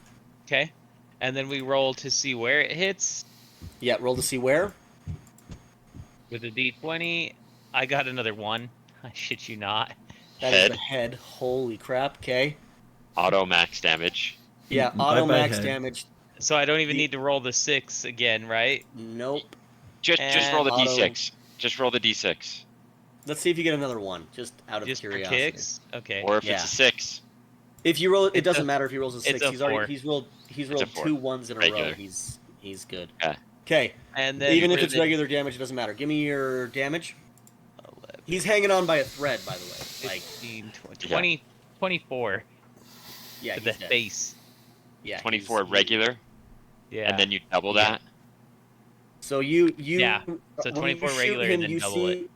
Okay. And then we roll to see where it hits Yeah, roll to see where. with a D20. I got another 1. I shit you not. That is Head. the head. Holy crap. Okay. Auto max damage. Yeah, Bye-bye, auto max head. damage. So I don't even The- need to roll the 6 again, right? Nope. Just roll the And auto- D6. Just roll the D6. Let's see if you get another one, just out of Just for curiosity. kicks? Okay. Or if Yeah. it's a 6. If you roll, it It's doesn't a- matter if he rolls a it's 6. a He's 4. already he's rolled a 4. 2 1s in a Regular. row. He's good. Okay. Okay. And then Even if for it's the regular damage, it doesn't matter. Give me your damage. 11, He's hanging on by a thread, by the way. Like, 15, 20, Yeah. 20 24 yeah, to he's the dead. face. Yeah, 24 he's- regular, Yeah. and then you double Yeah. that. So you Yeah, so when 24 you shoot regular him, and then you double see,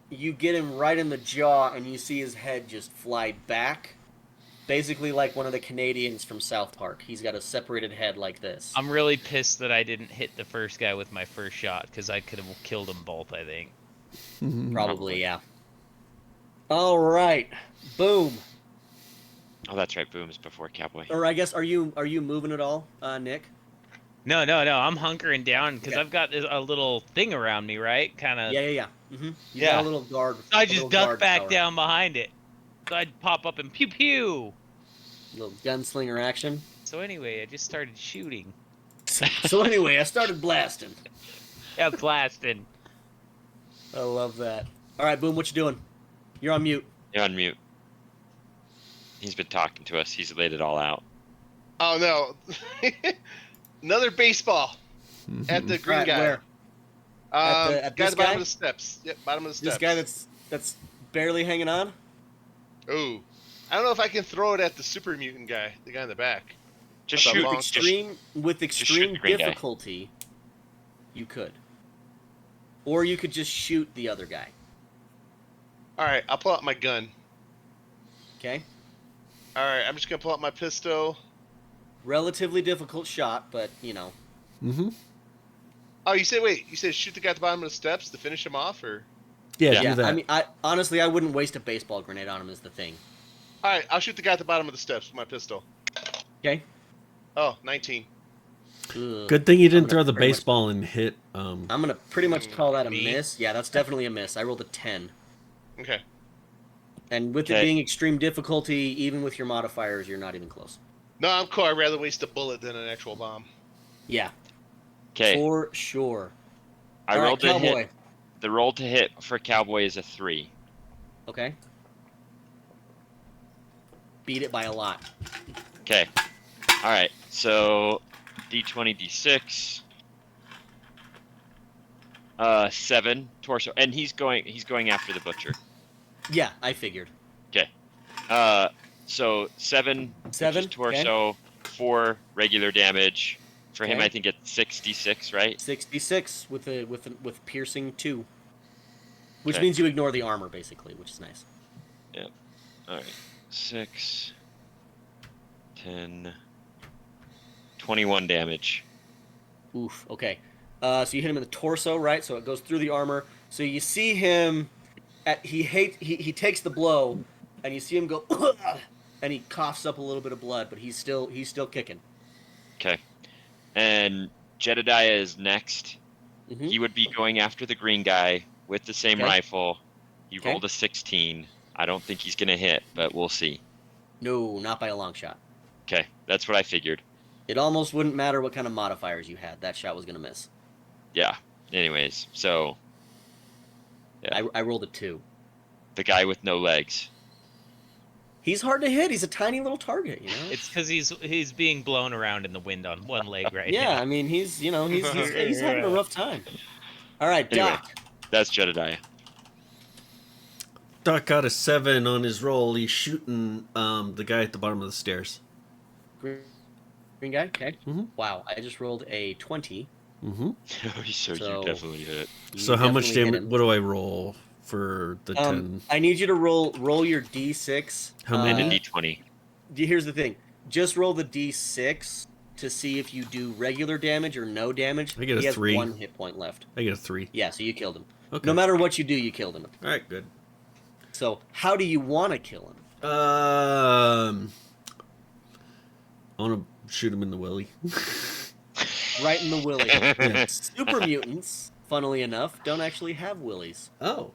you get him right in the jaw, and you see his head just fly back, basically like one of the Canadians from South Park. He's got a separated head like this. I'm really pissed that I didn't hit the first guy with my first shot because I could have killed them both. I think. Probably, yeah. All right, boom. Oh, that's right. Boom's before Cowboy. Or I guess are you moving at all, Nick? No, I'm hunkering down because Okay. I've got a little thing around me, right? Kind of. Yeah. Mm-hmm. You Yeah. got a little guard. So I a just little duck guard back tower. down behind it. So I'd pop up and pew pew. Little gunslinger action. So anyway, I just started shooting. So anyway, I started blasting. Yeah, blasting. I love that. All right, boom. What you doing? You're on mute. You're on mute. He's been talking to us. He's laid it all out. Oh no! Another baseball at the green Right, guy. where? At guy this at the guy? bottom of the steps. Yep, bottom of the steps. This guy that's barely hanging on. Ooh, I don't know if I can throw it at the super mutant guy, the guy in the back. Just That's a shoot. long- Just, With shoot extreme the green guy. difficulty, you could. Or you could just shoot the other guy. All right, I'll pull out my gun. Okay. All right, I'm just gonna pull out my pistol. Relatively difficult shot, but Mm-hmm. Oh, you said shoot the guy at the bottom of the steps to finish him off, or? Yeah, Yeah, do that. I mean, I honestly I wouldn't waste a baseball grenade on him. Is the thing. All right, I'll shoot the guy at the bottom of the steps with my pistol. Okay. Oh, 19. Ugh. Good thing you didn't I'm throw gonna the pretty much- baseball and hit. I'm gonna pretty much call that a Me? miss. Yeah, that's definitely a miss. I rolled a 10, Okay. and with it Okay. being extreme difficulty, even with your modifiers, you're not even close. No, I'm cool. I'd rather waste a bullet than an actual bomb. Yeah, okay. for sure. I All right, rolled the Cowboy. hit. The roll to hit for Cowboy is a 3. Okay. Beat it by a lot. Okay. All right. So D20, D6. 7 torso, and he's going after the butcher. Yeah, I figured. So 7 7, butcher's torso, 4 regular damage. For him, Okay. I think it's 66, right? 66 with piercing 2, which Okay. means you ignore the armor basically, which is nice. All right. 6, 10, 21 damage. Oof. Okay. So you hit him in the torso, right? So it goes through the armor. So you see him. He takes the blow, and you see him go, and he coughs up a little bit of blood, but he's still kicking. Okay. And Jedediah is next. Mhm. He would be going after the green guy with the same Okay. rifle. He Okay. rolled a 16. I don't think he's going to hit, but we'll see. No, not by a long shot. Okay, that's what I figured. It almost wouldn't matter what kind of modifiers you had. That shot was gonna miss. Yeah. Anyways, so Yeah. I rolled a 2. the guy with no legs. He's hard to hit. He's a tiny little target, you know. It's because he's being blown around in the wind on one leg right Yeah, now. I mean he's having a rough time. All right, Anyway. Doc. That's Jedediah. Doc got a 7 on his roll. He's shooting the guy at the bottom of the stairs. Green guy. Okay. Mhm. Wow, I just rolled a 20. Mm-hmm. So So- you definitely hit. You So how much definitely hit damage? him. What do I roll for the 10? I need you to roll your d6. How And a many? D20. Here's the thing. Just roll the d6 to see if you do regular damage or no damage. I get a he has 3. 1 hit point left. I get a 3. Yeah, so you killed him. Okay. No matter what you do, you killed him. All right, good. So how do you want to kill him? I want to shoot him in the willy. Right in the willy. Yeah. Super mutants, funnily enough, don't actually have willies. Oh.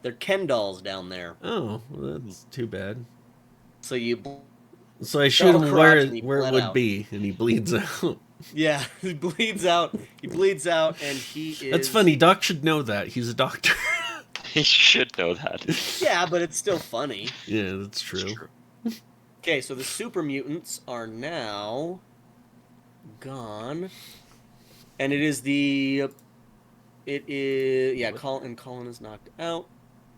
They're Ken dolls down there. Oh, well, that's too bad. So you, So I shoot him crotch where and he it bled would out. be, and he bleeds out. yeah, he bleeds out. He bleeds out, and he is. That's funny. Doc should know that. He's a doctor. He should know that. Yeah, but it's still funny. Yeah, that's It's true. Okay, so the super mutants are now gone, and it is Colin is knocked out.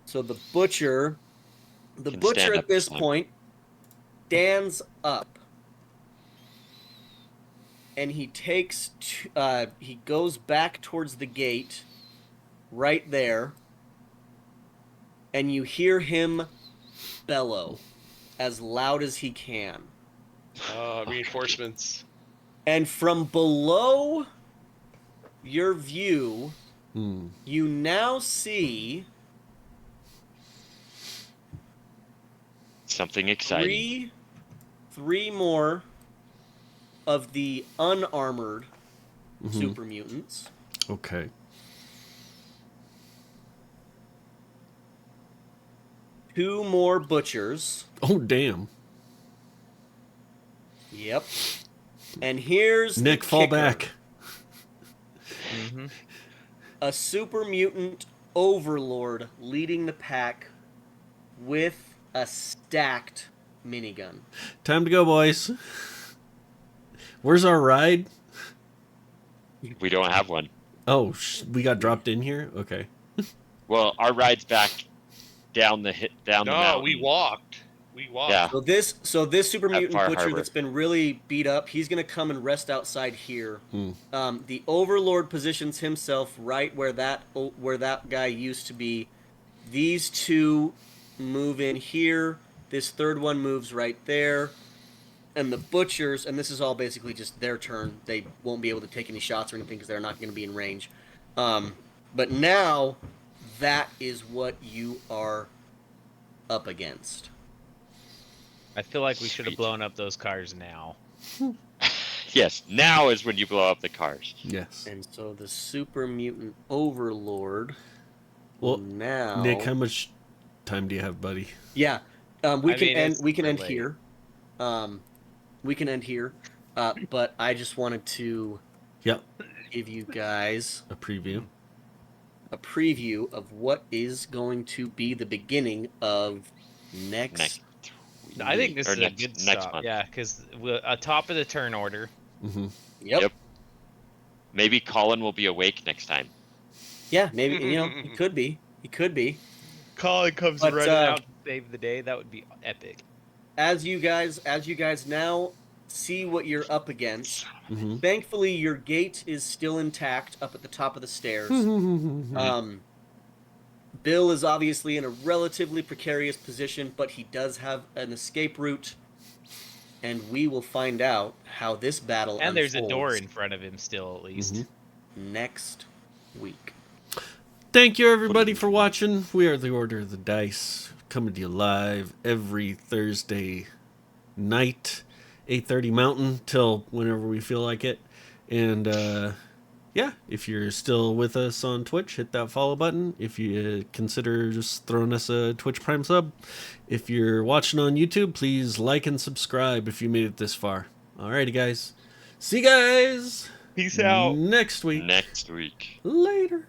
So the butcher Can stand at up this this time. point stands up, and he goes back towards the gate, right there, and you hear him bellow as loud as he can. Reinforcements. And from below your view, Hmm. you now see Something exciting. three more of the unarmored Mhm. super mutants. Okay. Two more butchers. Oh, damn. Yep. And here's Nick, the fall kicker. back. Mm-hmm. A super mutant overlord leading the pack with a stacked minigun. Time to go, boys. Where's our ride? We don't have one. Oh, we got dropped in here? Okay. Well, our ride's back down the the No, mountain. we walked. We walked. Yeah. So this super At mutant Far butcher Harbor. that's been really beat up, he's gonna come and rest outside here. Hmm. The overlord positions himself right where that guy used to be. These two move in here. This third one moves right there. And the butchers, and this is all basically just their turn. They won't be able to take any shots or anything because they're not going to be in range. But now, that is what you are up against. I feel like we should have Sweet. blown up those cars now. Yes, now is when you blow up the cars. Yes. And so the super mutant overlord. Well, Now, Nick, how much time do you have, buddy? yeah, we I can mean, end. it's We can end late. here. We can end here. But I just wanted to Yep. give you guys A preview. a preview of what is going to be the beginning of next. I think this Or is next- a good next stop. month. Yeah, because top of the turn order. Mm-hmm. Yep. Maybe Colin will be awake next time. Yeah, maybe he could be. He could be. Colin comes But, running out to save the day. That would be epic. As you guys now see what you're up against. Mm-hmm. Thankfully, your gate is still intact up at the top of the stairs. Bill is obviously in a relatively precarious position, but he does have an escape route, and we will find out how this battle And there's a door unfolds in front of him still, at least. Mhm. next week. Thank you, everybody, for watching. We are the Order of the Dice, coming to you live every Thursday night, 8:30 Mountain, till whenever we feel like it. And yeah, if you're still with us on Twitch, hit that follow button. If you consider just throwing us a Twitch Prime sub. If you're watching on YouTube, please like and subscribe if you made it this far. Alrighty, guys. See you guys Peace out. next week. Next week. Later.